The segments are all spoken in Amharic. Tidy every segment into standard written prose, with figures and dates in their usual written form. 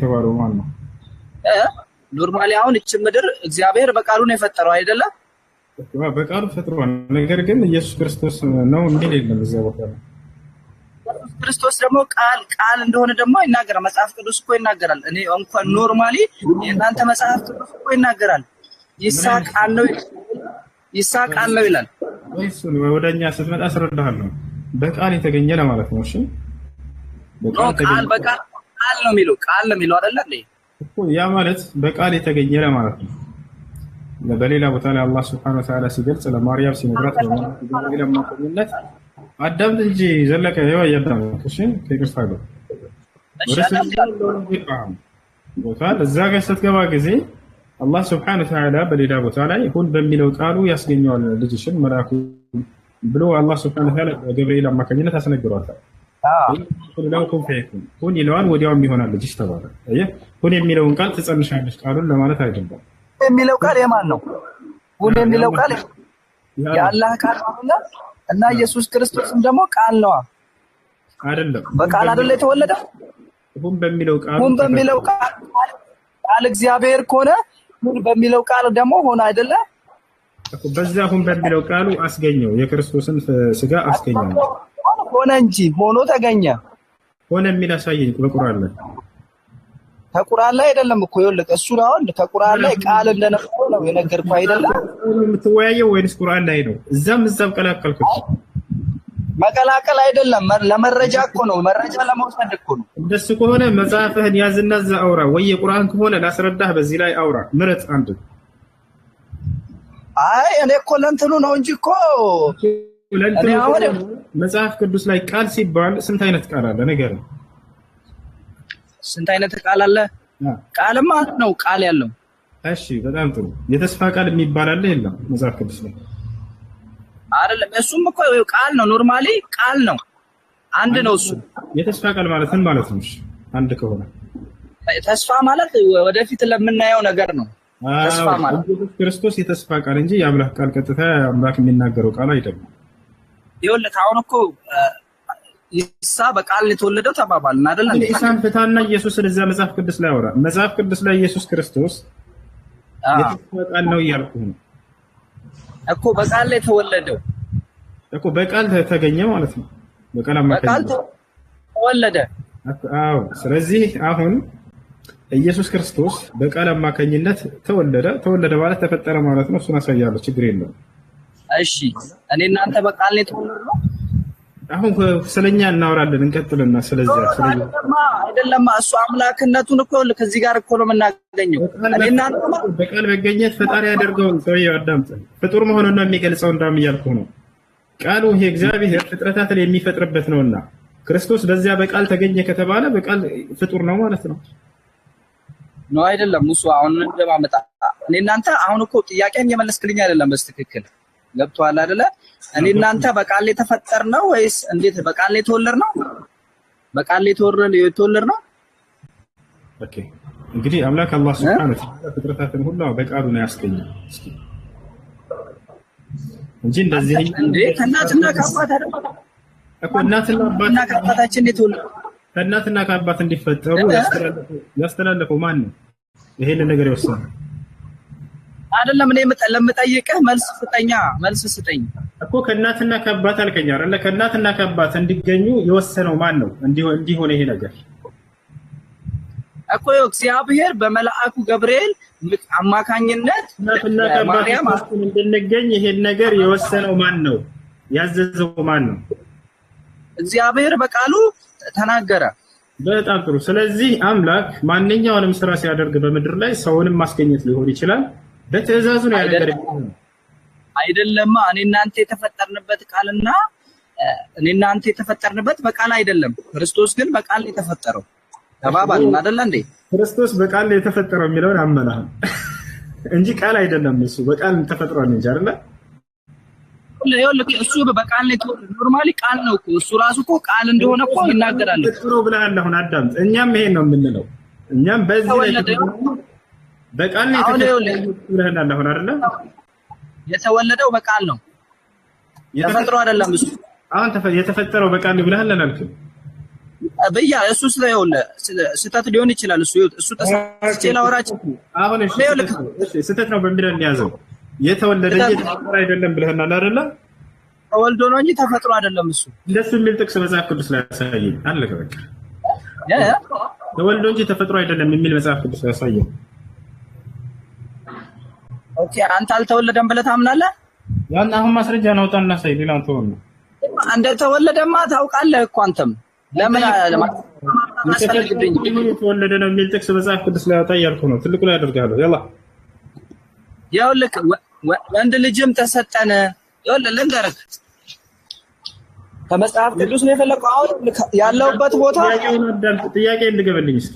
የተባለው ማን ነው? ኖርማሊ አሁን እቺ ምድር እግዚአብሔር በቃሉ ነው የፈጠረው አይደለ? በቃሉ ፈጥሯል። ነገር ግን ኢየሱስ ክርስቶስ ነው እንዴ የለም እዚያ ቦታ ላይ ኢየሱስ ክርስቶስ ደግሞ ቃል እንደሆነ ደግሞ ይናገራል። መጽሐፍ ቅዱስ እኮ ይናገራል። እኔ እንኳን ኖርማሊ የእናንተ መጽሐፍ ቅዱስ እኮ ይናገራል። ይስሐቅ አለው ይላል። ወይስ ወደኛ ስትመጣ አስረዳሃለሁ። በቃል የተገኘ ለማለት ነው። እሺ ቃል ነው የሚለው አይደለ እንዴ እኮ ያ ማለት በቃል የተገኘ ለማለት ነው። በሌላ ቦታ ላይ አላህ Subhanahu Wa Ta'ala ሲገልጽ ለማርያም ሲነግራት ለማቆምነት አዳምጥ እንጂ ዘለቀ ይወይ አዳምጥ። እሺ ከይቅርታ ጋር ቦታ እዛ ጋር ስትገባ ጊዜ አላህ Subhanahu Wa Ta'ala በሌላ ቦታ ላይ ሁን በሚለው ቃሉ ያስገኘዋል ልጅሽን መልአኩ ብሎ አላህ Subhanahu Wa Ta'ala ገብርኤል አማካኝነት አስነግሯታል። ሁን ይለዋል ወዲያውም ይሆናል ልጅሽ ተባለ። አየህ ሁን የሚለውን ቃል ትጸንሻለሽ ቃሉን ለማለት አይደለም። የሚለው ቃል የማን ነው? ሁን የሚለው ቃል የአላህ ቃል ነው እና ኢየሱስ ክርስቶስም ደግሞ ቃል ነው አይደለም? በቃል አይደለ የተወለደው? ሁን በሚለው ቃል እግዚአብሔር ከሆነ ሁን በሚለው ቃል ደግሞ ሆነ አይደለ? በዛ ሁን በሚለው ቃሉ አስገኘው የክርስቶስን ስጋ አስገኘው። ሆነ እንጂ ሆኖ ተገኘ። ሆነ የሚል አሳየኝ በቁርአን ላይ። ከቁርአን ላይ አይደለም እኮ ይኸውልህ፣ እሱ አሁን ከቁርአን ላይ ቃል እንደነበረው ነው የነገርኩህ አይደለም? የምትወያየው ወይንስ ቁርአን ላይ ነው? እዛም ቀላቀልኩት። መቀላቀል አይደለም፣ ለመረጃ እኮ ነው፣ መረጃ ለመውሰድ እኮ ነው። እንደሱ ከሆነ መጽሐፍህን ያዝና እዛ አውራ፣ ወይ የቁርአን ከሆነ ላስረዳህ በዚህ ላይ አውራ፣ ምረጥ አንድ። አይ እኔ እኮ ለእንትኑ ነው እንጂ እኮ መጽሐፍ ቅዱስ ላይ ቃል ሲባል ስንት አይነት ቃል አለ? ንገረኝ። ስንት አይነት ቃል አለ? ቃልማ ነው ቃል ያለው። እሺ በጣም ጥሩ። የተስፋ ቃል የሚባል አለ የለም መጽሐፍ ቅዱስ ላይ? አይደለም፣ እሱም እኮ ቃል ነው። ኖርማሊ ቃል ነው፣ አንድ ነው እሱ። የተስፋ ቃል ማለት ምን ማለት ነው? አንድ ከሆነ ተስፋ ማለት ወደፊት ለምናየው ነገር ነው። ተስፋ ማለት ኢየሱስ ክርስቶስ የተስፋ ቃል እንጂ የአምላክ ቃል ቀጥታ አምላክ የሚናገረው ቃል አይደለም። ይኸውልህ አሁን እኮ ኢሳ በቃል የተወለደው ተባባልን አይደል? ኢሳን ፍታና ኢየሱስን እዛ መጽሐፍ ቅዱስ ላይ አውራ። መጽሐፍ ቅዱስ ላይ ኢየሱስ ክርስቶስ የተስፋ ቃል ነው እያልኩህ ነው እኮ። በቃል ላይ ተወለደው እኮ በቃል ተገኘ ማለት ነው። በቃል አማካኝነት ተወለደ። አዎ። ስለዚህ አሁን ኢየሱስ ክርስቶስ በቃል አማካኝነት ተወለደ ማለት ተፈጠረ ማለት ነው። እሱን አሳያለሁ፣ ችግር የለውም። እሺ እኔ እናንተ በቃል ላይ ተወለድነው። አሁን ስለኛ እናወራለን፣ እንቀጥልና ስለዚህ አይደለም እሱ አምላክነቱን እኮ ከዚህ ጋር እኮ ነው የምናገኘው። እኔ እናንተ በቃል መገኘት ፈጣሪ ያደርገውን ሰውዬው አዳምጥ፣ ፍጡር መሆኑን ነው የሚገልጸው። እንዳም እያልኩ ነው። ቃሉ ይሄ እግዚአብሔር ፍጥረታትን የሚፈጥርበት ነውና ክርስቶስ በዚያ በቃል ተገኘ ከተባለ በቃል ፍጡር ነው ማለት ነው። ነው አይደለም? እሱ አሁን እንደማመጣ እኔ እናንተ አሁን እኮ ጥያቄን እየመለስክልኝ አይደለም በስትክክል ገብቶሃል አይደለ? እኔ እናንተ በቃል ላይ ተፈጠር ነው ወይስ እንዴት? በቃል ላይ ተወለድ ነው? በቃል ላይ ተወለድ ነው። ኦኬ እንግዲህ አምላክ አላህ Subhanahu Wa Ta'ala ፍጥረታትን ሁሉ በቃሉ ነው ያስገኘው። እስኪ እንጂ እንደዚህ እንዴ ከእናትና ከአባት አይደለም እኮ እናትና ከአባታችን የተወለደ ከእናትና ከአባት እንዲፈጠሩ ያስተላለፈው ማን ነው? ይሄንን ነገር ይወስናል አይደለም? እኔ ለምጠይቅህ መልስ ስጠኝ እኮ። ከእናትና ከአባት አልከኝ አይደለ? ከእናትና ከአባት እንዲገኙ የወሰነው ማን ነው? እንዲሆነ ይሄ ነገር እኮ እግዚአብሔር በመልአኩ ገብርኤል አማካኝነት እናትና ከአባት እንድንገኝ ይሄን ነገር የወሰነው ማን ነው? ያዘዘው ማን ነው? እግዚአብሔር በቃሉ ተናገረ። በጣም ጥሩ። ስለዚህ አምላክ ማንኛውንም ስራ ሲያደርግ በምድር ላይ ሰውንም ማስገኘት ሊሆን ይችላል፣ በትዕዛዙ ነው ያደረገ አይደለም? እኔ እናንተ የተፈጠርንበት ቃልና እኔ እናንተ የተፈጠርንበት በቃል አይደለም። ክርስቶስ ግን በቃል የተፈጠረው ተባባልን አይደል እንዴ? ክርስቶስ በቃል የተፈጠረው የሚለውን አመናህ እንጂ ቃል አይደለም። እሱ በቃል ተፈጥሯል እንጂ አይደለ? እሱ በቃል ላይ ኖርማሊ ቃል ነው እኮ እሱ ራሱ እኮ ቃል እንደሆነ እኮ ይናገራል። ጥሩ ብለሃል። አሁን አዳምጥ። እኛም ይሄን ነው የምንለው። እኛም በዚህ ላይ በቃል ላይ ብለሃል አሁን አይደለ? የተወለደው በቃል ነው፣ ተፈጥሮ አይደለም። እሱ አሁን የተፈጠረው በቃል ነው ብለሃል አላልክም? በያ እሱ ስለይኸውልህ ስህተት ሊሆን ይችላል። እሱ ተሳስቼ ላወራችሁ አሁን ስህተት ነው በሚለው እንያዘው። የተወለደ እንጂ ተፈጥሮ አይደለም ብለህናል አይደለ? ተወልዶ ነው እንጂ ተፈጥሮ አይደለም። እሱ እንደሱ የሚል ጥቅስ መጽሐፍ ቅዱስ ላይ ያሳየኝ። አለቀ በቃ። ተወልዶ እንጂ ተፈጥሮ አይደለም የሚል መጽሐፍ ቅዱስ ላይ ያሳየኝ። ኦኬ፣ አንተ አልተወለደም ብለህ ታምናለህ? ያን አሁን ማስረጃ ነው አውጣና ሳይ ሌላውን ተወው ነው። እንደተወለደማ ታውቃለህ እኮ አንተም። ለምን ማስፈልግብኝ? የተወለደ ነው የሚል ጥቅስ መጽሐፍ ቅዱስ ላይ ያወጣ እያልኩ ነው። ትልቁ ላይ አደርጋለሁ። ይኸውልህ ወንድ ልጅም ተሰጠን። ይኸውልህ ልንገርህ ከመጽሐፍ ቅዱስ ነው የፈለከው። አሁን ያለውበት ቦታ ጥያቄ እንድገበልኝ እስኪ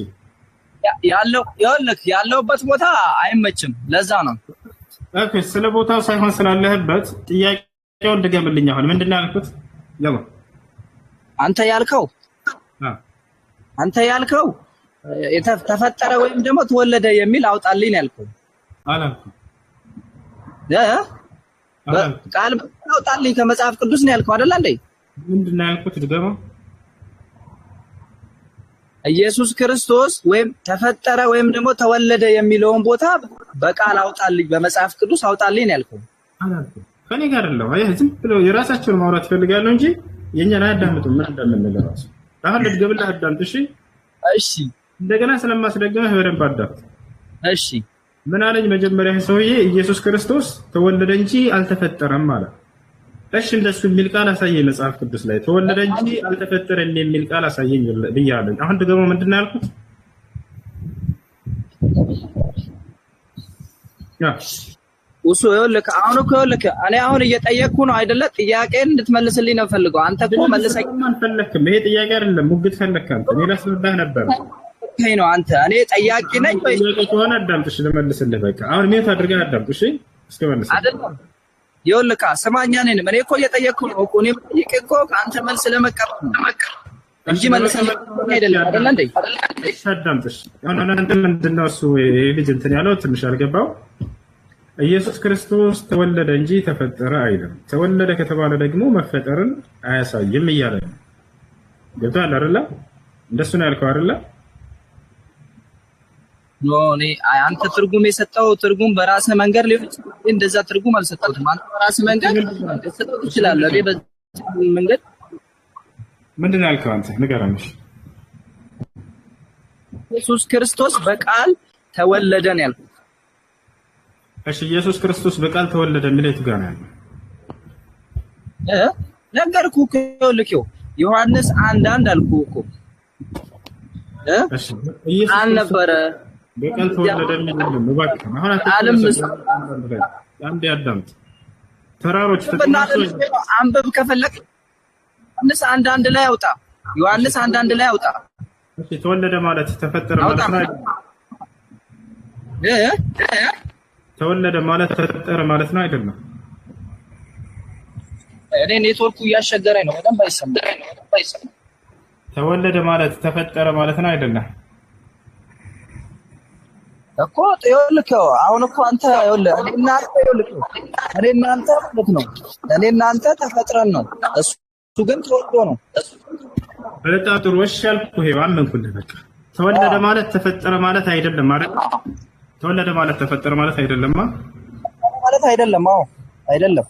ያለውበት ቦታ አይመችም። ለዛ ነው ኦኬ። ስለ ቦታው ሳይሆን ስላለህበት ጥያቄውን እንድገበልኝ። አሁን ምንድን ነው ያልኩት? አንተ ያልከው ተፈጠረ ወይም ደግሞ ተወለደ የሚል አውጣልኝ ያልከው አላልኩም። ቃል አውጣልኝ ከመጽሐፍ ቅዱስ ነው ያልከው አይደል እንዴ? ምንድን ነው ያልኩት? ድገመው። ኢየሱስ ክርስቶስ ወይም ተፈጠረ ወይም ደግሞ ተወለደ የሚለውን ቦታ በቃል አውጣልኝ፣ በመጽሐፍ ቅዱስ አውጣልኝ ያልከው አላልኩም። ከኔ ጋር አይደለም። አይ ዝም ብለው የራሳቸውን ማውራት ይፈልጋሉ እንጂ የኛን አያዳምጡም። ምን እንደምንለው ራሱ አሁን ልትገብልህ አዳምጥ። እሺ እንደገና ስለማስደግመህ በደንብ አዳምጥ። እሺ ምን አለኝ መጀመሪያ ሰውዬ? ኢየሱስ ክርስቶስ ተወለደ እንጂ አልተፈጠረም ማለት። እሺ እንደሱ የሚል ቃል አሳየኝ መጽሐፍ ቅዱስ ላይ። ተወለደ እንጂ አልተፈጠረም የሚል ቃል አሳየኝ ብያለሁ። አሁን ደግሞ ምንድን ነው ያልኩት? እሱ ይኸውልህ አሁን እኮ እኔ አሁን እየጠየቅኩ ነው አይደለ? ጥያቄን እንድትመልስልኝ ነው ፈልገው። አንተ እኮ መልሰኝ አልፈለክም። ይሄ ጥያቄ አይደለም፣ ሙግት ፈለክ አንተ። እኔ ላስረዳህ ነበር። ይሄ ነው አንተ። እኔ ጠያቂ ነኝ ወይ? ጥያቄ ከሆነ አዳምጥ። እሺ ልመልስልህ። በቃ አሁን ሜት አድርገህ አዳምጥ። እሺ እስከመልስ አይደለም። ይኸውልህ ስማኛ ነኝ። እኔ እኮ እየጠየቅኩ ነው እኮ። እኔ ጠይቄ እኮ ከአንተ መልስ ለመቀበል ነው እንጂ መልሰኝ አይደለም አይደል እንዴ? እሺ አዳምጥ። እሺ አሁን አንተ ምንድነው እሱ ልጅ እንትን ያለው ትንሽ አልገባው። ኢየሱስ ክርስቶስ ተወለደ እንጂ ተፈጠረ አይደለም። ተወለደ ከተባለ ደግሞ መፈጠርን አያሳይም እያለ ነው። ገብቶሃል አይደለ? እንደሱ ነው ያልከው አይደለ? ኖ እኔ አንተ ትርጉም የሰጠው ትርጉም በራስህ መንገድ ሊሆን ይችላል። እንደዛ ትርጉም አልሰጠሁትም። አንተ በራስህ መንገድ ልትሰጠው ትችላለህ። እኔ በዚህ መንገድ ምንድን ነው ያልከው አንተ? ንገረኝ። ኢየሱስ ክርስቶስ በቃል ተወለደ ነው ያልኩት። እሺ ኢየሱስ ክርስቶስ በቃል ተወለደ የሚለው የቱ ጋር ነው ያለው? ነገርኩህ እኮ ይኸውልህ ዮሐንስ 1:1 አልኩህ እኮ እሺ ኢየሱስ አልነበረ በቃል ተወለደ የሚለው ነው። እባክህ አሁን አንዴ አዳምጥ። ተራሮች ተቀምጠው አንብብ ከፈለክ ዮሐንስ 1:1 ላይ አውጣ። ዮሐንስ 1:1 ላይ አውጣ። እሺ ተወለደ ማለት ተፈጠረ ማለት ነው። ተወለደ ማለት ተፈጠረ ማለት ነው አይደለም? እኔ ኔትወርኩ እያስቸገረኝ ነው። በደንብ አይሰማም። ተወለደ ማለት ተፈጠረ ማለት ነው አይደለም? እኮ ይኸውልህ አሁን እኮ አንተ ይኸውልህ እኔ እናንተ ማለት ነው እኔ እናንተ ተፈጥረን ነው፣ እሱ ግን ተወልዶ ነው። በጣም ጥሩ። እሺ አልኩህ። ይሄ አመንኩልህ። በቃ ተወለደ ማለት ተፈጠረ ማለት አይደለም ማለት ተወለደ ማለት ተፈጠረ ማለት አይደለም ማለት አይደለም። አዎ አይደለም።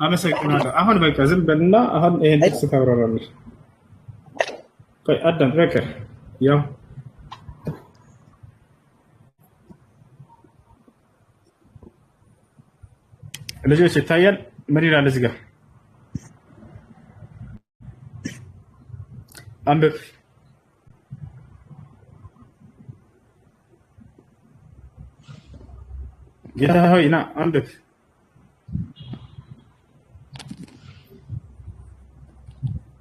አመሰግናለሁ። አሁን በቃ ዝም በልና አሁን ይሄን ጥቅስ ታብራራለሽ። ቆይ አዳም በቃ ያው ልጆች ይታያል። ምን ይላል እዚህ ጋር? አንብብ። ጌታ ሆይ ና አንብብ።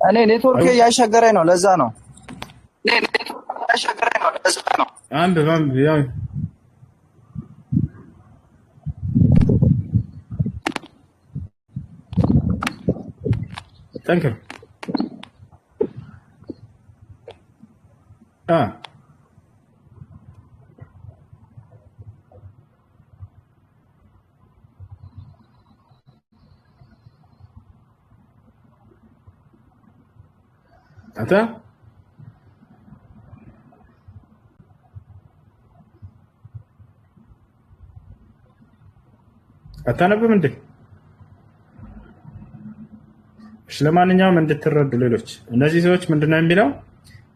እኔ ኔትወርክ እያስቸገረኝ ነው፣ ለዛ ነው። አንብብ አንብብ። ያው ጠንክር። አንተ አታነብም እንዴ? እሺ ለማንኛውም እንድትረዱ ሌሎች እነዚህ ሰዎች ምንድነው የሚለው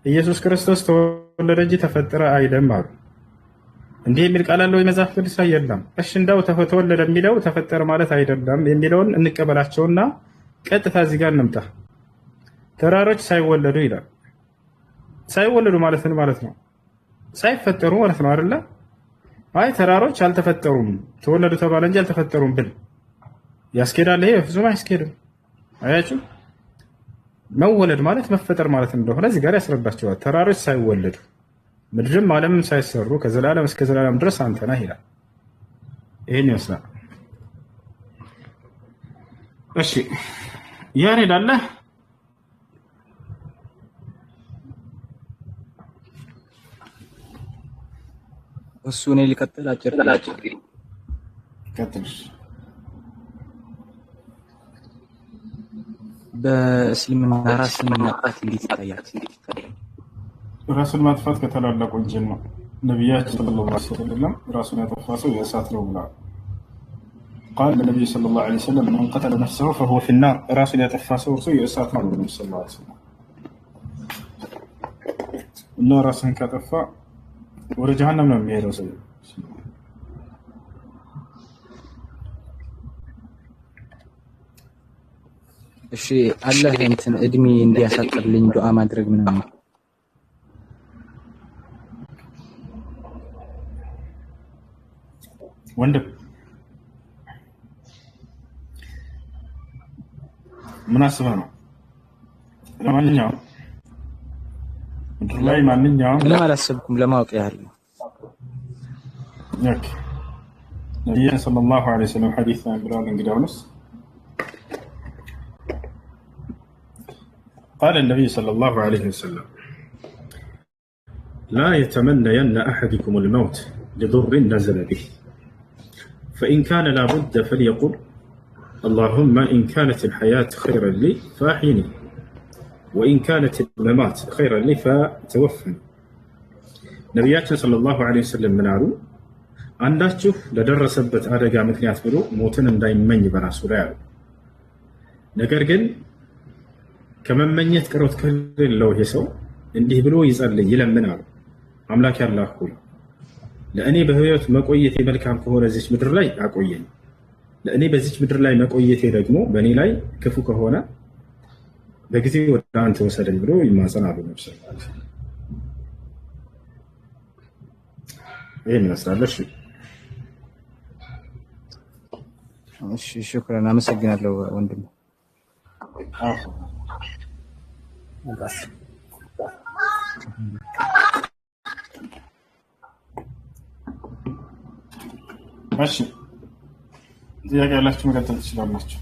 ኢየሱስ ክርስቶስ ተወለደ እንጂ ተፈጠረ አይደለም አሉ። እንዲህ የሚል ቃል አለው የመጽሐፍ ቅዱስ ላይ የለም። እሺ እንዳው ተወለደ የሚለው ተፈጠረ ማለት አይደለም የሚለውን እንቀበላቸውና ቀጥታ እዚህ ጋር እንምጣ። ተራሮች ሳይወለዱ ይላል። ሳይወለዱ ማለት ምን ማለት ነው? ሳይፈጠሩ ማለት ነው አይደለ? አይ ተራሮች አልተፈጠሩም ተወለዱ ተባለ እንጂ አልተፈጠሩም ብል ያስኬዳል? ይሄ ፍጹም አያስኬድም። አያችሁ፣ መወለድ ማለት መፈጠር ማለት እንደሆነ እዚህ ጋር ያስረዳቸዋል። ተራሮች ሳይወለዱ ምድርም ዓለምም ሳይሰሩ ከዘላለም እስከ ዘላለም ድረስ አንተ ነህ ይላል። ይሄን ይመስላል። እሺ ያሬድ አለ? እሱ እኔ ሊቀጥል አጭር ቀጥል። በእስልምና ራስን ማጥፋት እንዴት ይታያል? ራስን ማጥፋት ከተላላቅ ወንጀል ነው። ነቢያችን ሰለላሁ ዐለይሂ ወሰለም ራሱን ያጠፋ ሰው የእሳት ነው ብለዋል። ቃል ለነቢዩ ሰለላሁ ዐለይሂ ወሰለም መን ቀተለ ነፍሰሁ ፈሁወ ፊናር፣ ራሱን ያጠፋ ሰው እርሱ የእሳት ነው ብለዋል ሰለላሁ ዐለይሂ ወሰለም። እና ራስን ካጠፋ ወደ ጀሃነም ነው የሚሄደው ሰው። እሺ አላህ እንትን እድሜ እንዲያሳጥርልኝ ዱዓ ማድረግ ምናምን ወንድም ምን አስበህ ነው? ለማንኛውም ምድር ላይ ማንኛውም ምንም አላሰብኩም ለማወቅ ያህል ነው። ነቢያችን ሰለላሁ ዐለይሂ ወሰለም ሐዲስ ብለዋል። እንግዲያውንስ قال النبي صلى الله عليه وسلم لا يتمنين أحدكم الموت لضر نزل به فإن كان لا بد فليقل اللهم إن كانت الحياة خيرا لي فأحيني وإن كانت الممات خيرا لي فتوفني. ነቢያችን ሰለላሁ ዐለይሂ ወሰለም ምን አሉ? አንዳችሁ ለደረሰበት አደጋ ምክንያት ብሎ ሞትን እንዳይመኝ በራሱ ላይ አሉ። ነገር ግን ከመመኘት ቅሮት ከሌለው ይሄ ሰው እንዲህ ብሎ ይጸልይ ይለምን አሉ። አምላክ ያላህ ሆይ ለእኔ በህይወት መቆየቴ መልካም ከሆነ እዚች ምድር ላይ አቆየኝ፣ ለእኔ በዚች ምድር ላይ መቆየቴ ደግሞ በእኔ ላይ ክፉ ከሆነ በጊዜ ወደ አንተ ወሰደኝ ብሎ ይማጸናሉ። ነብስ ይሄን ይመስላል። እሺ ሽክራን፣ አመሰግናለሁ ወንድም። እሺ ጥያቄ ያላችሁ መቀጠል ትችላላችሁ።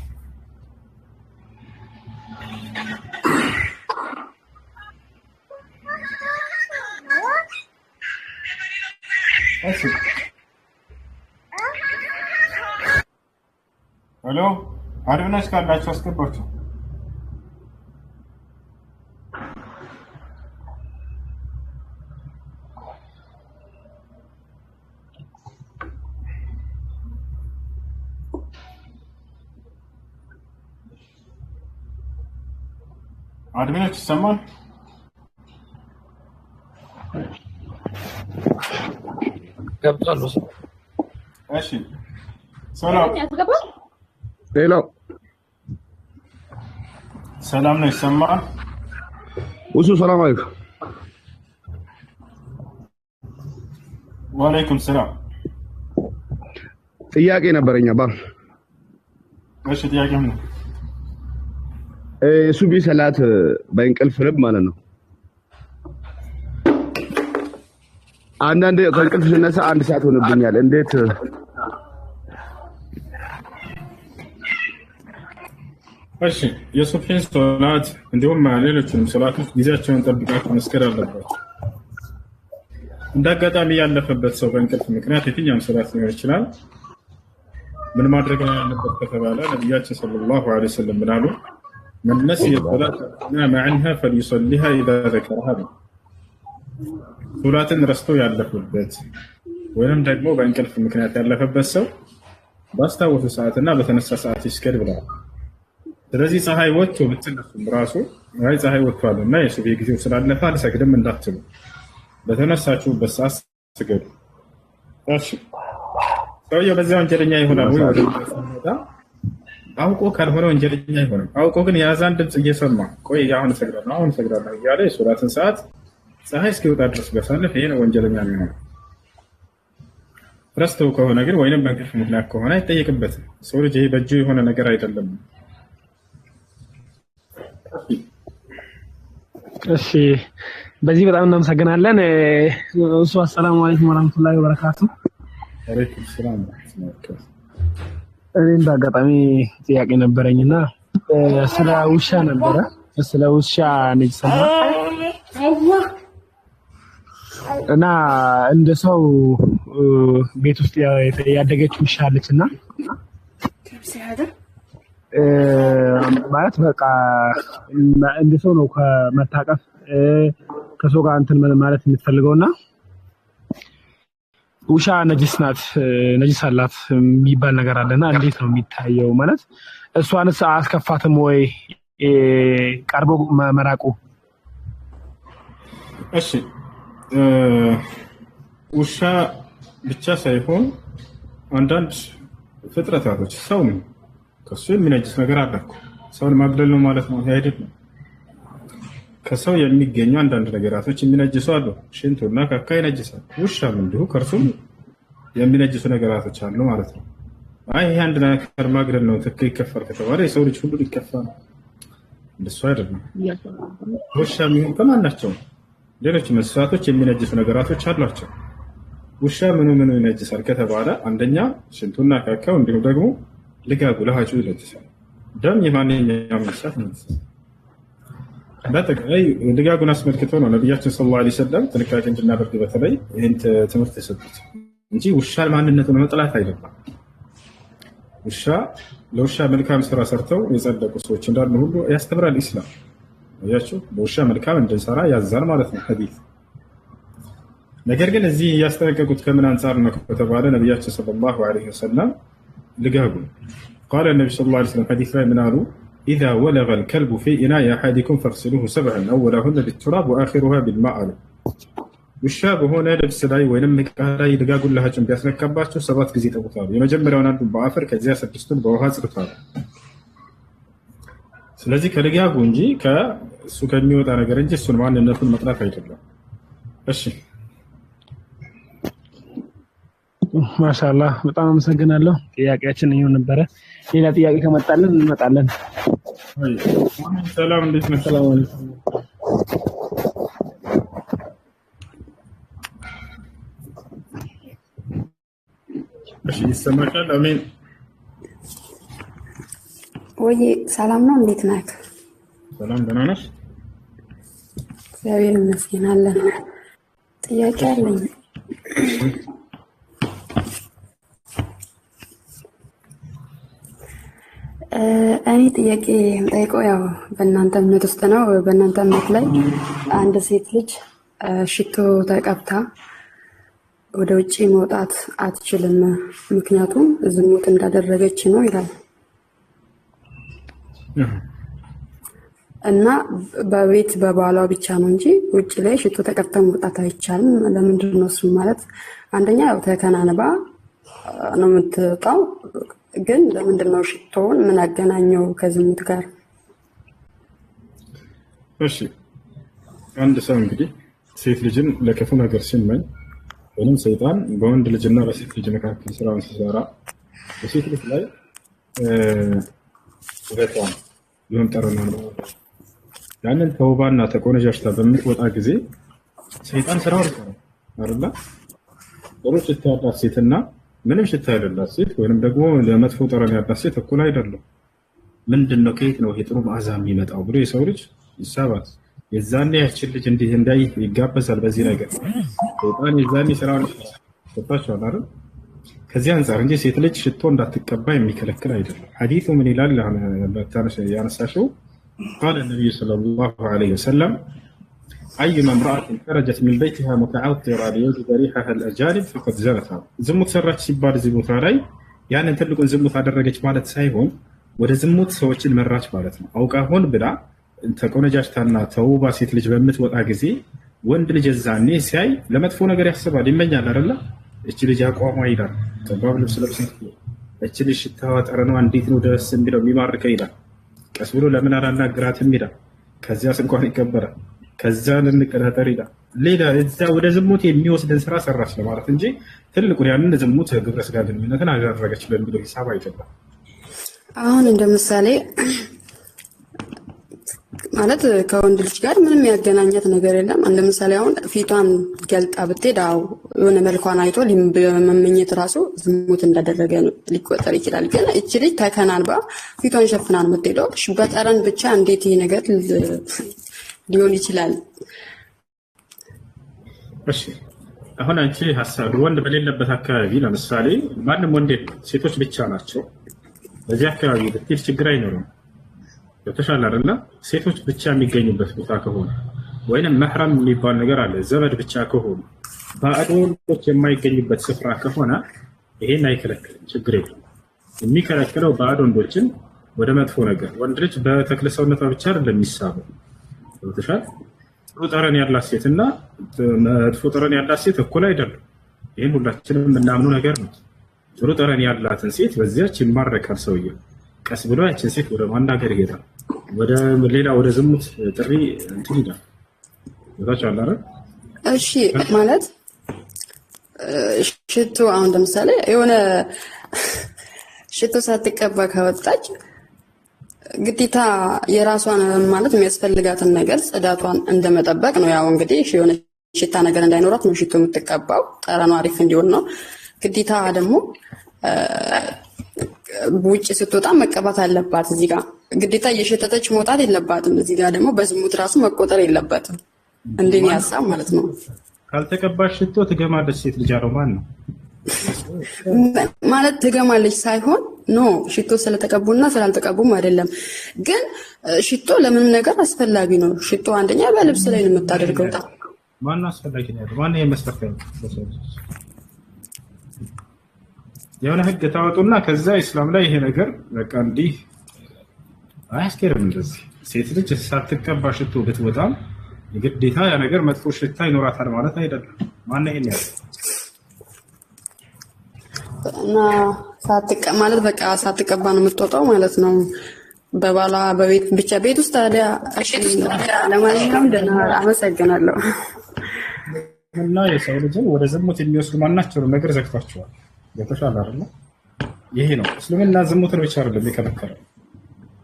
እሺ ሄሎ፣ አድብናች ካላችሁ አስገባችሁ። አድሚኖች ይሰማል? ገብቷል። እሺ ሰላም ሄሎ፣ ሰላም ነው? ይሰማል? ውሱ ሰላም አለይኩም። ወአለይኩም ሰላም። ጥያቄ ነበረኝ አባ። እሺ ጥያቄ ምን ነው? ሱቢ ሰላት በእንቅልፍ ልብ ማለት ነው። አንዳንዴ ከእንቅልፍ ስነሳ 1 ሰዓት ሆነብኛል። እንዴት? እሺ የሱብሂን ሶላት እንዲሁም ሌሎችንም ሶላቶች ጊዜያቸውን ጠብቃችሁ መስገድ አለባችሁ። እንዳጋጣሚ ያለፈበት ሰው በእንቅልፍ ምክንያት የትኛውም ሶላት ሊሆን ይችላል። ምን ማድረግ ያለበት ከተባለ ነቢያችን ሰለላሁ ዐለይሂ ወሰለም ምን አሉ? من نسي الصلاة نام عنها فليصليها إذا ذكرها. ሶላትን ረስቶ ያለፈበት ወይንም ደግሞ በእንቅልፍ ምክንያት ያለፈበት ሰው ባስታወሱ ሰዓትና በተነሳ ሰዓት ይስገድ ብለዋል። ስለዚህ ፀሐይ ወጥቶ ብትነሱም ራሱ አይ ፀሐይ ወጥቷልና የሱብሂ ጊዜው ስላለፈ አልሰግድም እንዳትሉ፣ በተነሳችሁበት ሰዓት ስገዱ። እሺ ሰውየው በዚያ ወንጀለኛ ይሆናል ወይ? ወደ አውቆ ካልሆነ ወንጀለኛ ይሆናል። አውቆ ግን የአዛን ድምፅ እየሰማ ቆይ አሁን እሰግዳለሁ እያለ የሶላትን ሰዓት ፀሐይ እስኪወጣ ድረስ ቢያሳልፍ ይሄ ነው ወንጀለኛ የሚሆነው። ረስተው ከሆነ ግን ወይንም በእንቅልፍ ምክንያት ከሆነ አይጠየቅበትም። ሰው ልጅ ይሄ በእጁ የሆነ ነገር አይደለም። እሺ በዚህ በጣም እናመሰግናለን። እሱ አሰላሙ አለይኩም ወራህመቱላሂ ወበረካቱ። አለይኩም ሰላም። እኔ በአጋጣሚ ጥያቄ ነበረኝና ስለ ውሻ ነበረ። ስለ ውሻ ንጽህና እና እንደ ሰው ቤት ውስጥ ያደገች ውሻ አለችና ማለት በቃ እንደ ሰው ነው ከመታቀፍ ከሰው ጋር እንትን ማለት የምትፈልገውና ውሻ ነጅስ ናት፣ ነጅስ አላት የሚባል ነገር አለና እንዴት ነው የሚታየው? ማለት እሷንስ አያስከፋትም ወይ ቀርቦ መራቁ? እሺ ውሻ ብቻ ሳይሆን አንዳንድ ፍጥረታቶች ሰው ነው ከሱ የሚነጅስ ነገር አለ እኮ። ሰውን ማግደል ነው ማለት ነው አይደለም። ከሰው የሚገኙ አንዳንድ ነገራቶች የሚነጅሱ አሉ። ሽንቱና ካካ ይነጅሳል። ውሻም እንዲሁ ከእርሱም የሚነጅሱ ነገራቶች አሉ ማለት ነው። አይ ይሄ አንድ ነገር ማግደል ነው ትክክል ይከፈል ከተባለ የሰው ልጅ ሁሉ ይከፋል። እንደሱ አይደለም። ውሻም ይሁን ከማናቸው ሌሎች እንስሳቶች የሚነጅሱ ነገራቶች አሏቸው። ውሻ ምኑ ይነጅሳል ከተባለ አንደኛ ሽንቱና ካካው እንዲሁም ደግሞ ልጋጉ ለሃጩ ይነጅሳል። ደም የማንኛውም እንስሳት ይነጅሳል። በአጠቃላይ ልጋጉን አስመልክቶ ነው ነቢያችን ሰለላሁ ዐለይሂ ወሰለም ጥንቃቄ እንድናደርግ በተለይ ይህን ትምህርት የሰጡት እንጂ ውሻ ማንነቱን መጥላት አይደለም። ውሻ ለውሻ መልካም ስራ ሰርተው የጸደቁ ሰዎች እንዳሉ ሁሉ ያስተምራል ኢስላም። ያያችሁ ለውሻ መልካም እንድንሰራ ያዛል ማለት ነው ሐዲስ። ነገር ግን እዚህ ያስጠነቀቁት ከምን አንፃር ነው ከተባለ ነቢያችን ሰለላሁ ዐለይሂ ወሰለም ልጋጉ قال النبي صلى الله عليه وسلم حديث من قالوا إذا ولغ الكلب في إناء أحدكم فاغسلوه 7 أولهن بالتراب وآخرها بالماء ውሻ በሆነ ልብስ ላይ ወይንም ዕቃ ላይ ልጋጉን ለሃጩን ቢያስነካባቸው 7 ጊዜ ጠቡታሉ። የመጀመሪያውን አንዱን በአፈር ከዚያ 6ቱን በውሃ ጽድቷል። ስለዚህ ከልጋጉ እንጂ ከእሱ ከሚወጣ ነገር እንጂ እሱን ማንነቱን መጥላት አይደለም። እሺ ማሻአላህ በጣም አመሰግናለሁ። ጥያቄያችን ይሁን ነበረ። ሌላ ጥያቄ ከመጣልን እንመጣለን። ሰላም እንዴት ነህ? ሰላም አለይኩም። እሺ ይሰማሻል? አሜን። ወይ ሰላም ነው፣ እንዴት ነህ? ሰላም ደህና ነሽ? እግዚአብሔር ይመስገን አለን። ጥያቄ አለኝ። እኔ ጥያቄ የምጠይቀው ያው በእናንተ እምነት ውስጥ ነው። በእናንተ እምነት ላይ አንድ ሴት ልጅ ሽቶ ተቀብታ ወደ ውጪ መውጣት አትችልም፣ ምክንያቱም ዝሙት እንዳደረገች ነው ይላል እና በቤት በባሏ ብቻ ነው እንጂ ውጪ ላይ ሽቶ ተቀብታ መውጣት አይቻልም። ለምንድን ነው እሱ? ማለት አንደኛ ያው ተከናንባ ነው የምትወጣው፣ ግን ለምንድን ነው ሽቶውን ምን አገናኘው ከዝሙት ጋር? እሺ አንድ ሰው እንግዲህ ሴት ልጅን ለክፉ ነገር ሲመኝ ወይም ሰይጣን በወንድ ልጅና በሴት ልጅ መካከል ስራውን ሲሰራ በሴት ልጅ ላይ ውበቷን ይሁን ጠረኗን ያንን ተውባና ተቆነጃጅታ በምትወጣ ጊዜ ሰይጣን ስራውን ይሰራል አይደል? ጥሩ ሽታ ያላት ሴትና ምንም ሽታ የሌላት ሴት ወይንም ደግሞ ለመጥፎ ጠረን ያላት ሴት እኩል አይደለም። ምንድነው ከየት ነው ይሄ ጥሩ መዓዛ የሚመጣው ብሎ የሰው ልጅ ይሳባል። የዛኔ ያችን ልጅ እንዲህ እንዳይ ይጋበዛል። በዚህ ነገር ሰይጣን የዛኔ ስራውን ይሰጣቸዋል አይደል? ከዚህ አንፃር እንጂ ሴት ልጅ ሽቶ እንዳትቀባ የሚከለክል አይደለም። ሐዲሱ ምን ይላል? ያነሳሽው قال النبي صلى الله عليه وسلم أيما امرأة خرجت من بيتها متعطرة ليجد ريحها الأجانب فقد زنت. ዝሙት ሰራች ሲባል እዚህ ቦታ ላይ ያንን ትልቁን ዝሙት አደረገች ማለት ሳይሆን ወደ ዝሙት ሰዎችን መራች ማለት ነው። አውቃ ሆን ብላ ተቆነጃጅታና ተውባ ሴት ልጅ በምትወጣ ጊዜ ወንድ ልጅ እዛኔ ሲያይ ለመጥፎ ነገር ያስባል፣ ይመኛል አይደለ? እቺ ልጅ አቋሟ ይላል፣ ጠባብ ልብስ ለብሳ እቺ ልጅ ሽታዋ ጠረኗ እንዴት ነው ደስ የሚለው የሚማርከው ይላል። ቀስ ብሎ ለምን አላናግራትም ይላል። ከዚያስ እንኳን ይከበራል። ከዛ ልንቀጣጠር ይላል። ሌላ እዛ ወደ ዝሙት የሚወስድን ስራ ሰራች ለማለት እንጂ ትልቁን ያንን ዝሙት ግብረ ስጋ ግንኙነትን አደረገች በሚለው ሂሳብ አይደለም። አሁን እንደ ምሳሌ ማለት ከወንድ ልጅ ጋር ምንም ያገናኛት ነገር የለም። እንደ ምሳሌ አሁን ፊቷን ገልጣ ብትሄድ የሆነ መልኳን አይቶ መመኘት ራሱ ዝሙት እንዳደረገ ሊቆጠር ይችላል። ግን እቺ ልጅ ተከናንባ ፊቷን ሸፍናን የምትሄደው በጠረን ብቻ እንዴት ይሄ ነገር ሊሆን ይችላል? እሺ አሁን አንቺ ሀሳብ ወንድ በሌለበት አካባቢ ለምሳሌ ማንም ወንድ ሴቶች ብቻ ናቸው በዚህ አካባቢ ብትሄድ ችግር አይኖርም። በተሻለ አይደለ? ሴቶች ብቻ የሚገኙበት ቦታ ከሆነ ወይንም መህረም የሚባል ነገር አለ፣ ዘመድ ብቻ ከሆኑ ባዕድ ወንዶች የማይገኙበት ስፍራ ከሆነ ይሄን አይከለክልም፣ ችግር የለም። የሚከለክለው ባዕድ ወንዶችን ወደ መጥፎ ነገር ወንድ ልጅ በተክለ ሰውነቷ ብቻ አይደለም የሚሳበው። በተሻለ ጥሩ ጠረን ያላት ሴት እና መጥፎ ጠረን ያላት ሴት እኩል አይደለም። ይህን ሁላችንም የምናምኑ ነገር ነው። ጥሩ ጠረን ያላትን ሴት በዚያች ይማረካል ሰውየው። ቀስ ብሎ ያችን ሴት ወደ ማናገር ይሄዳል፣ ወደ ሌላ ወደ ዝሙት ጥሪ እንትን ይላል። ቦታቸው አለ አይደል? እሺ ማለት ሽቶ አሁን ለምሳሌ የሆነ ሽቶ ሳትቀባ ከወጣች ግዴታ የራሷን ማለት የሚያስፈልጋትን ነገር ጽዳቷን እንደመጠበቅ ነው። ያው እንግዲህ የሆነ ሽታ ነገር እንዳይኖራት ነው ሽቶ የምትቀባው፣ ጠረኗ አሪፍ እንዲሆን ነው። ግዴታ ደግሞ ውጭ ስትወጣ መቀባት አለባት። እዚህ ጋር ግዴታ እየሸተተች መውጣት የለባትም። እዚህ ጋር ደግሞ በዝሙት ራሱ መቆጠር የለበትም። እንደኔ ሀሳብ ማለት ነው። ካልተቀባሽ ሽቶ ትገማለች ሴት ልጅ አለው ማን ነው ማለት ትገማለች ሳይሆን ኖ ሽቶ ስለተቀቡና ስላልተቀቡም አይደለም። ግን ሽቶ ለምንም ነገር አስፈላጊ ነው። ሽቶ አንደኛ በልብስ ላይ ነው የምታደርገው። ማን አስፈላጊ ነው? ማን የመስፈርተው? የሆነ ህግ ታወጡና ከዛ ኢስላም ላይ ይሄ ነገር በቃ እንዲህ አያስኬድም። እንደዚህ ሴት ልጅ ሳትቀባ ሽቶ ብትወጣም ግዴታ ያ ነገር መጥፎ ሽታ ይኖራታል ማለት አይደለም። ማን ይሄን ያለው? እና ማለት በቃ ሳትቀባ ነው የምትወጣው ማለት ነው። በባላ በቤት ብቻ ቤት ውስጥ ታዲያ። ለማንኛውም ደህና አመሰግናለሁ። እና የሰው ልጅን ወደ ዝሙት የሚወስዱ ማናቸውንም ነገር ዘግቷቸዋል። የተሻለ አይደል? ይሄ ነው እስልምና ዝሙትን ብቻ አይደለም የከለከለው።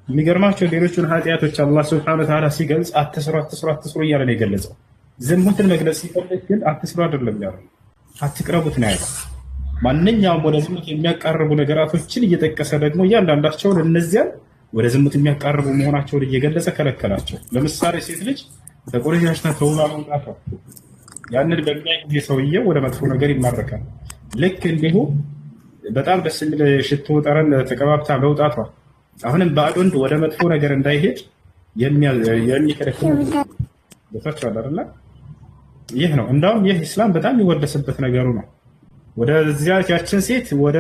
የሚገርማቸው ሌሎቹን ኃጢአቶች አላህ ሱብሓነሁ ወተዓላ ሲገልጽ አትስሩ አትስሩ አትስሩ እያለ ነው የገለጸው። ዝሙትን መግለጽ ሲፈልግ ግን አትስሩ አይደለም ያለው፣ አትቅረቡት ነው ያለው። ማንኛውም ወደ ዝሙት የሚያቃርቡ ነገራቶችን እየጠቀሰ ደግሞ እያንዳንዳቸውን እነዚያን ወደ ዝሙት የሚያቃርቡ መሆናቸውን እየገለጸ ከለከላቸው። ለምሳሌ ሴት ልጅ ተቆነጃጅታ ተውባ መውጣቷ ያንን በሚያይ ጊዜ ሰውየው ወደ መጥፎ ነገር ይማረካል። ልክ እንዲሁ በጣም ደስ የሚል ሽቶ ጠረን ተቀባብታ መውጣቷ አሁንም ባዕድ ወንድ ወደ መጥፎ ነገር እንዳይሄድ የሚከለክል ቦታቸው አለ አይደል? ይህ ነው እንዳውም ይህ ኢስላም በጣም የሚወደስበት ነገሩ ነው። ወደዚያ ያችን ሴት ወደ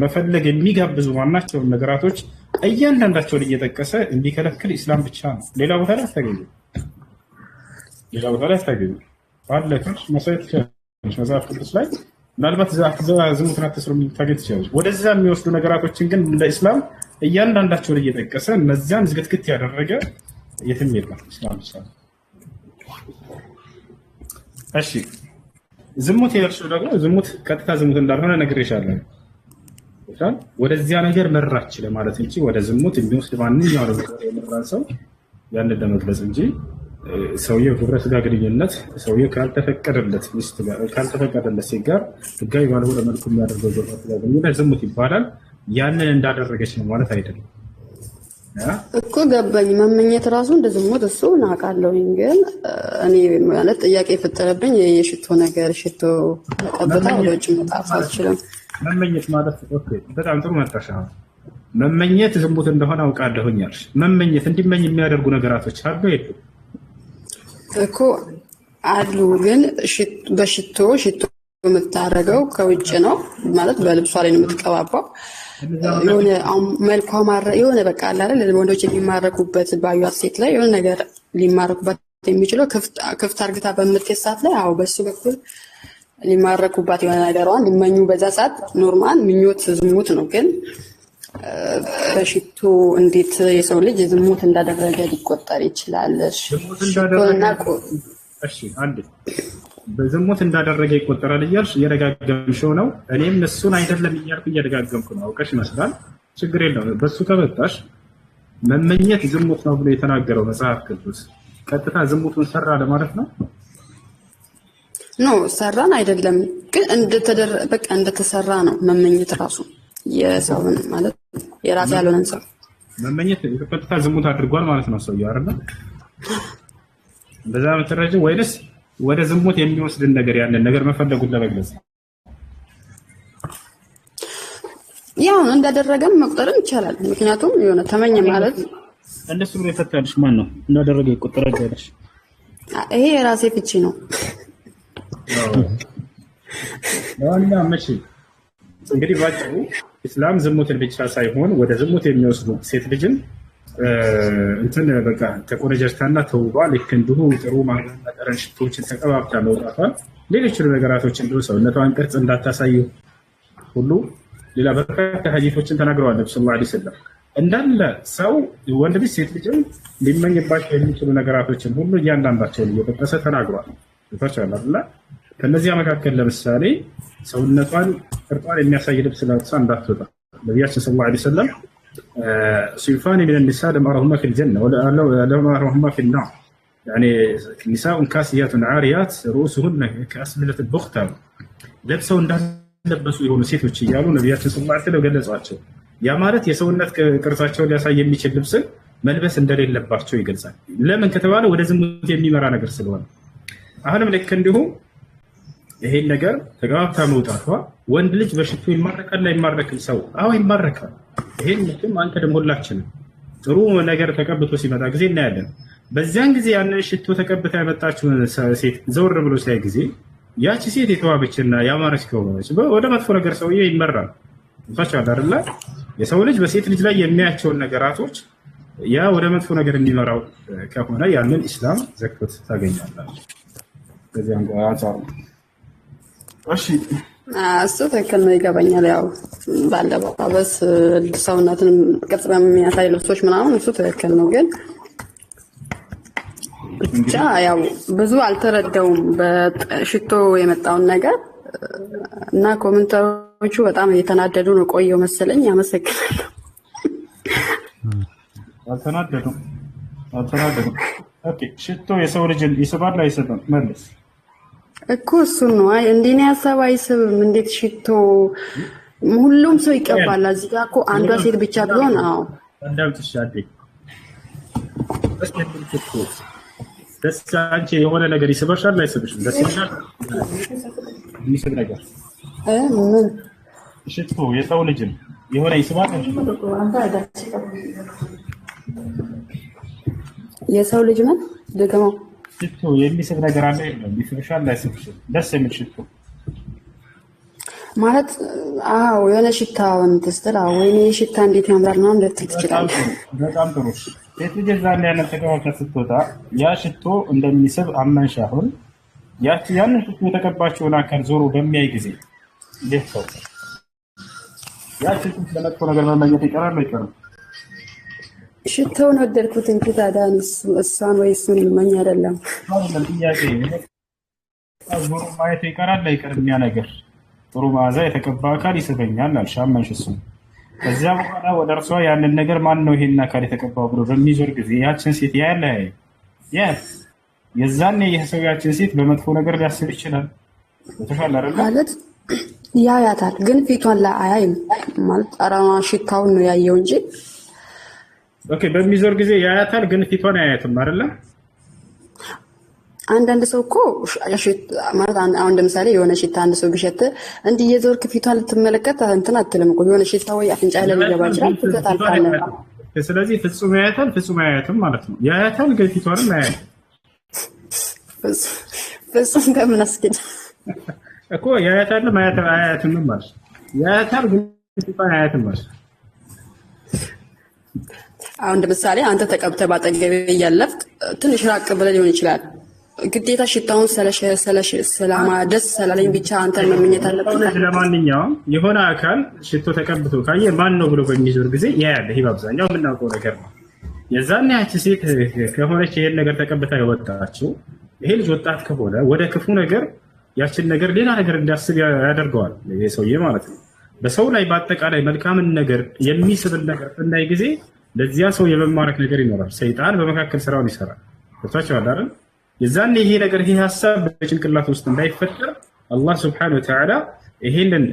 መፈለግ የሚጋብዙ ማናቸውን ነገራቶች እያንዳንዳቸውን እየጠቀሰ እንዲከለክል ኢስላም ብቻ ነው። ሌላ ቦታ ላይ አታገኙም። ሌላ ቦታ ላይ አታገኙም። ባለከች መሰረት መጽሐፍ ቅዱስ ላይ ምናልባት ዝሙትን አትስሩ ታገኝ ትችላለች። ወደዛ የሚወስዱ ነገራቶችን ግን እንደ ኢስላም እያንዳንዳቸውን እየጠቀሰ እነዚያን ዝግትግት ያደረገ የትም የለም ኢስላም ብቻ። እሺ ዝሙት የእርሱ ደግሞ ዝሙት ቀጥታ ዝሙት እንዳልሆነ ነግሬሻለሁ። ወደዚያ ነገር መራች ለማለት እንጂ ወደ ዝሙት የሚወስድ ማንኛውንም ነገር የመራን ሰው ያንን ለመግለጽ እንጂ ሰውየው ግብረ ስጋ ግንኙነት ሰውየው ካልተፈቀደለት ሚስት ጋር ካልተፈቀደለት ሴት ጋር ህጋዊ ባልሆነ መልኩ የሚያደርገው ግብረ ስጋ ግንኙነት ዝሙት ይባላል። ያንን እንዳደረገች ነው ማለት አይደለም እኮ ገባኝ። መመኘት ራሱ እንደ ዝሙት እሱ እናውቃለሁኝ። ግን እኔ ማለት ጥያቄ የፈጠረብኝ የሽቶ ነገር ሽቶ ቀጥታ ወደ ውጭ መጣፍ አልችልም። መመኘት ማለት ኦኬ፣ በጣም ጥሩ መጣሽ። መመኘት ዝሙት እንደሆነ አውቃለሁኝ አልሽ። መመኘት እንዲመኝ የሚያደርጉ ነገራቶች አሉ የሉም? እኮ አሉ። ግን በሽቶ የምታረገው ከውጭ ነው ማለት በልብሷ ላይ ነው የምትቀባባው። የሆነ መልኳ የሆነ በቃ አለ አይደል ወንዶች የሚማረኩበት ባዩት ሴት ላይ የሆነ ነገር ሊማረኩበት የሚችለው ክፍት አርግታ በምትሄድ ሰዓት ላይ አዎ በሱ በኩል ሊማረኩባት የሆነ ነገሯን ሊመኙ በዛ ሰዓት ኖርማል ምኞት ዝሙት ነው። ግን በሽቶ እንዴት የሰው ልጅ ዝሙት እንዳደረገ ሊቆጠር ይችላል? እሺ አንዴ በዝሙት እንዳደረገ ይቆጠራል እያልሽ እየደጋገምሽው ነው። እኔም እሱን አይደለም እያልኩ እየደጋገምኩ ነው። አውቀሽ ይመስላል። ችግር የለውም። በሱ ከመጣሽ መመኘት ዝሙት ነው ብሎ የተናገረው መጽሐፍ ቅዱስ ቀጥታ ዝሙቱን ሰራ ለማለት ነው? ኖ ሰራን አይደለም፣ ግን በቃ እንደተሰራ ነው መመኘት ራሱ የሰውን ማለት የራስ ያልሆነን ሰው መመኘት ቀጥታ ዝሙት አድርጓል ማለት ነው ሰውዬው አይደል? በዛ መተረጀ ወይስ ወደ ዝሙት የሚወስድን ነገር ያንን ነገር መፈለጉን ለመግለጽ ያው እንዳደረገም መቁጠርም ይቻላል። ምክንያቱም የሆነ ተመኘ ማለት እንደሱ ብሎ የፈታልሽ ማን ነው? እንዳደረገ ይቆጠራል ያለሽ ይሄ የራሴ ፍቺ ነው። ዋና መቼ እንግዲህ ባጭሩ ኢስላም ዝሙትን ብቻ ሳይሆን ወደ ዝሙት የሚወስዱ ሴት ልጅን እንትን በቃ ተቆነጀርታና ተውባ ልክ እንዲሁ ጥሩ ማንነትና ጠረን ሽቶችን ተቀባብታ መውጣቷን ሌሎች ነገራቶች እንዲሁ ሰውነቷን ቅርጽ እንዳታሳዩ ሁሉ ሌላ በርካታ ሐዲሶችን ተናግረዋል ነብዩ ሰለላሁ ዐለይሂ ወሰለም። እንዳለ ሰው ወንድ ልጅ ሴት ልጅን ሊመኝባቸው የሚችሉ ነገራቶችን ሁሉ እያንዳንዳቸውን እየጠቀሰ ተናግሯል። ተፈርቻለሁ። ከነዚያ መካከል ለምሳሌ ሰውነቷን ቅርጿን የሚያሳይ ልብስ ለብሳ እንዳትወጣ ነብያችን ሰለላሁ ዐለይሂ ወሰለም صنفان من النساء لم أرهما في الجنة ولا لم أرهما في النار يعني نساء كاسيات عاريات رؤوسهن كأسملة البخت لبسوا እንዳለበሱ የሆኑ ሴቶች እያሉ ነብያችን ሰለላሁ ዐለይሂ ወሰለም ገለጿቸው። ያ ማለት የሰውነት ቅርጻቸውን ሊያሳይ የሚችል ልብስ መልበስ እንደሌለባቸው ይገልጻል። ለምን ከተባለ ወደ ዝሙት የሚመራ ነገር ስለሆነ። አሁንም ልክ እንዲሁ ይሄን ነገር ተጋብታ መውጣቷ ወንድ ልጅ በሽቶ ይማረካል አይማረክም? ሰው አዎ ይማረካል። ይሄን ምንም አንተ ደግሞ ሁላችንም ጥሩ ነገር ተቀብቶ ሲመጣ ጊዜ እናያለን። በዚያን ጊዜ ያንን ሽቶ ተቀብታ ያመጣችውን ሴት ዘወር ብሎ ሲያይ ጊዜ ያቺ ሴት የተዋበችና ያማረች ከሆነች ወደ መጥፎ ነገር ሰውዬ ይመራል። እንፋቻለ አይደል? የሰው ልጅ በሴት ልጅ ላይ የሚያያቸውን ነገራቶች ያ ወደ መጥፎ ነገር የሚመራው ከሆነ ያንን ኢስላም ዘክቶት ታገኛላችሁ። ከዚያም ጋር አንፃር እሺ እሱ ትክክል ነው፣ ይገባኛል። ያው ባለባበስ ሰውነትን ቅርጽ በሚያሳይ ልብሶች ምናምን እሱ ትክክል ነው። ግን ብቻ ያው ብዙ አልተረዳውም በሽቶ የመጣውን ነገር እና ኮሜንተሮቹ በጣም እየተናደዱ ነው። ቆየው መሰለኝ። አመሰግናለሁ። አልተናደዱም። ኦኬ ሽቶ የሰው ልጅ ይስባል አይስብም? መልስ እኮ እሱ ነው። አይ እንዴ ነው ሀሳብ አይስብም። እንዴት ሽቶ ሁሉም ሰው ይቀባል። እዚህ ጋር እኮ አንዷ ሴት ብቻ ቢሆን አዎ እንዳምጥሽ አዴ ደስ አንቺ የሆነ ነገር ይስበሻል አይስብሽም? ደስ ይላል የሚስብ ነገር ምን ሽቶ የሰው ልጅን የሆነ ይስባል? የሰው ልጅ ምን ደግሞ ሽቶ የሚስብ ነገር አለ አይደለም? ይስብሻል አይስብሽም? ደስ የሚል ሽቶ ማለት አዎ የሆነ ሽታውን ትስተላ ወይኔ ሽታ እንዴት ያምራል ነው እንዴት ትችላለህ? በጣም ጥሩ። ሴት ልጅ ዛሬ ያንን ተቀባብታ ስትወጣ ያ ሽቶ እንደሚስብ አመንሽ። አሁን ያንን ሽቶ የተቀባችውን አካል ዞሮ በሚያይ ጊዜ እንዴት ሰው ያ ሽቶ ለመጥፎ ነገር መመኘት ይቀራል አይቀርም? ሽቶውን ወደድኩት እንጂ ታዲያ እሷን ወይ እሱን ይመኝ አይደለም። ጥያቄ ዞሮ ማየት ይቀራል አይቀርም? ያ ነገር ጥሩ መዓዛ የተቀባ አካል ይስበኛል አልሽ፣ አመንሽ እሱን። ከዚያ በኋላ ወደ እርሷ ያንን ነገር ማን ነው ይሄን አካል የተቀባው ብሎ በሚዞር ጊዜ ያችን ሴት ያለ የዛኔ ይህ ያችን ሴት በመጥፎ ነገር ሊያስብ ይችላል። ተሻለ አይደል ማለት ያያታል፣ ግን ፊቷን ላይ አያይም። ማለት ጠረኗ ሽታውን ነው ያየው እንጂ ኦኬ። በሚዞር ጊዜ ያያታል፣ ግን ፊቷን አያያትም አይደለ? አንዳንድ ሰው እኮ ማለት አሁን ለምሳሌ የሆነ ሽታ አንድ ሰው ቢሸት እንዲህ የዞርክ ፊቷን ልትመለከት እንትን አትልም እኮ የሆነ ሽታ ወይ አፍንጫ ላይ ሊገባ ይችላል። ትከታተል። ስለዚህ ፍጹም ያያታል፣ ፍጹም አያያትም ማለት ነው። ያያታል፣ ግን ፊቷንም አያያትም። ፍጹም ከምን አስኪድ እኮ ያያታል አያትም ማለት ያያታል ግን እንኳን አያትም ማለት አሁን ለምሳሌ አንተ ተቀብተህ ባጠገቤ እያለፍክ ትንሽ ራቅ ብለህ ሊሆን ይችላል። ግዴታ ሽታውን ደስ ስላለኝ ብቻ አንተን መመኘት አለብህ። ለማንኛውም የሆነ አካል ሽቶ ተቀብቶ ካየ ማን ነው ብሎ በሚዞር ጊዜ ያያል። ይሄ በአብዛኛው የምናውቀው ነገር ነው። የዛን ያቺ ሴት ከሆነች ይሄን ነገር ተቀብታ የወጣችው ይሄ ልጅ ወጣት ከሆነ ወደ ክፉ ነገር ያችን ነገር ሌላ ነገር እንዲያስብ ያደርገዋል። ይሄ ሰውዬ ማለት ነው። በሰው ላይ በአጠቃላይ መልካምን ነገር የሚስብል ነገር እንዳይ ጊዜ ለዚያ ሰው የመማረክ ነገር ይኖራል። ሰይጣን በመካከል ስራውን ይሰራል። ወጣችኋል አይደል? የዛን ይሄ ነገር ይሄ ሐሳብ በጭንቅላት ውስጥ እንዳይፈጠር አላህ Subhanahu Wa Ta'ala ይሄንን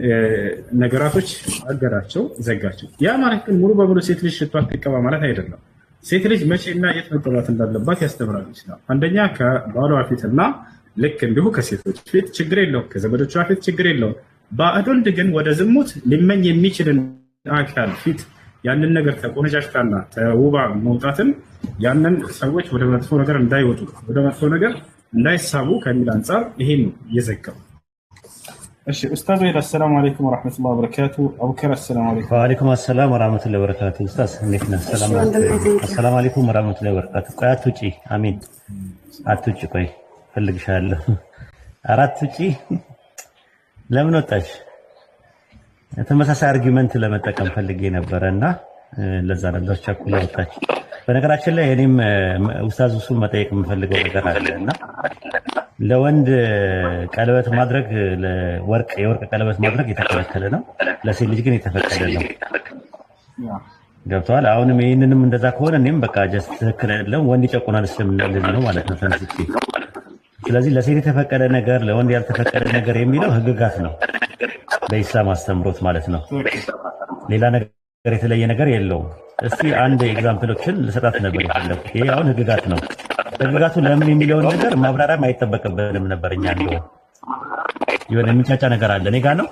ነገራቶች አገራቸው ዘጋቸው። ያ ማለት ግን ሙሉ በሙሉ ሴት ልጅ ሽቶ አትቀባ ማለት አይደለም። ሴት ልጅ መቼና የት መቀባት እንዳለባት ያስተምራል ይችላል። አንደኛ ከባሏ ፊትና ልክ እንዲሁ ከሴቶች ፊት ችግር የለውም፣ ከዘመዶቿ ፊት ችግር የለውም። ባዕድ ወንድ ግን ወደ ዝሙት ሊመኝ የሚችልን አካል ፊት ያንን ነገር ተቆነጃጅታና ተውባ መውጣትን ያንን ሰዎች ወደ መጥፎ ነገር እንዳይወጡ ወደ መጥፎ ነገር እንዳይሳቡ ከሚል አንጻር ይሄን የዘጋው። እሺ ኡስታዝ ወይ ሰላም አለይኩም ወራህመቱላሂ ወበረካቱ። አቡከር ሰላም አለይኩም። ወአለይኩም ሰላም ወራህመቱላሂ ወበረካቱ። ኡስታዝ እንዴት ነህ? ሰላም አሰላሙ አለይኩም ወራህመቱላሂ ወበረካቱ። ቆይ አትውጪ፣ አሚን አትውጪ፣ ቆይ ፈልግሻለሁ። አትውጪ። ለምን ወጣሽ? ተመሳሳይ አርጊመንት ለመጠቀም ፈልጌ ነበረና ለዛ ነበር ቸኩላ ወጣች። በነገራችን ላይ እኔም ኡስታዝ እሱን መጠየቅ የምፈልገው ነገር አለና ለወንድ ቀለበት ማድረግ የወርቅ ቀለበት ማድረግ የተከለከለ ነው፣ ለሴት ልጅ ግን የተፈቀደ ነው። ገብቷል? አሁንም ይሄንንም እንደዛ ከሆነ እኔም በቃ ጀስት ትክክል አይደለም፣ ወንድ ይጨቁናል ስለምንል ነው ማለት ነው ተነስቼ። ስለዚህ ለሴት የተፈቀደ ነገር ለወንድ ያልተፈቀደ ነገር የሚለው ህግጋት ነው በኢስላም አስተምሮት ማለት ነው። ሌላ ነገር የተለየ ነገር የለውም። እስቲ አንድ ኤግዛምፕሎችን ልሰጣት ነበር የፈለኩት። ይሄ አሁን ህግጋት ነው። ህግጋቱ ለምን የሚለውን ነገር ማብራሪያም አይጠበቅብንም ነበር። እኛ እንደው የሆነ የሚጫጫ ነገር አለ እኔ ጋር ነው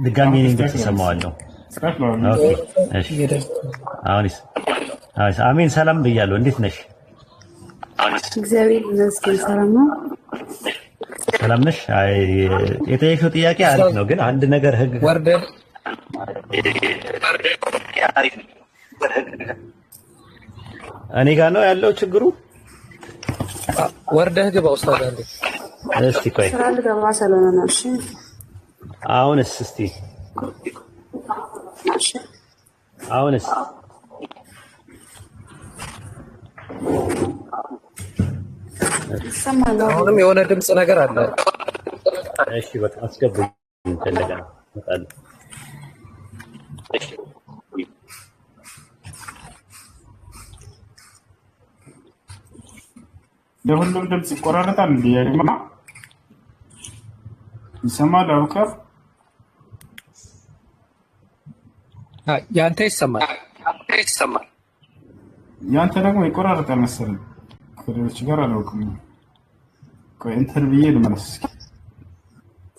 ድጋሜ እንዴት ይሰማዋለሁ? ኦኬ እሺ። አሁንስ አሜን ሰላም ብያለሁ። እንዴት ነሽ? እግዚአብሔር ይመስገን ሰላም ነው። ሰላም ነሽ? የጠየቅሽው ጥያቄ አሪፍ ነው፣ ግን አንድ ነገር ህግ እኔ ጋር ነው ያለው ችግሩ። ወርደህ ግባ ኡስታዝ አንዴ። እስቲ ቆይ ስራ ልገባ ስለሆነ ነው። እሺ አሁንስ? እስቲ አሁንስ? አሁንም የሆነ ድምጽ ነገር አለ። እሺ በቃ አስገቡኝ። እንደገና መጣል። እሺ ለሁሉም ድምጽ ይቆራረጣል እንዴ? ያማ ይሰማል? አቡከር ያንተ ይሰማል? ያንተ ደግሞ ይቆራረጣል መሰለኝ። ከሌሎች ጋር አላውቅም። ቆይ እንትን ብዬ ልመለስ።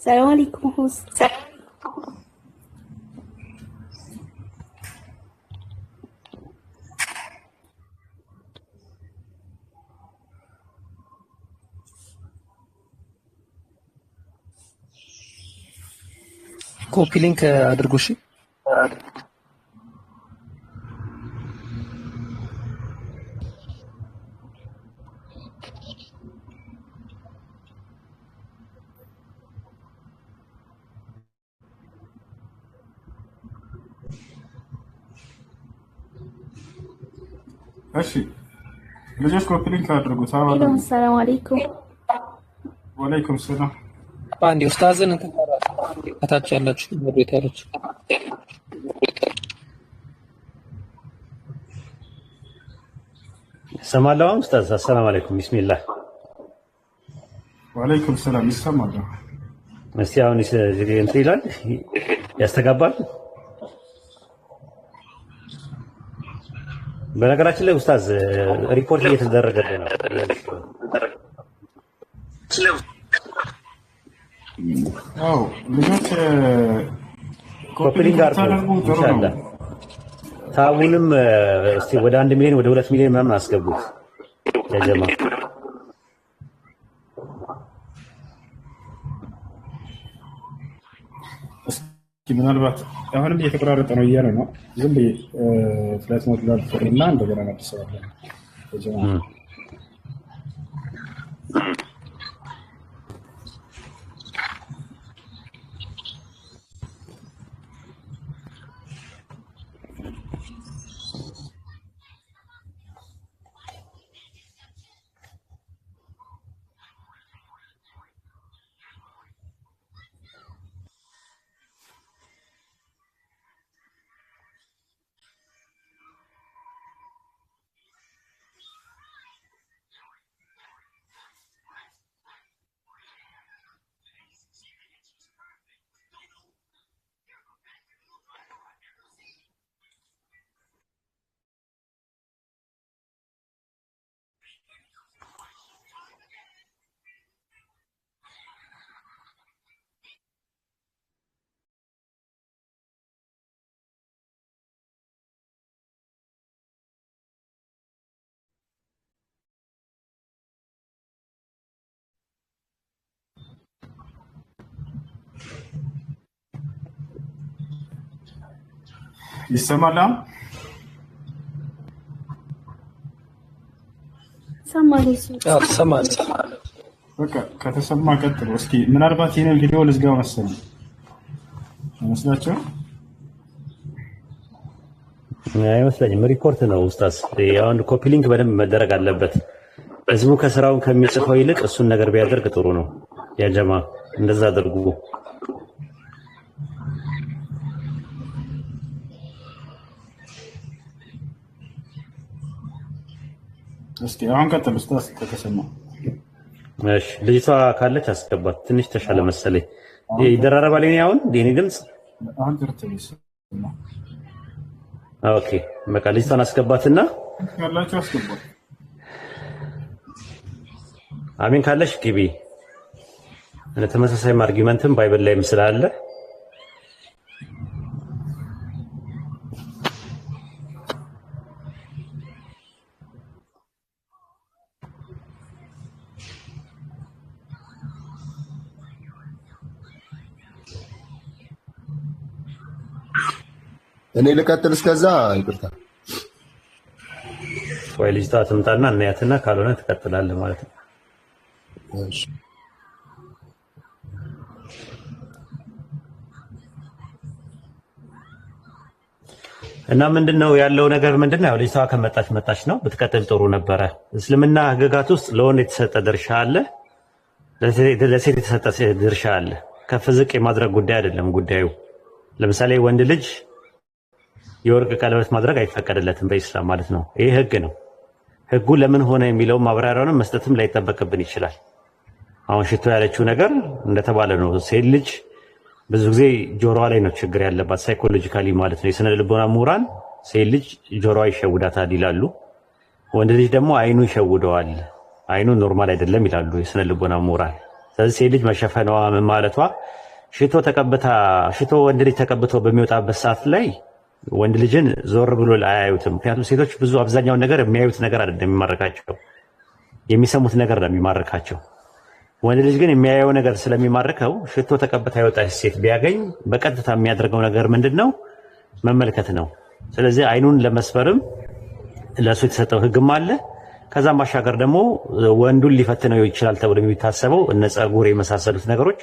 ሰላም አለይኩም ሁስ ኮፒ ሊንክ አድርጉ። እሺ እሺ ልጆች ኮፒ ሊንክ አድርጉ። ሰላም አለይኩም። ወአለይኩም ሰላም። አንዴ ኡስታዝን እንትን ከታች ያላችሁ ሞዴሬት ያላችሁ ሰማለሁ። ኡስታዝ አሰላሙ አለይኩም ቢስሚላህ። ወአለይኩም ሰላም። ይሰማል? እስቲ አሁን እንትን ይላል ያስተጋባል። በነገራችን ላይ ኡስታዝ ሪፖርት እየተደረገልህ ነው። አዎ ልጆች ኮፒሊንግ አድርጉ ኢንሻአላህ። ታውንም እስቲ ወደ 1 ሚሊዮን ወደ 2 ሚሊዮን ምናምን አስገቡት። ለጀማ ምናልባት አሁንም እየተቆራረጠ ነው እያለ ነው። ዝም ብዬ ፍላይት ሞድ ላይ እና እንደገና መልሰዋለን። ይሰማል? ሰማል። በቃ ከተሰማ ቀጥሎ እስኪ ምናልባት ይሄንን ቪዲዮ ልዝጋው መሰለኝ አይመስላችሁም? አይመስለኝም። ሪፖርት ነው ኡስታዝ። አሁን ኮፒ ሊንክ በደንብ መደረግ አለበት። ህዝቡ ከስራውን ከሚጽፈው ይልቅ እሱን ነገር ቢያደርግ ጥሩ ነው። ያ ጀማ እንደዛ አድርጉ። እስኪ አሁን ቀጥል ኡስታዝ ከተሰማ። እሺ ልጅቷ ካለች አስገባት። ትንሽ ተሻለ መሰለኝ። ይደራረባል አሁን የኔ ድምጽ አሁን ትርትልስ። ኦኬ በቃ ልጅቷን አስገባትና ካላችሁ አስገባት። አሚን ካለሽ ግቢ። ተመሳሳይ አርጊመንትም ባይብል ላይም ስላለ እኔ ልቀጥል እስከዛ ይቅርታ። ወይ ልጅቷ ትምጣና እናያትና ካልሆነ ትቀጥላለህ ማለት ነው። እሺ እና ምንድነው ያለው ነገር ምንድነው? ያው ልጅቷ ከመጣች ነው። ብትቀጥል ጥሩ ነበረ። እስልምና ህግጋት ውስጥ ለወንድ የተሰጠ ድርሻ አለ፣ ለሴት የተሰጠ ድርሻ አለ። ከፍ ዝቅ የማድረግ ጉዳይ አይደለም ጉዳዩ። ለምሳሌ ወንድ ልጅ የወርቅ ቀለበት ማድረግ አይፈቀድለትም በኢስላም ማለት ነው። ይሄ ህግ ነው። ህጉ ለምን ሆነ የሚለው ማብራሪያውንም መስጠትም ላይጠበቅብን ይችላል። አሁን ሽቶ ያለችው ነገር እንደተባለ ነው። ሴት ልጅ ብዙ ጊዜ ጆሮዋ ላይ ነው ችግር ያለባት ሳይኮሎጂካሊ ማለት ነው። የስነ ልቦና ምሁራን ሴት ልጅ ጆሮዋ ይሸውዳታል ይላሉ። ወንድ ልጅ ደግሞ አይኑ ይሸውደዋል፣ አይኑ ኖርማል አይደለም ይላሉ የስነ ልቦና ምሁራን። ስለዚህ ሴት ልጅ መሸፈኗ ምን ማለቷ ሽቶ ወንድ ልጅ ተቀብቶ በሚወጣበት ሰዓት ላይ ወንድ ልጅን ዞር ብሎ አያዩትም። ምክንያቱም ሴቶች ብዙ አብዛኛውን ነገር የሚያዩት ነገር አይደለም የሚማርካቸው፣ የሚሰሙት ነገር ነው የሚማርካቸው። ወንድ ልጅ ግን የሚያየው ነገር ስለሚማርከው ሽቶ ተቀብታ የወጣች ሴት ቢያገኝ በቀጥታ የሚያደርገው ነገር ምንድነው? መመልከት ነው። ስለዚህ አይኑን ለመስፈርም ለሱ የተሰጠው ህግም አለ። ከዛም ባሻገር ደግሞ ወንዱን ሊፈትነው ይችላል ተብሎ የሚታሰበው እነ ፀጉር የመሳሰሉት ነገሮች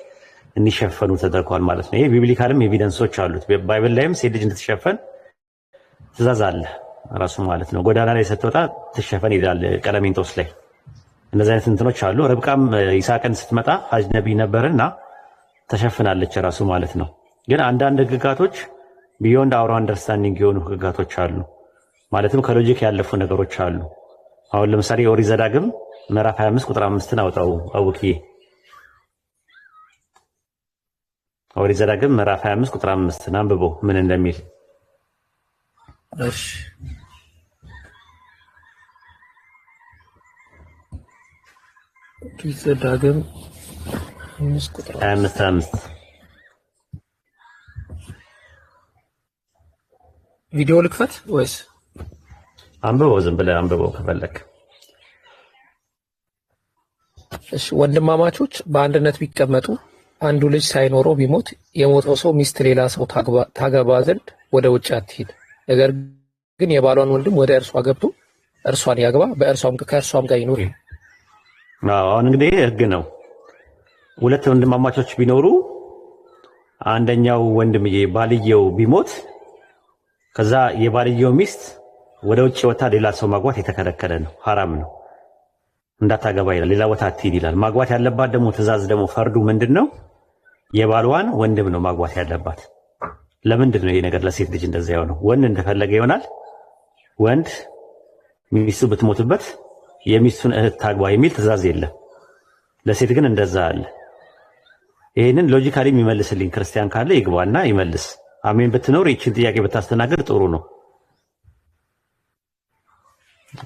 እንዲሸፈኑ ተደርጓል ማለት ነው። ይሄ ቢብሊካልም ኤቪደንሶች አሉት። ባይብል ላይም ሴት ልጅ እንድትሸፈን ትእዛዝ አለ ራሱ ማለት ነው። ጎዳና ላይ ስትወጣ ትሸፈን ይላል ቀለሜንጦስ ላይ። እንደዚህ አይነት እንትኖች አሉ። ርብቃም ይስሐቅን ስትመጣ አጅነቢ ነበርና ተሸፍናለች ራሱ ማለት ነው። ግን አንዳንድ ህግጋቶች ቢዮንድ አወር አንደርስታንዲንግ የሆኑ ህግጋቶች አሉ። ማለትም ከሎጂክ ያለፉ ነገሮች አሉ። አሁን ለምሳሌ ኦሪት ዘዳግም ምዕራፍ 25 ቁጥር 5ን አውጣው አውክዬ። ኦሪት ዘዳግም ምዕራፍ 25 ቁጥር 5 አንብበው ምን እንደሚል። እሺ ኦሪት ዘዳግም 25 ቁጥር 25 ቪዲዮ ልክፈት ወይስ አንብበው? ዝም ብለህ አንብበው ከፈለክ። እሺ ወንድማማቾች በአንድነት ቢቀመጡ አንዱ ልጅ ሳይኖረው ቢሞት የሞተው ሰው ሚስት ሌላ ሰው ታገባ ዘንድ ወደ ውጭ አትሂድ፣ ነገር ግን የባሏን ወንድም ወደ እርሷ ገብቶ እርሷን ያግባ፣ ከእርሷም ጋር ይኑር። አሁን እንግዲህ ህግ ነው። ሁለት ወንድማማቾች ቢኖሩ አንደኛው ወንድምዬ ባልየው ቢሞት ከዛ የባልየው ሚስት ወደ ውጭ ወጣ ሌላ ሰው ማግባት የተከለከለ ነው፣ ሐራም ነው። እንዳታገባ ይላል፣ ሌላ ቦታ አትሂድ ይላል። ማግባት ያለባት ደግሞ ትእዛዝ ደግሞ ፈርዱ ምንድነው? የባልዋን ወንድም ነው ማግባት ያለባት። ለምንድን ነው ይሄ ነገር ለሴት ልጅ እንደዛ የሆነው? ወንድ እንደፈለገ ይሆናል። ወንድ ሚስቱ ብትሞትበት የሚስቱን እህት ታግባ የሚል ትእዛዝ የለም። ለሴት ግን እንደዛ አለ። ይሄንን ሎጂካሊ የሚመልስልኝ ክርስቲያን ካለ ይግባና ይመልስ። አሜን ብትኖር ይህችን ጥያቄ ብታስተናግድ ጥሩ ነው።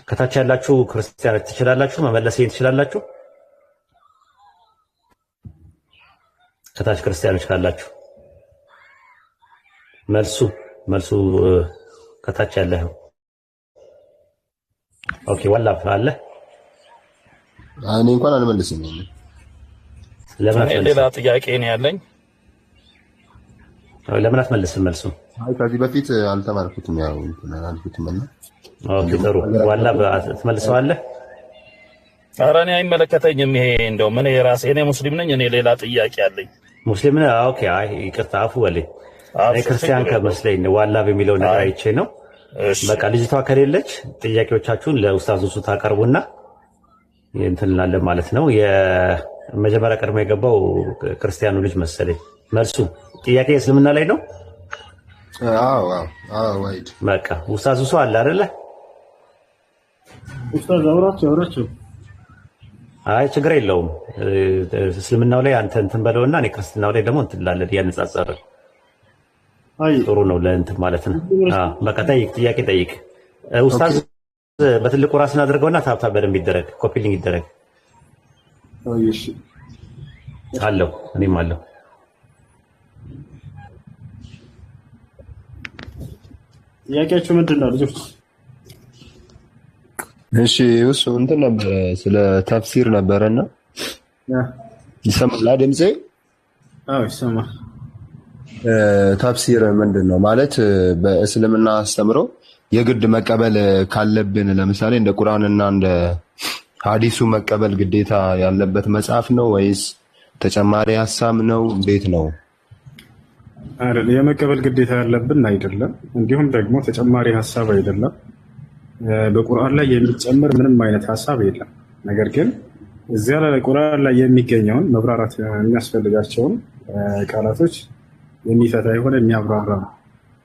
ከታች ያላችሁ ክርስቲያኖች ትችላላችሁ መመለስ ትችላላችሁ። ከታች ክርስቲያኖች ካላችሁ መልሱ ከታች ያለ ነው። ኦኬ ዋላ አለ። እኔ እንኳን አልመልስም። ሌላ ጥያቄ ነው ያለኝ። ለምን አትመልስም? መልሱ ከዚህ በፊት አልተማርኩትም። ያው አልኩትም እና ኦኬ ጥሩ ዋላ ትመልሰዋለህ። ኧረ እኔ አይመለከተኝም። ይሄ እንደው ምን የራሴ እኔ ሙስሊም ነኝ። እኔ ሌላ ጥያቄ አለኝ። ሙስሊም ነህ? ኦኬ አይ ይቅርታ አፉ በለኝ። እኔ ክርስቲያን ከመስለኝ ዋላ በሚለው ነገር አይቼ ነው። በቃ ልጅቷ ከሌለች ጥያቄዎቻችሁን ለኡስታዝ ኡሱ ታቀርቡና እንትን እንላለን ማለት ነው። የመጀመሪያ ቀድሞ የገባው ክርስቲያኑ ልጅ መሰለኝ። መልሱ ጥያቄ እስልምና ላይ ነው። አዎ ወይድ በቃ ኡስታዝ ኡሱ አለ አይደለ? ኡስታዝ አውራቸው። አይ ችግር የለውም። እስልምናው ላይ አንተ እንትን በለውና እኔ ክርስትናው ላይ ደግሞ እንትን ላለን ያነጻጸረ ጥሩ ነው ለእንትን ማለት ነው። በቃ ጠይቅ፣ ጥያቄ ጠይቅ ኡስታዝ። በትልቁ ራስን አድርገውና ታብታብ በደንብ ይደረግ፣ ኮፒ ሊንክ ይደረግ። እሺ አለው እኔም አለው። ጥያቄያችሁ ምንድን ነው ልጆች? እሺ እሱ እንትን ነበረ ስለ ተፍሲር ነበረና ይሰማል ድምጼ? አዎ ይሰማል። ተፍሲር ምንድን ነው ማለት በእስልምና አስተምሮ የግድ መቀበል ካለብን ለምሳሌ እንደ ቁርአንና እንደ ሐዲሱ መቀበል ግዴታ ያለበት መጽሐፍ ነው ወይስ ተጨማሪ ሐሳብ ነው? እንዴት ነው? አይደል የመቀበል ግዴታ ያለብን አይደለም። እንዲሁም ደግሞ ተጨማሪ ሐሳብ አይደለም። በቁርአን ላይ የሚጨምር ምንም አይነት ሐሳብ የለም። ነገር ግን እዚያ ላይ ቁርአን ላይ የሚገኘውን መብራራት የሚያስፈልጋቸውን ቃላቶች የሚፈታ የሆነ የሚያብራራ ነው።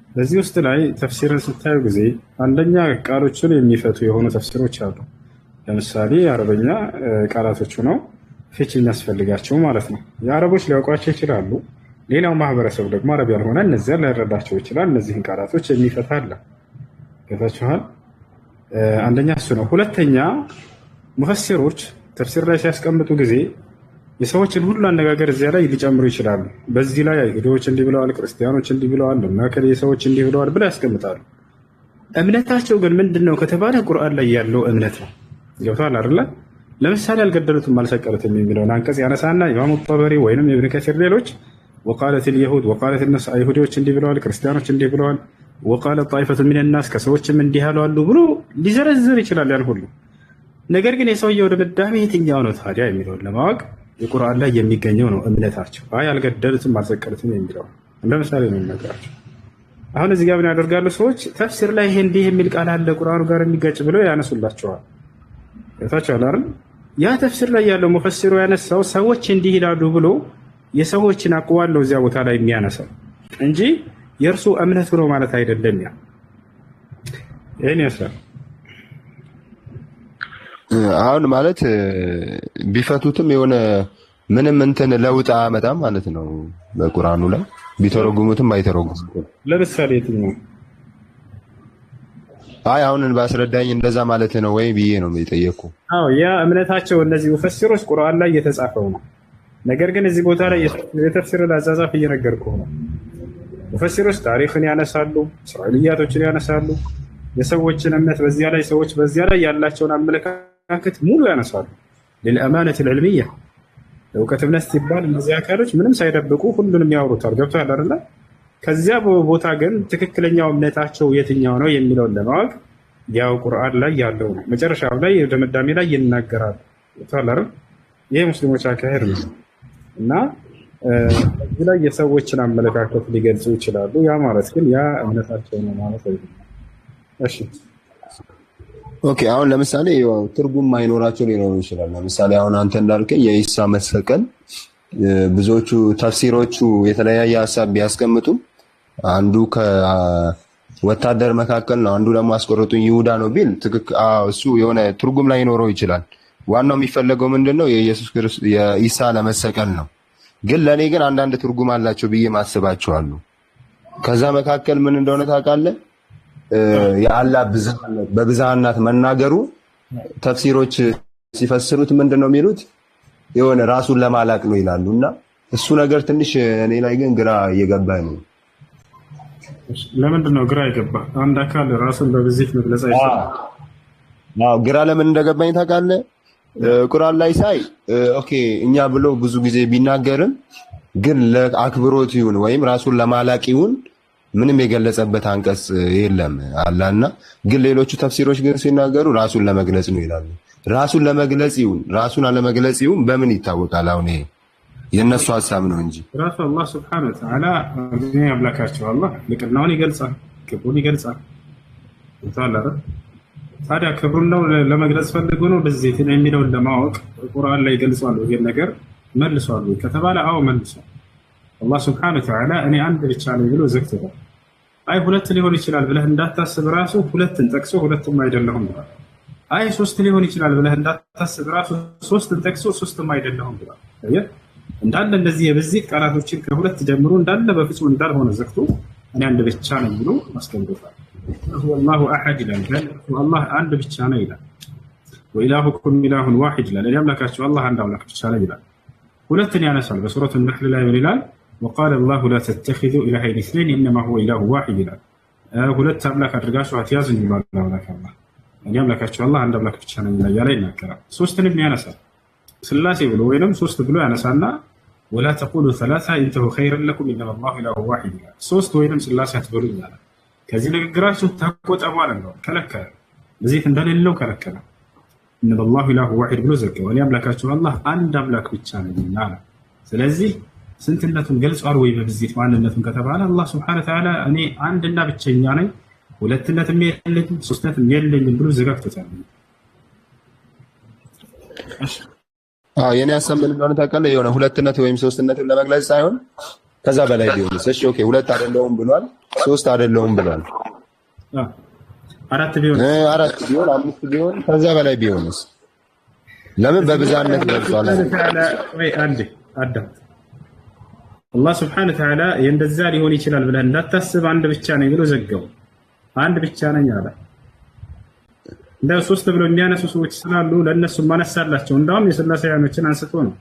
በዚህ ውስጥ ላይ ተፍሲርን ስታዩ ጊዜ አንደኛ ቃሎችን የሚፈቱ የሆኑ ተፍሲሮች አሉ። ለምሳሌ የአረበኛ ቃላቶቹ ነው ፍች የሚያስፈልጋቸው ማለት ነው። የአረቦች ሊያውቋቸው ይችላሉ። ሌላው ማህበረሰብ ደግሞ አረብ ያልሆነ እነዚያን ላይረዳቸው ይችላል። እነዚህን ቃላቶች የሚፈታ አለ። ገብታችኋል? አንደኛ እሱ ነው። ሁለተኛ ሙፈሲሮች ተፍሲር ላይ ሲያስቀምጡ ጊዜ የሰዎችን ሁሉ አነጋገር እዚያ ላይ ሊጨምሩ ይችላሉ። በዚህ ላይ አይሁዶች እንዲህ ብለዋል፣ ክርስቲያኖች እንዲህ ብለዋል፣ መከለ ሰዎች እንዲህ ብለዋል ብለው ያስቀምጣሉ። እምነታቸው ግን ምንድነው ከተባለ ቁርአን ላይ ያለው እምነት ነው። ገብቷል አይደለ? ለምሳሌ አልገደሉትም አልሰቀሉትም የሚለውን አንቀጽ ያነሳና ኢማሙ ጠበሪ ወይንም ኢብኑ ከሲር ሌሎች ወቃለት اليهود ወቃለት الناس አይሁዶች እንዲህ ብለዋል፣ ክርስቲያኖች እንዲህ ብለዋል፣ ወቃለት طائفة من الناس ከሰዎችም እንዲህ ያሉ ብሎ ሊዘረዝር ይችላል ያን ሁሉ። ነገር ግን የሰውየው ድምዳሜ የትኛው ነው ታዲያ የሚለውን ለማወቅ የቁርአን ላይ የሚገኘው ነው እምነታቸው። አይ አልገደሉትም አልሰቀሉትም የሚለው እንደ ምሳሌ ነው የሚነግራቸው። አሁን እዚህ ጋር ምን ያደርጋሉ ሰዎች ተፍሲር ላይ ይሄ እንዲህ የሚል ቃል አለ ቁርአኑ ጋር የሚጋጭ ብለው ያነሱላቸዋል። ታቻለ አይደል? ያ ተፍሲር ላይ ያለው ሙፈሲሩ ያነሳው ሰዎች እንዲህ ይላሉ ብሎ የሰዎችን አቋዋል ነው እዚያ ቦታ ላይ የሚያነሳው እንጂ የእርሱ እምነት ነው ማለት አይደለም። ያ ይሄን ያሳል አሁን ማለት ቢፈቱትም የሆነ ምንም እንትን ለውጥ አያመጣም ማለት ነው። በቁርአኑ ላይ ቢተረጉሙትም አይተረጉሙትም። ለምሳሌ የትኛው? አይ አሁን ባስረዳኝ እንደዛ ማለት ነው ወይ ብዬ ነው የጠየኩ። አዎ ያ እምነታቸው እነዚህ ሙፈሲሮች ቁርአን ላይ የተጻፈው ነው። ነገር ግን እዚህ ቦታ ላይ የተፍሲርን አጻጻፍ እየነገርኩህ ነው። ሙፈሲሮች ታሪክን ያነሳሉ፣ እስራኤልያቶችን ያነሳሉ፣ የሰዎችን እምነት በዚያ ላይ ሰዎች በዚያ ላይ ያላቸውን አመለካከት ሙሉ ያነሳሉ። ለልአማነት العلميه እውቀት እምነት ሲባል እነዚህ አካሎች ምንም ሳይደብቁ ሁሉንም ያወሩታል። ገብቶሃል አይደለ? ከዚያ ቦታ ግን ትክክለኛው እምነታቸው የትኛው ነው የሚለውን ለማወቅ ያው ቁርአን ላይ ያለው ነው። መጨረሻው ላይ ድምዳሜ ላይ ይናገራል። ገብቶሃል አይደል? ይሄ ሙስሊሞች አካሄድ ነው እና እዚህ ላይ የሰዎችን አመለካከት ሊገልጹ ይችላሉ። ያ ማለት ግን ያ እምነታቸው ነው ማለት አይደለም። እሺ ኦኬ። አሁን ለምሳሌ ትርጉም ማይኖራቸው ሊኖሩ ይችላል። ለምሳሌ አሁን አንተ እንዳልከኝ የኢሳ መሰቀል ብዙዎቹ ተፍሲሮቹ የተለያየ ሀሳብ ቢያስቀምጡ አንዱ ከወታደር መካከል ነው፣ አንዱ ደግሞ አስቆረጡኝ ይሁዳ ነው ቢል እሱ የሆነ ትርጉም ላይኖረው ይችላል። ዋናው የሚፈለገው ምንድነው የኢየሱስ ክርስቶስ የኢሳ ለመሰቀል ነው። ግን ለኔ ግን አንዳንድ ትርጉም አላቸው ብዬ ማስባቸዋለሁ። ከዛ መካከል ምን እንደሆነ ታውቃለህ? የአላህ በብዛህነት መናገሩ ተፍሲሮች ሲፈስሩት ምንድነው የሚሉት የሆነ ራሱን ለማላቅ ነው ይላሉ። እና እሱ ነገር ትንሽ እኔ ላይ ግን ግራ እየገባኝ ነው። ለምንድን ነው ግራ የገባ? አንድ አካል ራሱን በብዜት መግለጽ አይችልም። ግራ ለምን እንደገባኝ ታውቃለህ? ቁርአን ላይ ሳይ ኦኬ እኛ ብሎ ብዙ ጊዜ ቢናገርም ግን ለአክብሮት ይሁን ወይም ራሱን ለማላቅ ይሁን ምንም የገለጸበት አንቀጽ የለም አላህና። ግን ሌሎቹ ተፍሲሮች ግን ሲናገሩ ራሱን ለመግለጽ ነው ይላሉ። ራሱን ለመግለጽ ይሁን ራሱን አለመግለጽ ይሁን በምን ይታወቃል? አሁን ይሄ የነሱ ሀሳብ ነው እንጂ ራሱ አላህ Subhanahu Wa Ta'ala ያምላካቸው አላህ ልቅናውን ይገልጻል፣ ክብሩን ይገልጻል። ታዲያ ክብሩን ነው ለመግለጽ ፈልጎ ነው በዚህ የሚለውን ለማወቅ ቁርአን ላይ ገልጿል። ይሄን ነገር መልሷል ከተባለ አዎ መልሷል። አላህ Subhanahu Wa Ta'ala እኔ አንድ ብቻ ነኝ ብሎ ዘግቶታል። አይ ሁለት ሊሆን ይችላል ብለህ እንዳታስብ ራሱ ሁለትን ጠቅሶ ሁለቱም አይደለሁም ብሏል። አይ ሶስት ሊሆን ይችላል ብለህ እንዳታስብ ራሱ ሶስትን ጠቅሶ ሶስትም አይደለሁም ብሏል። እንዳለ እንደዚህ የብዚት ቃላቶችን ከሁለት ጀምሮ እንዳለ በፍጹም እንዳልሆነ ዘግቶ እኔ አንድ ብቻ ነኝ ብሎ አስቀምጦታል። ወላሁ አሐድ ይላል፣ አላህ አንድ ብቻ ነው ይላል። ወኢላሁኩም ኢላሁን ዋሂድ ይላል፣ አምላካችሁ አላህ አንድ አምላክ ብቻ ነው ይላል። ሁለትን ያነሳል በሱረቱ ነህል ላይ ይላል وقال الله لا تتخذوا إلهين اثنين إنما هو إله واحد ይላል። ሁለት አምላክ አድርጋችሁ አትያዙ ይላል አላህ። እኔ አምላካችሁ አላህ አንድ አምላክ ብቻ ነው ይላል ይናገራል። ሶስትንም ያነሳል ስላሴ ብሎ ወይንም ሶስት ብሎ ያነሳና ولا تقولوا ثلاثة انتهوا خيرا لكم إنما الله إله واحد ይላል። ሶስት ወይንም ስላሴ አትበሉ ይላል። ከዚህ ንግግራችሁ ተቆጠቡ ማለት ነው። ከለከለ በዚህ እንደሌለው ከለከለ። إنما الله إله واحد ብሎ ዘጋው። እኔ አምላካችሁ አላህ አንድ አምላክ ብቻ ነው ይላል። ስለዚህ ስንትነቱን ገልጿል ወይ በብዚት ማንነቱን ከተባለ አላህ Subhanahu Wa Ta'ala እኔ አንድና ብቸኛ ነኝ ሁለትነትም የለኝም ሶስትነትም የለኝም ብሎ ዘጋግቶታል። የኔ ሀሳብ ምን እንደሆነ ታውቃለህ? የሆነ ሁለትነት ወይም ሶስትነትን ለመግለጽ ሳይሆን ከዛ በላይ ቢሆንስ? እሺ ኦኬ ሁለት አይደለሁም ብሏል፣ ሶስት አይደለሁም ብሏል፣ አራት ቢሆን አምስት ቢሆን ከዛ በላይ ቢሆንስ? ለምን በብዛነት ገልጿል? ወይ አንዴ አዳም አላህ Subhanahu Wa Ta'ala እንደዛ ሊሆን ይችላል ብለህ እንዳታስብ አንድ ብቻ ነኝ ብሎ ዘጋው። አንድ ብቻ ነኝ አለ። እንደው ሶስት ብሎ የሚያነሱ ሰዎች ስላሉ ለነሱ ማነሳላቸው እንዳውም የስላሴያኖችን አንስቶ ነው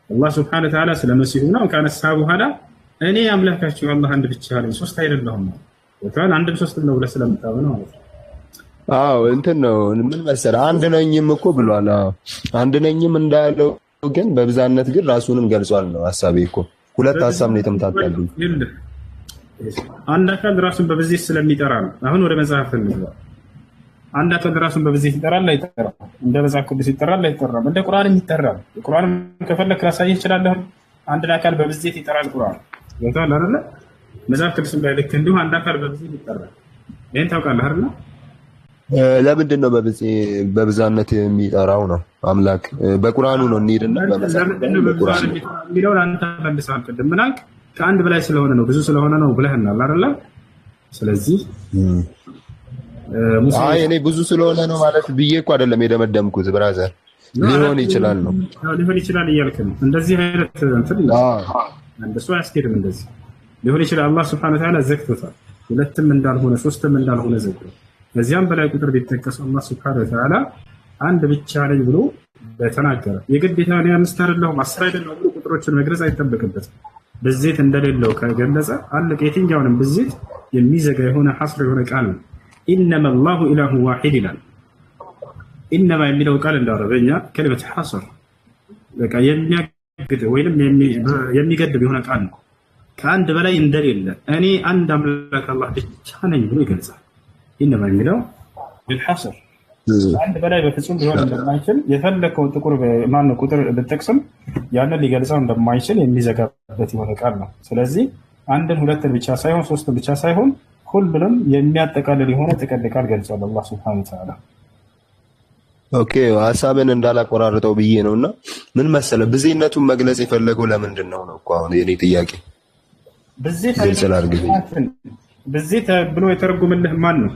አላህ Subhanahu Wa Ta'ala ስለመሲሁ ነው ካነሳ በኋላ እኔ አምላካችሁ አላህ አንድ ብቻ ነኝ ሶስት አይደለሁም ነው ወጣን አንድም ሶስትም ነው ብለህ ስለምታውቅ ነው። አዎ እንትን ነው ምን መሰለህ አንድ ነኝም እኮ ብሏል። አዎ አንድ ነኝም እንዳለው ግን በብዛነት ግን ራሱንም ገልጿል ነው ሐሳቤ እኮ። ሁለት ሐሳብ ነው የተምታታልኝ። አንድ አካል ራሱን በብዜት ስለሚጠራ ነው። አሁን ወደ መጽሐፍ እንግባ። አንድ አካል ራሱን በብዜት ይጠራል አይጠራም? እንደ መጽሐፍ ቅዱስ ይጠራል አይጠራም? እንደ ቁርአንም ይጠራል። ቁርአን ከፈለክ ላሳይህ እችላለሁ። አንድ አካል በብዜት ይጠራል ቁርአን ወጣል አይደለ? መጽሐፍ ቅዱስ ላይ ልክ እንዲሁ አንድ አካል በብዜት ይጠራል። ይሄን ታውቃለህ አይደል? ለምንድን ነው በብዛነት የሚጠራው ነው አምላክ? በቁርአኑ ነው እንሂድና በመጽሐፍ የሚለውን አንተ መልሰሃል። ቅድም ምን አልክ? ከአንድ በላይ ስለሆነ ነው ብዙ ስለሆነ ነው ብለህናል አይደለ? ስለዚህ አይ እኔ ብዙ ስለሆነ ነው ማለት ብዬ እኮ አይደለም የደመደምኩት ብራዘር። ሊሆን ይችላል ነው ሊሆን ይችላል እያልክ ነው። እንደዚህ አይነት እንትን እንደሱ አያስኬድም። እንደዚህ ሊሆን ይችላል አላህ Subhanahu Wa Ta'ala ዘግቶታል። ሁለትም እንዳልሆነ ሶስትም እንዳልሆነ ዘግቶታል። ከዚያም በላይ ቁጥር ቢጠቀስ አላህ Subhanahu Wa Ta'ala አንድ ብቻ ነኝ ብሎ በተናገረ የግዴታ ነው አምስት አይደለሁም አስር አይደለሁም ብሎ ቁጥሮችን መግለጽ አይጠበቅበትም። ብዜት እንደሌለው ከገለጸ አለቀ። የትኛውንም ብዜት የሚዘጋ የሆነ ሐስር የሆነ ቃል ነው። ኢነማ አላሁ ኢላሁ ዋሂድ ይላል። ኢነማ የሚለው ቃል እንደ አረበኛ ከልመት ሐስር በቃ ወይንም የሚገድብ የሆነ ቃል ነው። ከአንድ በላይ እንደሌለ እኔ አንድ አምላክ አላህ ብቻ ነኝ ብሎ ይገልጻል። ይህን የሚለው بالحصر አንድ በላይ በፍጹም ሊሆን እንደማይችል የፈለከውን ቁጥር ብትጠቅስም ያንን ሊገልጸው እንደማይችል የሚዘጋበት የሆነ ቃል ነው። ስለዚህ አንድን ሁለትን ብቻ ሳይሆን ሶስትን ብቻ ሳይሆን ሁሉንም የሚያጠቃልል የሆነ ጥቅል ቃል ገልጿል አላህ ሱብሓነሁ ወተዓላ። ኦኬ ሐሳብን እንዳላቆራርጠው ብዬ ነውና ምን መሰለህ ብዜነቱን መግለጽ የፈለገው ለምንድን ነው እኮ አሁን የኔ ጥያቄ። ብዜት ብሎ የተረጎመልህ ማን ነው?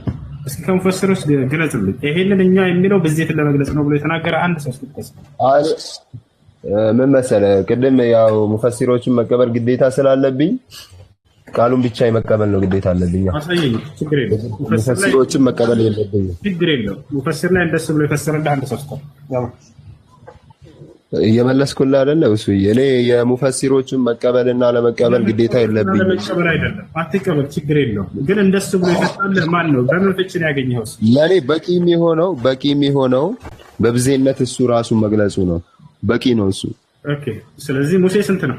እስኪ ከሙፈሲሮች ግለጽልኝ። ይሄንን እኛ የሚለው ብዜትን ለመግለጽ ነው ብሎ የተናገረ አንድ ሰው እስኪጠቅስ። ምን መሰለህ ቅድም ያው ሙፈሲሮችን መቀበል ግዴታ ስላለብኝ ቃሉን ብቻ የመቀበል ነው ግዴታ አለብኝ። አሳየኝ። ችግር የለውም። ሙፈሲሮችን መቀበል የለብኝም። ችግር የለውም። ሙፈሲር ላይ እንደሱ ብሎ የፈሰረልህ አንድ ሰው እስኪ ያው እየመለስኩልህ አይደለ? እሱ እኔ የሙፈሲሮችን መቀበልና ለመቀበል ግዴታ የለብኝም። መቀበል አይደለም አትቀበል፣ ችግር የለውም። ግን እንደሱ ብሎ የፈሰረልህ ማን ነው? በምን ፍቺ ነው ያገኘኸው? ለኔ በቂ የሚሆነው በብዜነት እሱ ራሱ መግለጹ ነው። በቂ ነው እሱ። ኦኬ። ስለዚህ ሙሴ ስንት ነው?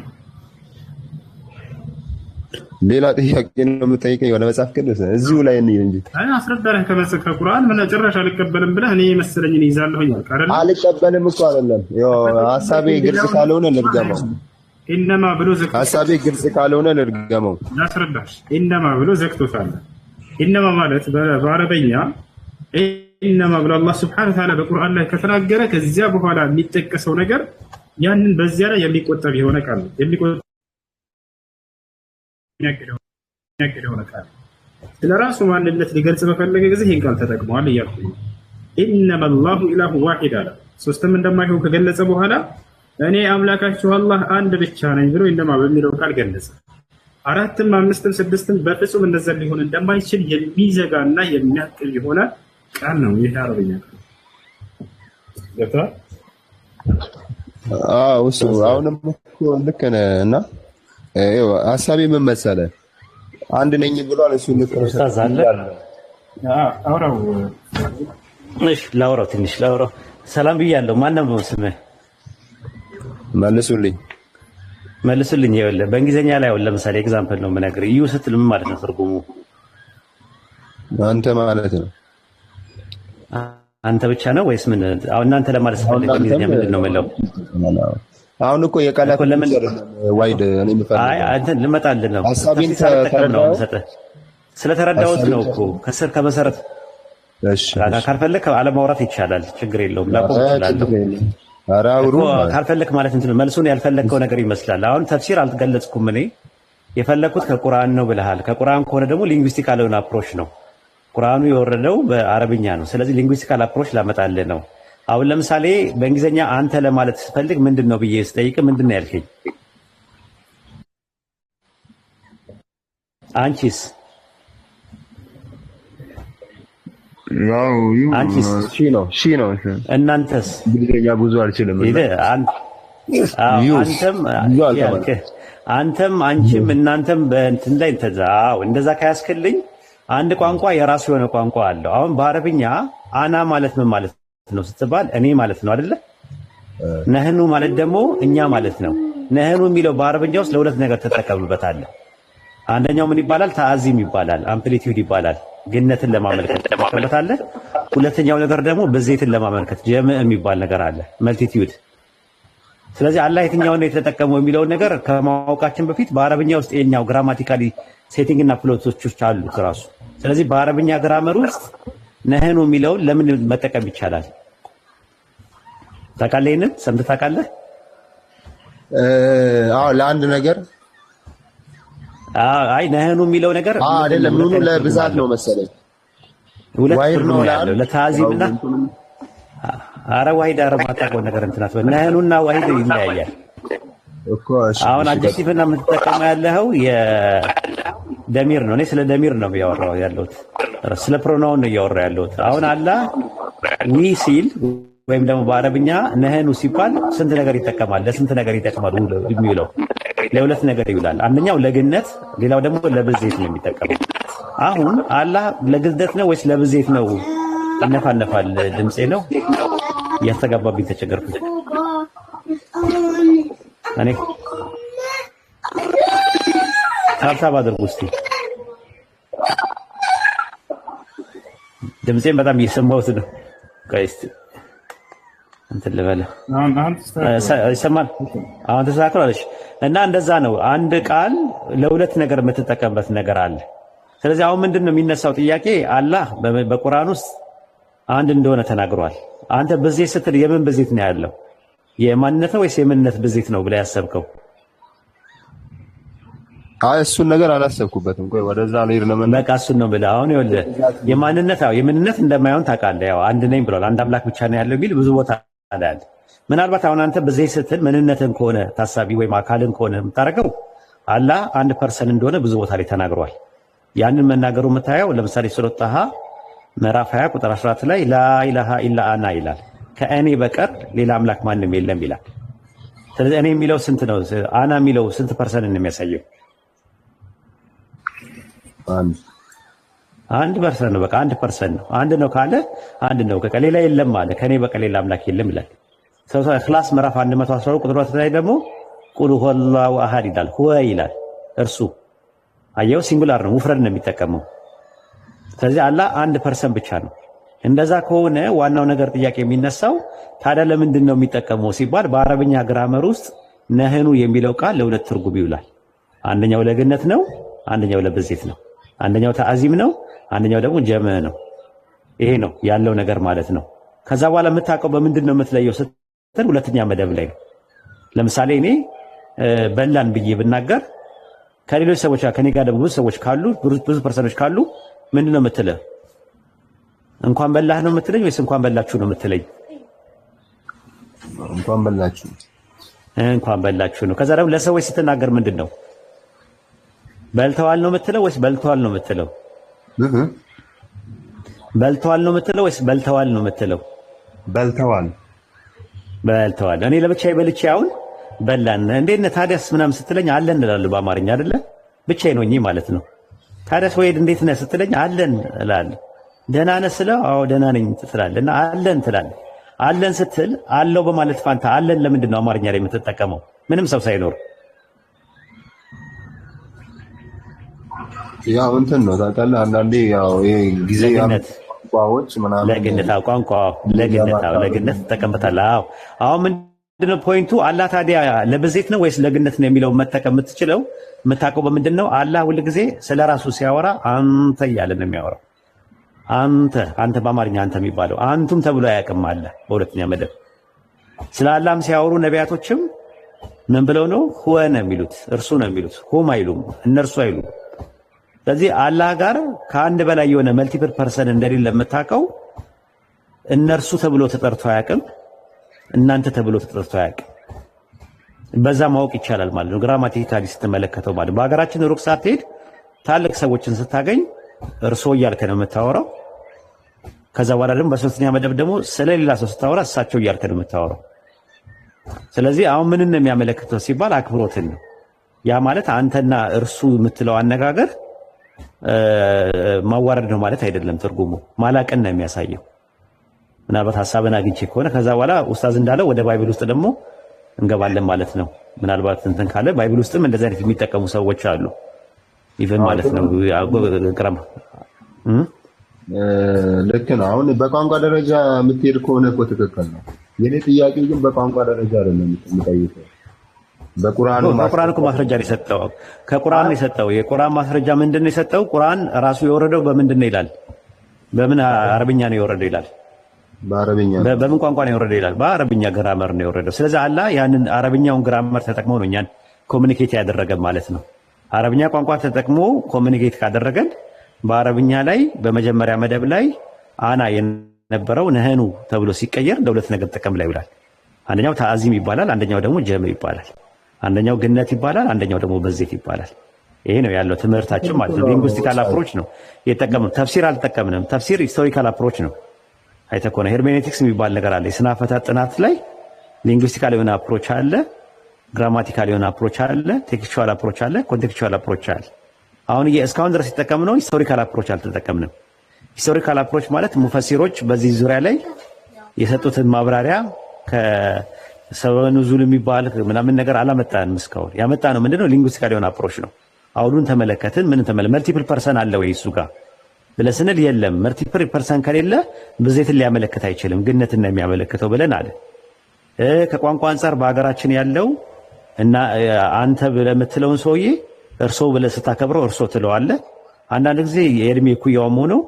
ሌላ ጥያቄ ነው የምጠይቀኝ? ወደ መጽሐፍ ቅዱስ እዚሁ ላይ እንጂ አስረዳለህ። ከቁርአን ምን ጭራሽ አልቀበልም ብለህ እኔ መሰለኝን ይዛለሁኝ አይደል? አልቀበልም እኮ አይደለም። ያው ሐሳቤ ግልጽ ካልሆነ ልድገመው። ኢነማ ብሎ ዘግቶታል። ሐሳቤ ግልጽ ካልሆነ ልድገመው። ላስረዳሽ። ኢነማ ብሎ ዘግቶታል። ኢነማ ማለት በአረበኛ ኢነማ ብሎ አላህ ሱብሓነሁ ወተዓላ በቁርአን ላይ ከተናገረ ከዚያ በኋላ የሚጠቀሰው ነገር ያንን በዚያ ላይ የሚቆጠብ የሆነ ቃል ነው። የሚያገደው ቃል ስለራሱ ማንነት ሊገልጽ በፈለገ ጊዜ ይህን ቃል ተጠቅመዋል እያልኩ ነው። ኢነማ አላሁ ኢላሁ ዋሂድ አለ። ሶስትም እንደማይሆን ከገለጸ በኋላ እኔ አምላካችሁ አላህ አንድ ብቻ ነኝ ብሎ ኢነማ በሚለው ቃል ገለጸ። አራትም አምስትም ስድስትም በፍጹም እንደዛ ሊሆን እንደማይችል የሚዘጋና የሚያቅል የሆነ ቃል ነው ይሄ አረብኛ ቃል። ገብቶሃል? አዎ እሱ አሁንም እኮ ልክ ነህ። እና ሐሳቤ ምን መሰለህ አንድ ነኝ ብሏል እሱ። ልክ ነው ኡስታዝ አለ። አውራው እሺ ላውራው ትንሽ ላውራው። ሰላም ብያለሁ። ማን ነው ስምህ? መልሱልኝ። ይኸውልህ በእንግሊዝኛ ላይ አሁን ለምሳሌ ኤግዛምፕል ነው የምነግርህ። ዩ ስትል ምን ማለት ነው ትርጉሙ? አንተ ማለት ነው። አንተ ብቻ ነው ወይስ ምን? አሁን እናንተ ለማለት ፈልገህ በእንግሊዝኛ ምንድን ነው የምለው? አሁን እኮ የቃላት ዋይድ እኔ የምፈልገው አንተ ልመጣልህ ነው። ሐሳቤን ተረዳው ስለተረዳሁት ነው እኮ ከስር ከመሰረት። እሺ ካልፈለክ አለማውራት ይቻላል፣ ችግር የለውም። ላቆም እችላለሁ። ካልፈለክ ማለት እንትን መልሱን ያልፈለከው ነገር ይመስላል። አሁን ተፍሲር አልገለጽኩም እኔ የፈለኩት ከቁርአን ነው ብለሃል። ከቁርአን ከሆነ ደግሞ ሊንግዊስቲካል የሆነ አፕሮች ነው። ቁርአኑ የወረደው በአረብኛ ነው። ስለዚህ ሊንግዊስቲካል አፕሮች ላመጣልህ ነው። አሁን ለምሳሌ በእንግሊዝኛ አንተ ለማለት ስትፈልግ ምንድን ነው ብዬ ስጠይቅ ምንድን ነው ያልከኝ? አንቺስ? አንቺስ? ሺ ነው። እናንተስ? እንግሊዝኛ ብዙ አልችልም። አንተም አንቺም እናንተም በእንትን ላይ እንደዛ ካያስክልኝ አንድ ቋንቋ የራሱ የሆነ ቋንቋ አለው። አሁን በአረብኛ አና ማለት ምን ማለት ነው ስትባል እኔ ማለት ነው አይደለ? ነህኑ ማለት ደግሞ እኛ ማለት ነው። ነህኑ የሚለው በአረብኛ ውስጥ ለሁለት ነገር ተጠቀምበታለህ። አንደኛው ምን ይባላል? ተአዚም ይባላል፣ አምፕሊቲዩድ ይባላል። ግነትን ለማመልከት ተጠቀምበታለህ። ሁለተኛው ነገር ደግሞ ብዜትን ለማመልከት ጀምዕ የሚባል ነገር አለ፣ መልቲቲዩድ። ስለዚህ አላህ የትኛውን የተጠቀመው የሚለውን ነገር ከማወቃችን በፊት በአረብኛ ውስጥ የኛው ግራማቲካሊ ሴቲንግ እና ፕሎቶች አሉት ራሱ። ስለዚህ በአረብኛ ግራመር ውስጥ ነህኑ የሚለውን ለምን መጠቀም ይቻላል? ታውቃለህ? ይሄንን ሰምተህ ታውቃለህ? አዎ ለአንድ ነገር አይ ነህኑ የሚለው ነገር አይደለም። ኑኑ ለብዛት ነው መሰለኝ። ዋይድ ነው ያለው ለታዚምና አረ ዋሂድ አረማታው ነገር እንትናት ነህኑና ዋሂድ ይለያያል እኮ። አሁን አጀክቲቭና የምትጠቀመው ያለው የደሚር ነው። እኔ ስለ ደሚር ነው ያወራው ያለሁት፣ ስለ ፕሮናውን ነው ያወራው ያለሁት። አሁን አላህ ዊ ሲል ወይም ደግሞ በአረብኛ ነህኑ ሲባል ስንት ነገር ይጠቀማል? ለስንት ነገር ይጠቀማል የሚለው ለሁለት ነገር ይውላል። አንደኛው ለግነት፣ ሌላው ደግሞ ለብዜት ነው የሚጠቀመው። አሁን አላህ ለግዝደት ነው ወይስ ለብዜት ነው? ይነፋነፋል ድምጼ ነው እያስተጋባብኝ ተቸገርኩኝ። እኔ ታብታብ አድርጉ እስቲ። ድምጼን በጣም እየሰማሁት ነው። ጋይስ እንትን ልበለ ይሰማል? አሁን ተስተካክሏል። እና እንደዛ ነው። አንድ ቃል ለሁለት ነገር የምትጠቀምበት ነገር አለ። ስለዚህ አሁን ምንድን ነው የሚነሳው ጥያቄ? አላህ በቁርአን ውስጥ አንድ እንደሆነ ተናግሯል። አንተ ብዜት ስትል የምን ብዜት ነው ያለው? የማንነት ወይስ የምንነት ብዜት ነው ብለህ ያሰብከው? አይ እሱን ነገር አላሰብኩበትም። ቆይ ወደዛ ልሄድ ነው። በቃ እሱን ነው ብለህ አሁን ይኸውልህ የምንነት እንደማይሆን ታውቃለህ። ያው አንድ ነኝ ብሏል። አንድ አምላክ ብቻ ነው ያለው ቢል ብዙ ቦታ አለ። ምናልባት አሁን አንተ ብዜት ስትል ምንነትን ከሆነ ታሳቢ ወይም አካልን ከሆነ የምታደርገው አላህ አንድ ፐርሰን እንደሆነ ብዙ ቦታ ላይ ተናግሯል። ያንን መናገሩ የምታየው ለምሳሌ ሱረቱ ጣሃ ምዕራፍ 20 ቁጥር 14 ላይ ላኢላሃ ኢላ አና ይላል። ከእኔ በቀር ሌላ አምላክ ማንም የለም ይላል። ስለዚህ እኔ የሚለው ስንት ነው? አና የሚለው ስንት ፐርሰንት ነው የሚያሳየው? አንድ ፐርሰንት ነው። በቃ አንድ ፐርሰንት ነው። አንድ ነው ካለ አንድ ነው፣ ከሌላ የለም አለ። ከኔ በቀር ሌላ አምላክ የለም ይላል። ሱረቱ ኢኽላስ ምዕራፍ 112 ቁጥር 2 ላይ ደግሞ ቁል ሁወላሁ አሐድ ይላል። ሁወ ይላል እርሱ። አየው ሲንጉላር ነው፣ ሙፍረድ ነው የሚጠቀመው። ስለዚህ አላህ አንድ ፐርሰንት ብቻ ነው። እንደዛ ከሆነ ዋናው ነገር ጥያቄ የሚነሳው ታዲያ ለምንድን ነው የሚጠቀመው ሲባል በአረብኛ ግራመር ውስጥ ነህኑ የሚለው ቃል ለሁለት ትርጉም ይውላል። አንደኛው ለግነት ነው፣ አንደኛው ለብዜት ነው። አንደኛው ተአዚም ነው፣ አንደኛው ደግሞ ጀምዕ ነው። ይሄ ነው ያለው ነገር ማለት ነው። ከዛ በኋላ የምታውቀው በምንድን ነው የምትለየው ስትል ሁለተኛ መደብ ላይ ነው። ለምሳሌ እኔ በላን ብዬ ብናገር ከሌሎች ሰዎች ከኔ ጋር ደግሞ ብዙ ሰዎች ካሉ ብዙ ፐርሰኖች ካሉ ምንድን ነው የምትለው? እንኳን በላህ ነው የምትለኝ ወይስ እንኳን በላችሁ ነው የምትለኝ? እንኳን በላችሁ። እንኳን በላችሁ ነው። ከዛ ደግሞ ለሰዎች ስትናገር ምንድን ነው? በልተዋል ነው የምትለው ወይስ በልተዋል ነው የምትለው? በልተዋል ነው የምትለው ወይስ በልተዋል ነው የምትለው? በልተዋል። በልተዋል። እኔ ለብቻዬ በልቼ አሁን በላን እንዴት ነህ ታዲያስ ምናምን ስትለኝ አለን እላለሁ በአማርኛ አይደለ? ብቻዬን ሆኜ ማለት ነው። ታዲያስ ወይ እንዴት ነህ ስትለኝ አለን እላለሁ። ደህና ነህ ስለው አዎ ደህና ነኝ ትላለህ እና አለን ትላለህ። አለን ስትል አለው በማለት ፋንታ አለን ለምንድን ነው አማርኛ ላይ የምትጠቀመው ምንም ሰው ሳይኖር? ያው እንትን ነው ታውቃለህ። አንዳንዴ ያው ይሄ ጊዜ ቋንቋዎች ምናምን ለግነት ትጠቀምበታለህ። አዎ አሁን ምንድነው ፖይንቱ? አላህ ታዲያ ለብዜት ነው ወይስ ለግነት ነው የሚለው መጠቀም የምትችለው የምታውቀው በምንድን ነው? አላህ ሁልጊዜ ስለራሱ ሲያወራ አንተ እያለ ነው የሚያወራው። አንተ በአማርኛ አንተ የሚባለው አንቱም ተብሎ አያውቅም አለ በሁለተኛ መደብ። ስለ አላህም ሲያወሩ ነቢያቶችም ምን ብለው ነው? ሁወ ነው የሚሉት፣ እርሱ ነው የሚሉት። ሁም አይሉም፣ እነርሱ አይሉም። ስለዚህ አላህ ጋር ከአንድ በላይ የሆነ መልቲፕል ፐርሰን እንደሌለ የምታውቀው እነርሱ ተብሎ ተጠርቶ አያውቅም፣ እናንተ ተብሎ ተጠርቶ አያውቅም። በዛ ማወቅ ይቻላል ማለት ነው። ግራማቲካሊ ስትመለከተው ማለት በሀገራችን ሩቅ ሳትሄድ ታላቅ ሰዎችን ስታገኝ እርሶ እያልከ ነው የምታወራው። ከዛ በኋላ ደግሞ በሶስተኛ መደብ ደግሞ ስለሌላ ሰው ስታወራ እሳቸው እያልከ ነው የምታወራው። ስለዚህ አሁን ምንን ነው የሚያመለክተው ሲባል አክብሮትን ነው። ያ ማለት አንተና እርሱ የምትለው አነጋገር ማዋረድ ነው ማለት አይደለም። ትርጉሙ ማላቅን ነው የሚያሳየው። ምናልባት ሐሳብን አግኝቼ ከሆነ ከዛ በኋላ ኡስታዝ እንዳለው ወደ ባይብል ውስጥ ደግሞ እንገባለን ማለት ነው። ምናልባት እንትን ካለ ባይብል ውስጥም እንደዚህ አይነት የሚጠቀሙ ሰዎች አሉ። ኢቨን ማለት ነው ግራም ልክ ነው። አሁን በቋንቋ ደረጃ የምትሄድ ከሆነ እኮ ትክክል ነው። የኔ ጥያቄ ግን በቋንቋ ደረጃ አይደለም የምጠይቀው። በቁርአን እኮ ማስረጃ ነው የሰጠው። ከቁርአን ነው የሰጠው። የቁርአን ማስረጃ ምንድን ነው የሰጠው? ቁርአን ራሱ የወረደው በምንድን ነው ይላል? በምን አረብኛ ነው የወረደው ይላል? በአረብኛ። በምን ቋንቋ ነው የወረደው ይላል? በአረብኛ ግራመር ነው የወረደው። ስለዚህ አላህ ያንን አረብኛውን ግራመር ተጠቅሞ ነው እኛን ኮሚኒኬት ያደረገን ማለት ነው። አረብኛ ቋንቋ ተጠቅሞ ኮሚኒኬት ካደረገን በአረብኛ ላይ በመጀመሪያ መደብ ላይ አና የነበረው ነህኑ ተብሎ ሲቀየር ለሁለት ነገር ጥቅም ላይ ይውላል። አንደኛው ተአዚም ይባላል፣ አንደኛው ደግሞ ጀምዕ ይባላል። አንደኛው ግነት ይባላል፣ አንደኛው ደግሞ በዜት ይባላል። ይሄ ነው ያለው ትምህርታችን ማለት ነው። ሊንጉስቲካል አፕሮች ነው የተጠቀምነው። ተፍሲር አልተጠቀምንም። ተፍሲር ሂስቶሪካል አፕሮች ነው። አይተህ ከሆነ ሄርሜኔቲክስ የሚባል ነገር አለ። የስነ አፈታት ጥናት ላይ ሊንጉስቲካል የሆነ አፕሮች አለ፣ ግራማቲካል የሆነ አፕሮች አለ፣ ቴክስቹዋል አፕሮች አለ፣ ኮንቴክስቹዋል አፕሮች አለ። አሁን እስካሁን ድረስ የተጠቀምነው ሂስቶሪካል አፕሮች አልተጠቀምንም። ሂስቶሪካል አፕሮች ማለት ሙፈሲሮች በዚህ ዙሪያ ላይ የሰጡትን ማብራሪያ ሰበበ ኑዙል የሚባል ምናምን ነገር አላመጣንም እስካሁን። ያመጣነው ምንድነው ሊንጉስቲካል የሆነ አፕሮች ነው። አውዱን ተመለከትን። ምን መልቲፕል ፐርሰን አለ ወይ እሱ ጋር ብለን ስንል የለም። መልቲፕል ፐርሰን ከሌለ ብዜትን ሊያመለክት አይችልም፣ ግነትን ነው የሚያመለክተው ብለን አለ። ከቋንቋ አንጻር በሀገራችን ያለው እና አንተ ብለህ የምትለውን ሰውዬ እርሶ ብለህ ስታከብረው እርሶ ትለዋለህ። አንዳንድ ጊዜ የእድሜ እኩያውም ሆነው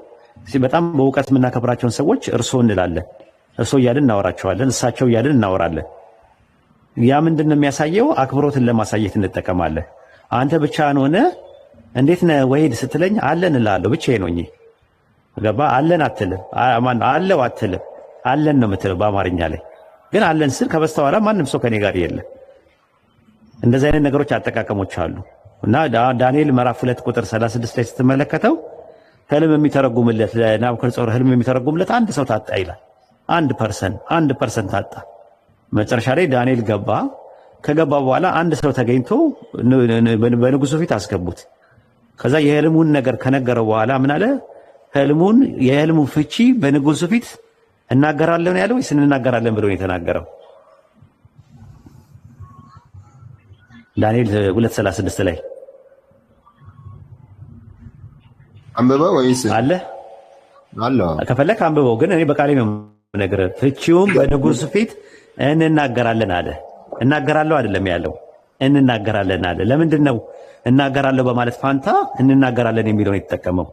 በጣም በእውቀት የምናከብራቸውን ሰዎች እርሶ እንላለን። እርሶ እያልን እናወራቸዋለን፣ እሳቸው እያልን እናወራለን። ያ ምንድን ነው የሚያሳየው? አክብሮትን ለማሳየት እንጠቀማለን። አንተ ብቻህን ሆነ እንዴት ነህ ወሂድ ስትለኝ አለን እላለሁ። ብቻዬን ሆኜ ገባ አለን አትልም፣ አለው አትልም፣ አለን ነው የምትለው በአማርኛ ላይ። ግን አለን ስል ከበስተኋላ ማንም ሰው ከኔ ጋር የለም። እንደዚህ አይነት ነገሮች አጠቃቀሞች አሉ እና ዳንኤል ምዕራፍ 2 ቁጥር 36 ላይ ስትመለከተው ህልም የሚተረጉምለት ለናቡከደነፆር ህልም የሚተረጉምለት አንድ ሰው ታጣ ይላል። አንድ ፐርሰን ታጣ። መጨረሻ ላይ ዳንኤል ገባ። ከገባ በኋላ አንድ ሰው ተገኝቶ በንጉሱ ፊት አስገቡት። ከዛ የህልሙን ነገር ከነገረው በኋላ ምን አለ? የህልሙ ፍቺ በንጉሱ ፊት እናገራለን ያለው ወይስ እንናገራለን ብሎ ነው የተናገረው? ዳንኤል 2:36 ላይ አንብበው ወይስ አለ? ከፈለክ አንብበው፣ ግን እኔ በቃሌ ነው ነገር። ፍቺውም በንጉሱ ፊት እንናገራለን አለ። እናገራለሁ አይደለም ያለው፣ እንናገራለን አለ። ለምንድን ነው እናገራለሁ በማለት ፋንታ እንናገራለን የሚለውን የተጠቀመው?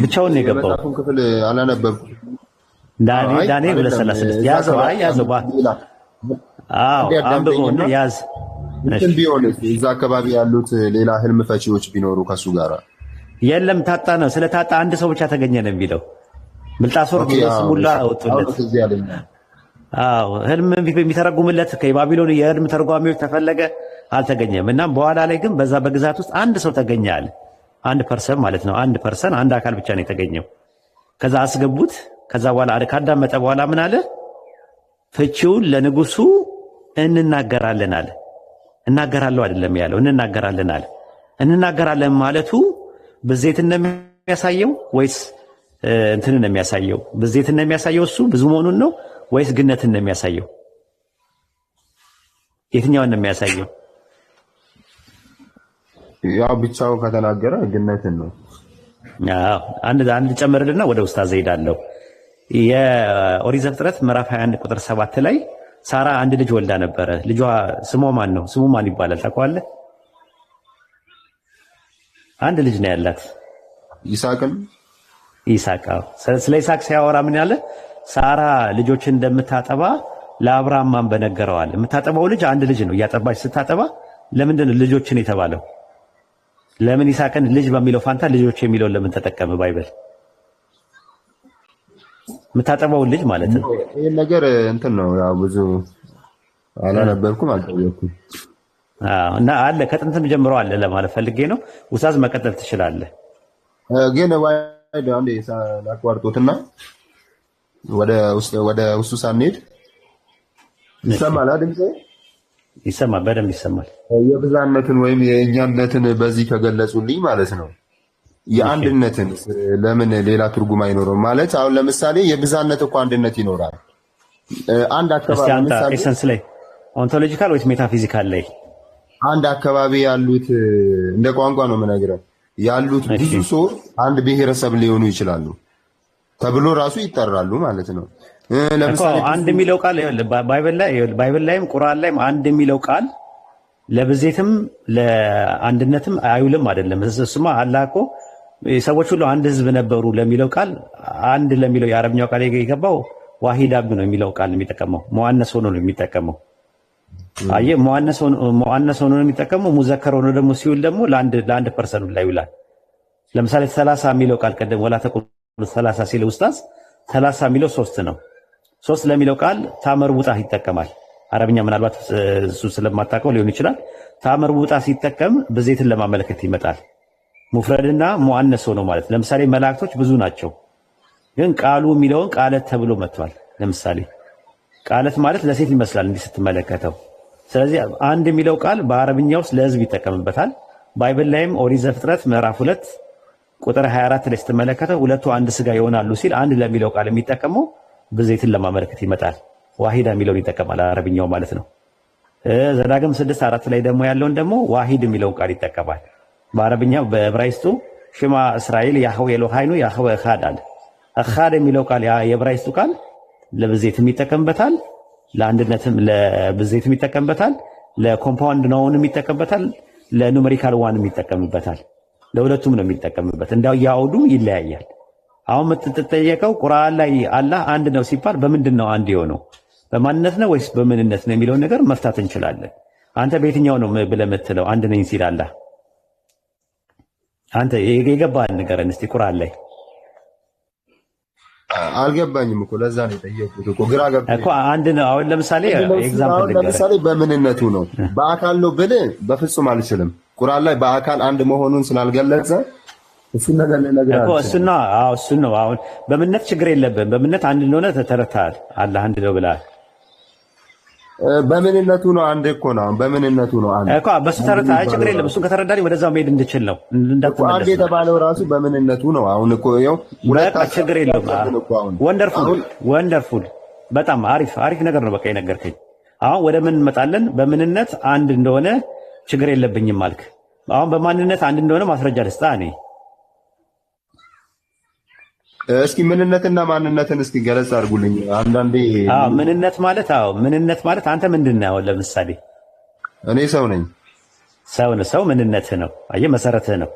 ብቻውን ነው የገባው። መጽሐፉን ክፍል አላነበብኩም። ዳንኤል 2:36 ያዘው። አንብበው ነው ያዝ። እንትን ቢሆን እዛ አካባቢ ያሉት ሌላ ህልም ፈቺዎች ቢኖሩ ከሱ ጋር የለም። ታጣ ነው። ስለታጣ አንድ ሰው ብቻ ተገኘ ነው የሚለው። ብልጣሶር ስሙላ አወጡለት። ህልም የሚተረጉምለት ከባቢሎን የህልም ተርጓሚዎች ተፈለገ፣ አልተገኘም። እና በኋላ ላይ ግን በዛ በግዛት ውስጥ አንድ ሰው ተገኘ አለ። አንድ ፐርሰን ማለት ነው። አንድ አካል ብቻ ነው የተገኘው። ከዛ አስገቡት። ከዛ በኋላ ካዳመጠ በኋላ ምን አለ? ፍቺውን ለንጉሱ እንናገራለን አለ። እናገራለሁ አይደለም ያለው፣ እንናገራለን አለ። እንናገራለን ማለቱ ብዜትን ነው የሚያሳየው ወይስ እንትንን ነው የሚያሳየው? ብዜትን ነው የሚያሳየው እሱ ብዙ መሆኑን ነው ወይስ ግነትን ነው የሚያሳየው? የትኛውን ነው የሚያሳየው? ያው ብቻው ከተናገረ ግነትን ነው። አንድ ጨምርልና ወደ ኡስታዝ እሄዳለሁ። የኦሪት ዘፍጥረት ምዕራፍ 21 ቁጥር 7 ላይ ሳራ አንድ ልጅ ወልዳ ነበረ። ልጇ ስሙ ማን ነው? ስሙ ማን ይባላል ታውቀዋለህ? አንድ ልጅ ነው ያላት። ይስሐቅ። ስለ ይስሐቅ ሲያወራ ምን ያለ? ሳራ ልጆችን እንደምታጠባ ለአብርሃም ማን በነገረዋል? የምታጠባው ልጅ አንድ ልጅ ነው። እያጠባች ስታጠባ ለምንድን ነው ልጆችን የተባለው? ለምን ይስሐቅን ልጅ በሚለው ፋንታ ልጆች የሚለውን ለምን ተጠቀመ ባይብል? የምታጠባው ልጅ ማለት ነው። ይሄ ነገር እንትን ነው። ያው ብዙ አላነበብኩም፣ አልጠየኩም። እና አለ ከጥንትም ጀምሮ አለ ለማለት ፈልጌ ነው። ኡስታዝ መቀጠል ትችላለህ። ግን ዋይድ አንዴ ላቋርጦትና ወደ ውስጡ ሳንሄድ ይሰማል አይደል? ይሰማል፣ በደንብ ይሰማል። የብዛነትን ወይም የእኛነትን በዚህ ከገለጹልኝ ማለት ነው። የአንድነትን ለምን ሌላ ትርጉም አይኖረው? ማለት አሁን ለምሳሌ የብዛነት እኮ አንድነት ይኖራል። አንድ አካባቢ ለምሳሌ ኤሰንስ ላይ ኦንቶሎጂካል ወይስ ሜታፊዚካል ላይ አንድ አካባቢ ያሉት እንደ ቋንቋ ነው የምነግረው ያሉት ብዙ ሰዎች አንድ ብሔረሰብ ሊሆኑ ይችላሉ ተብሎ ራሱ ይጠራሉ ማለት ነው። ለምሳሌ አንድ የሚለው ቃል ባይብል ላይም ቁርአን ላይም አንድ የሚለው ቃል ለብዜትም ለአንድነትም አይውልም አይደለም። እሱማ አላህ እኮ ሰዎች ሁሉ አንድ ህዝብ ነበሩ ለሚለው ቃል አንድ ለሚለው የአረብኛው ቃል የገባው ዋሂድ አብ ነው የሚለው ቃል የሚጠቀመው ሙአነስ ሆኖ ነው የሚጠቀመው። አየህ ሙአነስ ሆኖ ነው የሚጠቀመው። ሙዘከር ሆኖ ደግሞ ሲውል ደግሞ ለአንድ ፐርሰን ላይ ይውላል። ለምሳሌ 30 የሚለው ቃል ቀደም ወላ ተቁል 30 ሲል ኡስታዝ 30 የሚለው 3 ነው። 3 ለሚለው ቃል ታመርቡጣ ይጠቀማል። አረብኛ ምናልባት እሱ ስለማታውቀው ሊሆን ይችላል። ታመርቡጣ ሲጠቀም ብዜትን ለማመለከት ይመጣል። ሙፍረድና ሙአነስ ሆኖ ማለት ለምሳሌ መላእክቶች ብዙ ናቸው፣ ግን ቃሉ የሚለውን ቃለት ተብሎ መጥቷል። ለምሳሌ ቃለት ማለት ለሴት ይመስላል እንዲህ ስትመለከተው። ስለዚህ አንድ የሚለው ቃል በአረብኛ ውስጥ ለህዝብ ይጠቀምበታል። ባይብል ላይም ኦሪት ዘፍጥረት ምዕራፍ 2 ቁጥር 24 ላይ ስትመለከተው ሁለቱ አንድ ስጋ ይሆናሉ ሲል አንድ ለሚለው ቃል የሚጠቀመው ብዜትን ለማመልከት ይመጣል። ዋሂዳ የሚለውን ይጠቀማል አረብኛው ማለት ነው። ዘዳግም 6:4 ላይ ደግሞ ያለውን ደግሞ ዋሂድ የሚለውን ቃል ይጠቀማል። በአረብኛው በዕብራይስጡ ሽማ እስራኤል ያህዌ ኤሎሃይኑ ያህዌ እኻድ አለ። እኻድ የሚለው ቃል የዕብራይስጡ ቃል ለብዜትም ይጠቀምበታል፣ ለአንድነትም ለብዜትም ይጠቀምበታል፣ ለኮምፓውንድ ናውንም ይጠቀምበታል፣ ለኑሜሪካል ዋንም ይጠቀምበታል። ለሁለቱም ነው የሚጠቀምበት። እንዳው ያውዱ ይለያያል። አሁን የምትጠየቀው ቁርአን ላይ አላህ አንድ ነው ሲባል በምንድን ነው አንድ የሆነው? በማንነት ነው ወይስ በምንነት ነው የሚለውን ነገር መፍታት እንችላለን። አንተ በየትኛው ነው ብለህ የምትለው አንድ ነኝ ሲል አላህ? አንተ የገባህን ንገረን እስቲ ቁርአን ላይ። አልገባኝም እኮ ለዛ ነው የጠየቁት እኮ ግራ ገብቶኝ እኮ አንድ ነው። አሁን ለምሳሌ ኤግዛምፕል ለምሳሌ በምንነቱ ነው በአካል ነው ብለህ በፍጹም አልችልም። ቁርአን ላይ በአካል አንድ መሆኑን ስላልገለጸ እሱን ነገር ለነገር እኮ እሱና እሱን ነው። አሁን በምንነት ችግር የለብን። በምንነት አንድ እንደሆነ ተረድተሃል። አላህ አንድ ነው ብለሃል። በምንነቱ ነው አንድ እኮ ነው። በምንነቱ ነው አንድ እኮ በሱ ተረድተሃል። ችግር የለም። እሱን ከተረዳኝ ወደዛው መሄድ እንድችል ነው። እንዳትመለስ አንድ የተባለው ራሱ በምንነቱ ነው። አሁን እኮ ይኸው በቃ ችግር የለም። ወንደርፉል በጣም አሪፍ ነገር ነው። በቃ የነገርከኝ። አሁን ወደ ምን እንመጣለን? በምንነት አንድ እንደሆነ ችግር የለብኝም አልክ። አሁን በማንነት አንድ እንደሆነ ማስረጃ ልስጣ እኔ። እስኪ ምንነትና ማንነትን እስኪ ገለጽ አድርጉልኝ። አንዳንዴ ምንነት ማለት አንተ ምንድን ነህ? አሁን ለምሳሌ እኔ ሰው ነኝ። ሰው ምንነትህ ነው። አየህ መሰረትህ ነው።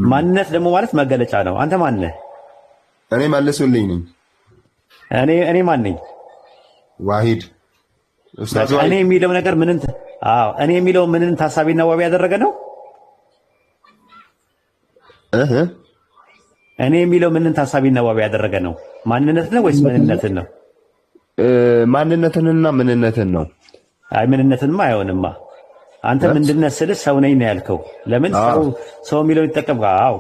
ማንነት ደግሞ ማለት መገለጫ ነው። አንተ ማን ነህ? እኔ መልሱልኝ ነኝ። እኔ ማን ነኝ? ዋሂድ ኡስታዝ። እኔ የሚለው ነገር እኔ የሚለው ምንን ታሳቢና ዋቢ ያደረገ ነው? እኔ የሚለው ምንን ታሳቢና ዋቢ ያደረገ ነው? ማንነትን ነው ወይስ ምንነትን ነው? ማንነትንና ምንነትን ነው። አይ ምንነትንማ አይሆንማ። አንተ ምንድነህ ስልህ ሰው ነኝ ነው ያልከው። ለምን ሰው የሚለው ይጠቀም? አዎ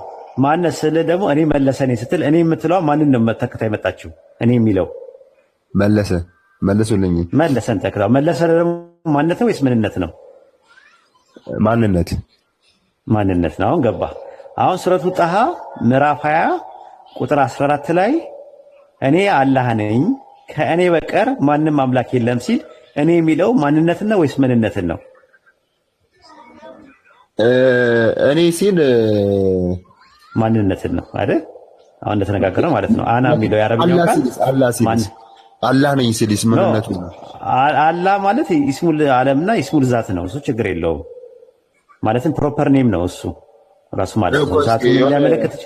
ማንነት ስልህ ደግሞ እኔ መለሰ ነኝ ስትል እኔ የምትለዋ ማንን ነው ተከታ የመጣችው? እኔ የሚለው መልሱልኝ። መለሰን ተከታ መለሰ ደግሞ ማንነት ነው ወይስ ምንነት ነው? ማንነት ነው። አሁን ገባ። አሁን ሱረቱ ጣሃ ምዕራፍ 20 ቁጥር 14 ላይ እኔ አላህ ነኝ ከእኔ በቀር ማንም አምላክ የለም ሲል እኔ የሚለው ማንነትን ነው ወይስ ምንነትን ነው? እኔ ሲል ማንነትን ነው አይደል? አሁን እንደተነጋገረው ማለት ነው። አና የሚለው የአረብኛው ቃል አላህ ነኝ ሲልስ ምንነቱ ነው? አላህ ማለት ኢስሙል ዓለምና ኢስሙል ዛት ነው። እሱ ችግር የለውም። ማለትም ፕሮፐር ኔም ነው እሱ ራሱ ማለት ነው። ዛቱን የሚያመለክት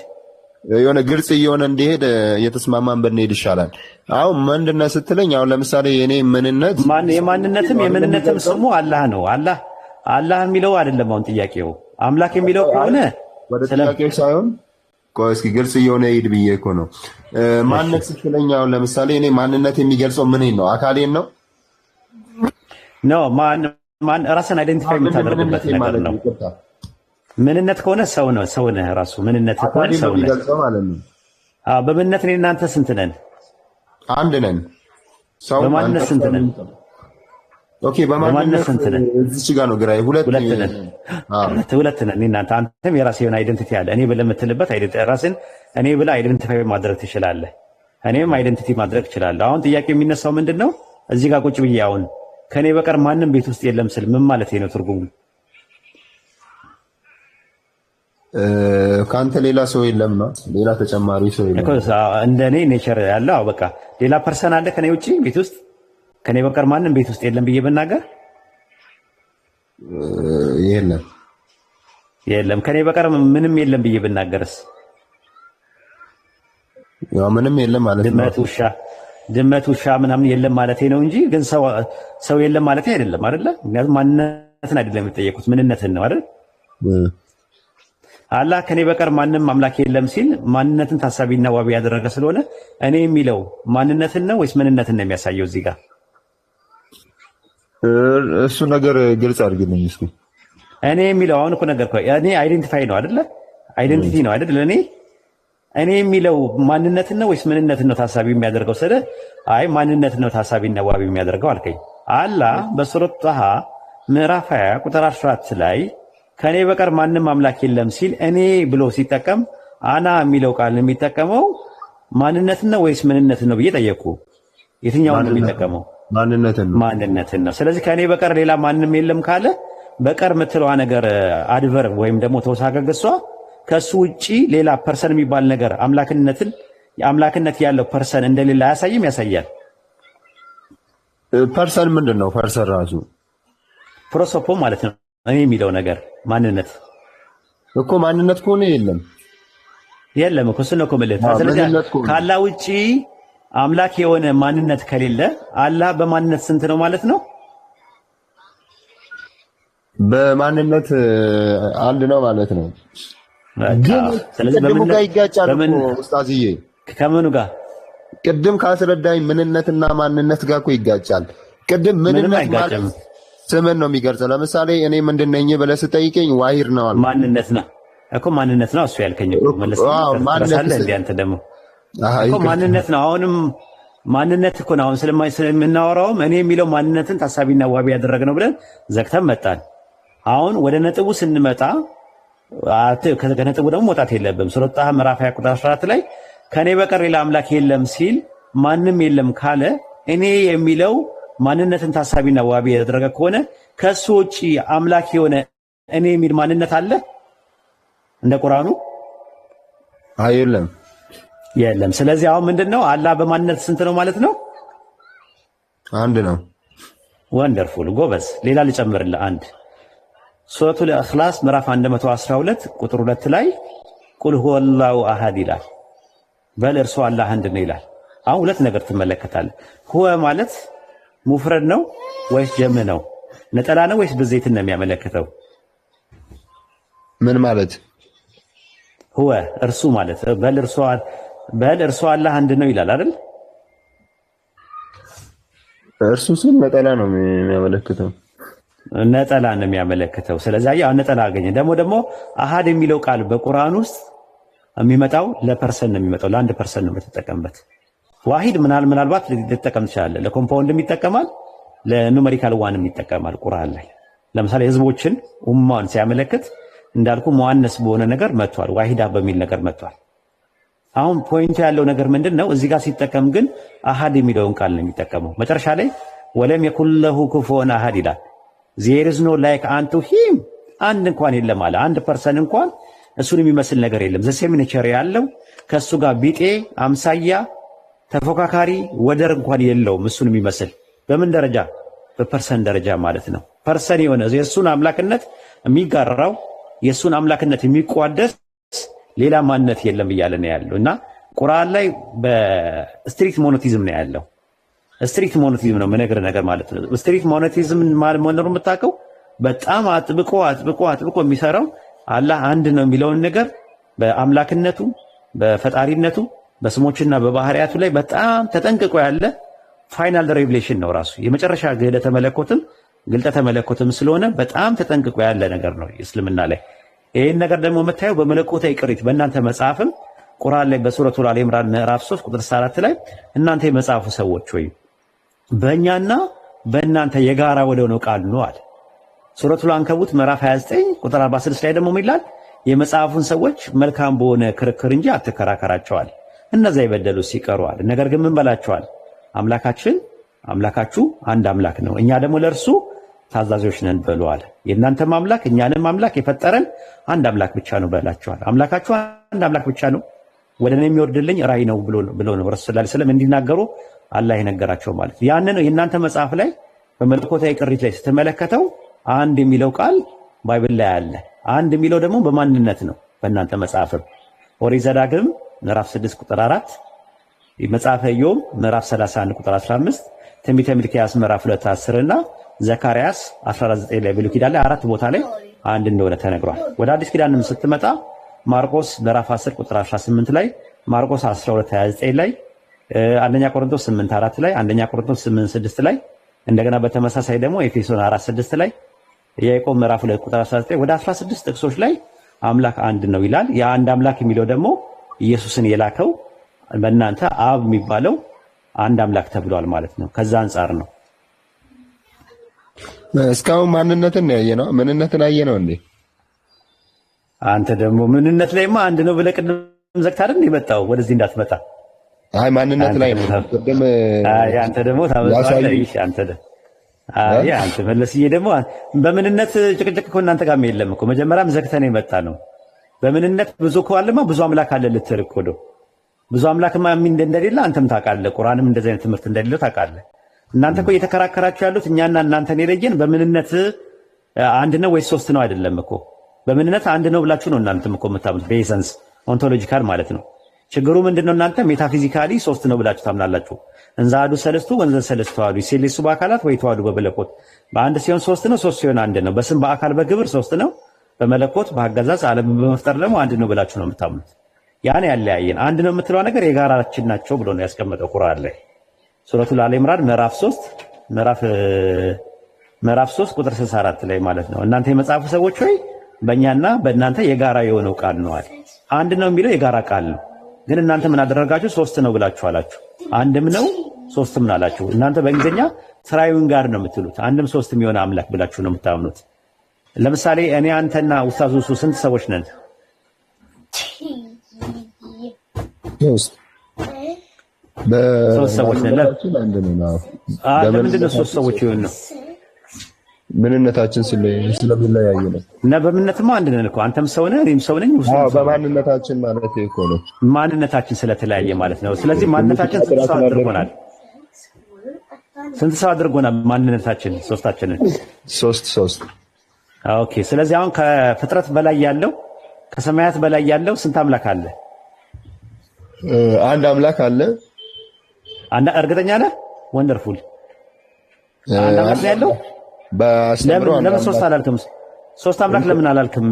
የሆነ ግልጽ እየሆነ እንዲሄድ እየተስማማን ብንሄድ ይሻላል። አሁን ምንድነው ስትለኝ፣ አሁን ለምሳሌ የኔ ምንነት የማንነትም የምንነትም ስሙ አላህ ነው። አላህ የሚለው አይደለም አሁን ጥያቄው። አምላክ የሚለው ከሆነ ወደ ጥያቄው ሳይሆን ቆይ እስኪ ግልጽ እየሆነ ይሄድ ብዬ እኮ ነው። ማንነት ስትለኝ አሁን ለምሳሌ እኔ ማንነት የሚገልጸው ምን ነው? አካሌን ነው ራስን አይደንቲፋይ የምታደርግበት ነገር ነው። ምንነት ከሆነ ሰው ነህ ራሱ ምንነት ከሆነ ሰው ነህ ማለት ነው። በምንነት እኔ እናንተ ስንት ነን? አንድ ነን። በማንነት ስንት ነን? ኦኬ በማንነት ስንት ነን? እዚች ጋር ነው ግራዬ። ሁለት ነን። እናንተ አንተም የራስህ የሆነ አይደንቲቲ አለ። እኔ ብለህ የምትልበት ራስን እኔ ብለህ አይደንቲፋይ ማድረግ ትችላለህ። እኔም አይደንቲቲ ማድረግ እችላለሁ። አሁን ጥያቄ የሚነሳው ምንድን ነው? እዚህ ጋር ቁጭ ብዬ አሁን ከኔ በቀር ማንም ቤት ውስጥ የለም ስል ምን ማለት ነው? ትርጉሙ ከአንተ ሌላ ሰው የለም ነው? ሌላ ተጨማሪ ሰው የለም? እንደኔ ኔቸር ያለው በቃ ሌላ ፐርሰን አለ ከኔ ውጪ ቤት ውስጥ ከኔ በቀር ማንም ቤት ውስጥ የለም ብዬ ብናገር የለም ከኔ በቀር ምንም የለም ብዬ ብናገርስ? ያው ምንም የለም ማለት ነው። ድመት ውሻ ምናምን የለም ማለቴ ነው እንጂ ግን ሰው የለም ማለቴ አይደለም አይደለ? ምክንያቱም ማንነትን አይደለም የጠየቁት ምንነትን ነው አይደል? አላህ ከኔ በቀር ማንም አምላክ የለም ሲል ማንነትን ታሳቢና ዋቢ ያደረገ ስለሆነ እኔ የሚለው ማንነትን ነው ወይስ ምንነትን ነው የሚያሳየው? እዚህ ጋር እሱ ነገር ግልጽ አድርግልኝ እስኪ። እኔ የሚለው አሁን እኮ ነገር እኔ አይደንቲፋይ ነው አይደለ? አይደንቲቲ ነው አይደል? እኔ የሚለው ማንነትን ነው ወይስ ምንነትን ነው ታሳቢ የሚያደርገው? ስለ አይ ማንነትን ነው ታሳቢና ዋቢ የሚያደርገው አልከኝ። አላህ በሱረቱ ጣሃ ምዕራፍ 20 ቁጥር 14 ላይ ከኔ በቀር ማንም አምላክ የለም ሲል እኔ ብሎ ሲጠቀም አና የሚለው ቃል የሚጠቀመው ማንነትን ነው ወይስ ምንነትን ነው ብዬ ጠየቁ። የትኛውን ነው የሚጠቀመው? ማንነትን ነው። ስለዚህ ከኔ በቀር ሌላ ማንም የለም ካለ በቀር የምትለዋ ነገር አድቨርብ ወይም ደግሞ ተወሳከ ግሷ ከሱ ውጪ ሌላ ፐርሰን የሚባል ነገር አምላክነት ያለው ፐርሰን እንደሌላ አያሳይም? ያሳያል። ፐርሰን ምንድን ነው? ፐርሰን ራሱ ፕሮሶፖ ማለት ነው። እኔ የሚለው ነገር ማንነት እኮ ማንነት ከሆነ የለም እኮ እሱ ነው እኮ ማለት። ስለዚህ ከአላህ ውጪ አምላክ የሆነ ማንነት ከሌለ አላህ በማንነት ስንት ነው ማለት ነው? በማንነት አንድ ነው ማለት ነው። ግን ስለዚህ በምን ጋር ይጋጫል እኮ ኡስታዝዬ? ከምኑ ጋር? ቅድም ካስረዳኝ ምንነትና ማንነት ጋር እኮ ይጋጫል። ቅድም ምንነት ማለት ስምን ነው የሚገልጸው። ለምሳሌ እኔ ምንድን ነኝ ብለህ ስጠይቀኝ ዋሂድ ነው አልኩ። ማንነት ነው እኮ ማንነት ነው እሱ ያልከኝ እኮ መለስ ትረሳለህ እንዴ አንተ ደግሞ እኮ ማንነት ነው። አሁንም ማንነት እኮ ነው አሁን ስለምናወራውም እኔ የሚለው ማንነትን ታሳቢና ዋቢ ያደረግነው ብለን ዘግተን መጣን። አሁን ወደ ነጥቡ ስንመጣ ከነጥቡ ደግሞ መውጣት የለብም። ሱረቱ ጣሃ ምዕራፍ 20 ቁጥር 14 ላይ ከኔ በቀር ሌላ አምላክ የለም ሲል ማንም የለም ካለ እኔ የሚለው ማንነትን ታሳቢና ዋቢ ያደረገ ከሆነ ከሱ ውጪ አምላክ የሆነ እኔ የሚል ማንነት አለ እንደ ቁርአኑ? የለም። ስለዚህ አሁን ምንድነው አላህ በማንነት ስንት ነው ማለት ነው? አንድ ነው። ወንደርፉል ጎበዝ። ሌላ ልጨምርልህ አንድ ሱረቱል ኢኽላስ ምዕራፍ 112 ቁጥር 2 ላይ ቁል ሁወላሁ አሐድ ይላል። በል እርሱ አላህ አንድ ነው ይላል። አሁን ሁለት ነገር ትመለከታለህ። ሁወ ማለት ሙፍረድ ነው ወይስ ጀም ነው? ነጠላ ነው ወይስ ብዜትን ነው የሚያመለክተው? ምን ማለት ሁወ እርሱ ማለት በል እርሱ አላህ አንድ ነው ይላል አይደል? እርሱ ሲል ነጠላ ነው የሚያመለክተው። ነጠላ ነው የሚያመለክተው። ስለዚህ ያ ነጠላ አገኘ። ደግሞ አሃድ የሚለው ቃል በቁርአን ውስጥ የሚመጣው ለፐርሰን ነው የሚመጣው፣ ለአንድ ፐርሰን ነው የምትጠቀምበት። ዋሂድ ምናልባት ልትጠቀም ትችላለህ። ለኮምፓውንድም ይጠቀማል፣ ለኑሜሪካል ዋንም ይጠቀማል። ቁርአን ላይ ለምሳሌ ህዝቦችን ኡማን ሲያመለክት እንዳልኩ ሙአነስ በሆነ ነገር መጥቷል፣ ዋሂዳ በሚል ነገር መጥቷል። አሁን ፖይንት ያለው ነገር ምንድነው? እዚህ ጋር ሲጠቀም ግን አሃድ የሚለውን ቃል ነው የሚጠቀመው። መጨረሻ ላይ ወለም የኩን ለሁ ኩፉወን አሃድ ይላል። ዜር ኢዝ ኖ ላይክ አንቱ ሂም፣ አንድ እንኳን የለም አለ። አንድ ፐርሰን እንኳን እሱን የሚመስል ነገር የለም። ዘሴም ኔቸር ያለው ከሱ ጋር ቢጤ አምሳያ ተፎካካሪ ወደር እንኳን የለውም እሱን የሚመስል። በምን ደረጃ? በፐርሰን ደረጃ ማለት ነው። ፐርሰን የሆነ የእሱን አምላክነት የሚጋራው የእሱን አምላክነት የሚቋደስ ሌላ ማንነት የለም እያለ ነው ያለው። እና ቁርአን ላይ በስትሪክት ሞኖቲዝም ነው ያለው። ስትሪክት ሞኖቲዝም ነው የምነግር ነገር ማለት ነው። ስትሪክት ሞኖቲዝም መኖሩ የምታውቀው በጣም አጥብቆ የሚሰራው አላህ አንድ ነው የሚለውን ነገር በአምላክነቱ በፈጣሪነቱ በስሞችና በባህሪያቱ ላይ በጣም ተጠንቅቆ ያለ ፋይናል ሬቪሌሽን ነው ራሱ የመጨረሻ ግልጠተ መለኮትም ስለሆነ በጣም ተጠንቅቆ ያለ ነገር ነው እስልምና ላይ። ይህን ነገር ደግሞ የምታየው በመለኮታዊ ቅሪት በእናንተ መጽሐፍም ቁርአን ላይ በሱረቱል አሊ ኢምራን ምዕራፍ 3 ቁጥር 4 ላይ እናንተ የመጽሐፉ ሰዎች ወይ በእኛና በእናንተ የጋራ ወደሆነው ቃል ነው አለ። ሱረቱል አንከቡት ምዕራፍ 29 ቁጥር 46 ላይ ደግሞ ይላል የመጽሐፉን ሰዎች መልካም በሆነ ክርክር እንጂ አትከራከራቸዋል፣ እነዛ የበደሉ ሲቀሩዋል። ነገር ግን ምን በላቸዋል? አምላካችሁ አንድ አምላክ ነው፣ እኛ ደግሞ ለእርሱ ታዛዦች ነን በሏል። የእናንተም አምላክ እኛንም አምላክ የፈጠረን አንድ አምላክ ብቻ ነው በላቸዋል። አምላካችሁ አንድ አምላክ ብቻ ነው፣ ወደ እኔ የሚወርድልኝ ራእይ ነው ብሎ ነው ረሱል ሰለላሁ ዐለይሂ ወሰለም እንዲናገሩ አላህ የነገራቸው ማለት ነው። ያንን የእናንተ መጽሐፍ ላይ በመለኮታዊ ቅሪት ላይ ስትመለከተው አንድ የሚለው ቃል ባይብል ላይ አለ። አንድ የሚለው ደግሞ በማንነት ነው። በእናንተ መጽሐፍም ኦሪት ዘዳግም ምዕራፍ 6 ቁጥር 4፣ መጽሐፈ ኢዮብ ምዕራፍ 31 ቁጥር 15፣ ትንቢተ ሚልክያስ ምዕራፍ 2 10 እና ዘካርያስ 19 ላይ ብሉይ ኪዳን ላይ 4 ቦታ ላይ አንድ እንደሆነ ተነግሯል። ወደ አዲስ ኪዳንም ስትመጣ ማርቆስ ምዕራፍ 10 ቁጥር 18 ላይ፣ ማርቆስ 12 29 ላይ፣ አንደኛ ቆሮንቶስ 8 4 ላይ፣ አንደኛ ቆሮንቶስ 8 6 ላይ፣ እንደገና በተመሳሳይ ደግሞ ኤፌሶን 4 6 ላይ፣ የያዕቆብ ምዕራፍ 2 ቁጥር 19 ወደ 16 ጥቅሶች ላይ አምላክ አንድ ነው ይላል። ያ አንድ አምላክ የሚለው ደግሞ ኢየሱስን የላከው በእናንተ አብ የሚባለው አንድ አምላክ ተብሏል ማለት ነው። ከዛ አንጻር ነው። እስካሁን ማንነትን ምንነትን አየ ነው እንዴ? አንተ ደግሞ ምንነት ላይማ አንድ ነው ብለህ ቅድም ዘግታ አይደል የመጣው ወደዚህ እንዳትመጣ። አይ ማንነት ላይ ነው ቅድም አንተ ደግሞ ታበዛለህ። እሺ አንተ መለስዬ ደግሞ በምንነት ጭቅጭቅ እኮ እናንተ ጋር የለም እኮ መጀመሪያም ዘግተን የመጣ ነው። በምንነት ብዙ እኮ አለማ ብዙ አምላክ አለ ልትል እኮ ነው። ብዙ አምላክማ እንደሌለ አንተም ታውቃለህ። ቁርአንም እንደዚህ አይነት ትምህርት እንደሌለው ታውቃለህ። እናንተ እኮ እየተከራከራችሁ ያሉት እኛና እናንተን የለየን በምንነት አንድ ነው ወይስ ሶስት ነው አይደለም እኮ። በምንነት አንድ ነው ብላችሁ ነው እናንተም እኮ የምታምኑት በኤሰንስ ኦንቶሎጂካል ማለት ነው። ችግሩ ምንድነው? እናንተ ሜታፊዚካሊ ሶስት ነው ብላችሁ ታምናላችሁ። እንዘ አሐዱ ሰለስቱ ወንዘ ሰለስቱ አሐዱ ይሴልሱ በአካላት ወይ ተዋሕዱ በመለኮት በአንድ ሲሆን ሶስት ነው፣ ሶስት ሲሆን አንድ ነው። በስም በአካል በግብር ሶስት ነው፣ በመለኮት በአገዛዝ ዓለም በመፍጠር ደግሞ አንድ ነው ብላችሁ ነው የምታምኑት። ያን ያለያየን አንድ ነው የምትለው ነገር የጋራችን ናቸው ብሎ ነው ያስቀመጠው ቁርአን ላይ ሱረቱል አሊ ኢምራን ምዕራፍ 3 ቁጥር 64 ላይ ማለት ነው። እናንተ የመጽሐፉ ሰዎች ሆይ በእኛና በእናንተ የጋራ የሆነው ቃል ነው አለ። አንድ ነው የሚለው የጋራ ቃል ነው። ግን እናንተ ምን አደረጋችሁ? ሶስት ነው ብላችሁ አላችሁ። አንድም ነው ሶስትም ነው አላችሁ። እናንተ በእንግሊዝኛ ትራዩን ጋር ነው የምትሉት። አንድም ሶስትም የሆነ አምላክ ብላችሁ ነው የምታምኑት። ለምሳሌ እኔ አንተና ኡስታዝ ኡሱ ስንት ሰዎች ነን? ሶስት ሰዎች ነን። ለምንድን ነው ሶስት ሰዎች የሆነው? ምንነታችን ስለሚለያየ ነው። እና በምንነትማ አንድ ነን እኮ አንተም ሰው ነህ እኔም ሰው ነኝ። በማንነታችን ማለት እኮ ነው። ማንነታችን ስለተለያየ ማለት ነው። ስለዚህ ማንነታችን ስንት ሰው አድርጎናል? ስንት ሰው አድርጎናል? ማንነታችን ሶስታችንን ሶስት። ኦኬ። ስለዚህ አሁን ከፍጥረት በላይ ያለው ከሰማያት በላይ ያለው ስንት አምላክ አለ? አንድ አምላክ አለ። እርግጠኛ ነህ? ወንደርፉል። አንድ አምላክ ነው ያለው። ለምን ሶስት አላልክም? ሶስት አምላክ ለምን አላልክም?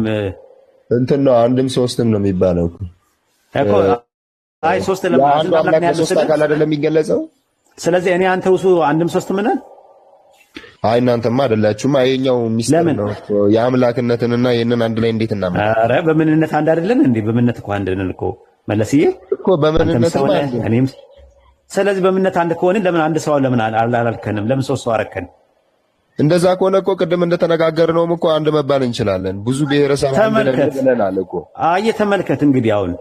እንትን ነው አንድም ሶስትም ነው የሚባለው እኮ። አይ ሶስት ለምን አንድ አምላክ ነው ያለው? ሶስት አካል አይደለም የሚገለጸው። ስለዚህ እኔ አንተ ውሱ አንድም ሶስትም ነን። አይ እናንተማ አይደላችሁም። አይኛው ሚስጥር ነው የአምላክነትንና ይሄንን አንድ ላይ እንዴት እናምናለን? ኧረ በምንነት አንድ አይደለን እንዴ? በምንነት እኮ አንድ ነን እኮ መለስዬ እኮ በምንነት አንድ እኔም። ስለዚህ በምንነት አንድ ከሆነ ለምን አንድ ሰው ለምን አላልከንም? ለምን ሶስት ሰው አረከን? እንደዛ ከሆነ እኮ ቅድም እንደተነጋገርነውም እኮ አንድ መባል እንችላለን። ብዙ ብሔረሰብ አንድ ብለናል እኮ። አየህ ተመልከት እንግዲህ አሁን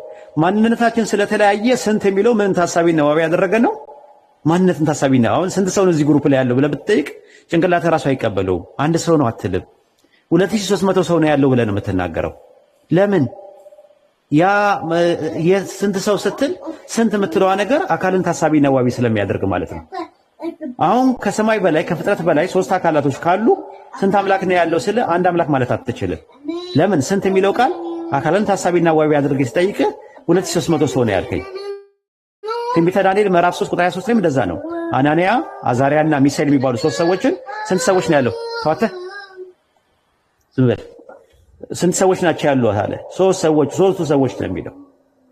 ማንነታችን ስለተለያየ ስንት የሚለው ምን ታሳቢና ዋቢ ያደረገ ነው? ማንነትን ታሳቢና አሁን ስንት ሰው ነው እዚህ ግሩፕ ላይ ያለው ብለህ ብትጠይቅ ጭንቅላት ራሱ አይቀበለውም። አንድ ሰው ነው አትልም። 2300 ሰው ነው ያለው ብለህ ነው የምትናገረው። ለምን? ያ ስንት ሰው ስትል ስንት የምትለዋ ነገር አካልን ታሳቢና ዋቢ ስለሚያደርግ ማለት ነው። አሁን ከሰማይ በላይ ከፍጥረት በላይ ሶስት አካላቶች ካሉ ስንት አምላክ ነው ያለው ስለ አንድ አምላክ ማለት አትችልም። ለምን? ስንት የሚለው ቃል አካልን ታሳቢና ዋቢ አድርገህ ሲጠይቅ 2300 ሰው ነው ያልከኝ። ትንቢተ ዳንኤል ምዕራፍ 3 ቁጥር 23 ላይ እንደዛ ነው። አናንያ፣ አዛሪያና ሚሳኤል የሚባሉ ሶስት ሰዎችን ስንት ሰዎች ነው ያለው? ተዋተ ዝም በል። ስንት ሰዎች ናቸው ያሉ አለ? ሶስቱ ሰዎች ነው የሚለው።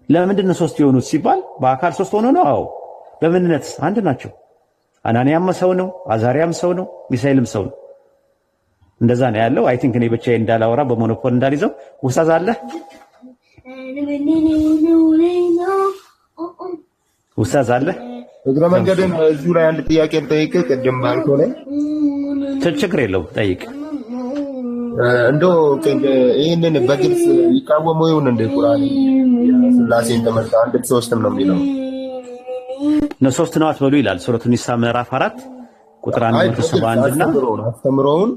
ለምንድን ነው ሶስት የሆኑት ሲባል በአካል ሶስት ሆኖ ነው። አዎ በምንነት አንድ ናቸው። አናንያም ሰው ነው፣ አዛሪያም ሰው ነው፣ ሚሳኤልም ሰው ነው። እንደዛ ነው ያለው። አይ ቲንክ እኔ ብቻዬን እንዳላወራ በሞኖፖል እንዳልይዘው ውስታዝ አለ ውስታዝ አለ። እግረ መንገድን እዚሁ ላይ አንድ ጥያቄ ልጠይቅ። ቅድም ባልከው ላይ ችግር የለውም ጠይቅ። እንደው ይህንን በግልጽ ይቃወሙ ይሁን እንደ ቁርአን ስላሴን ተመልከ አንድም ሶስትም ነው የሚለው ነው። ሶስት ነው አትበሉ ይላል ሱረቱ ኒሳ ምዕራፍ 4 ቁጥር 171 እና አስተምሮውን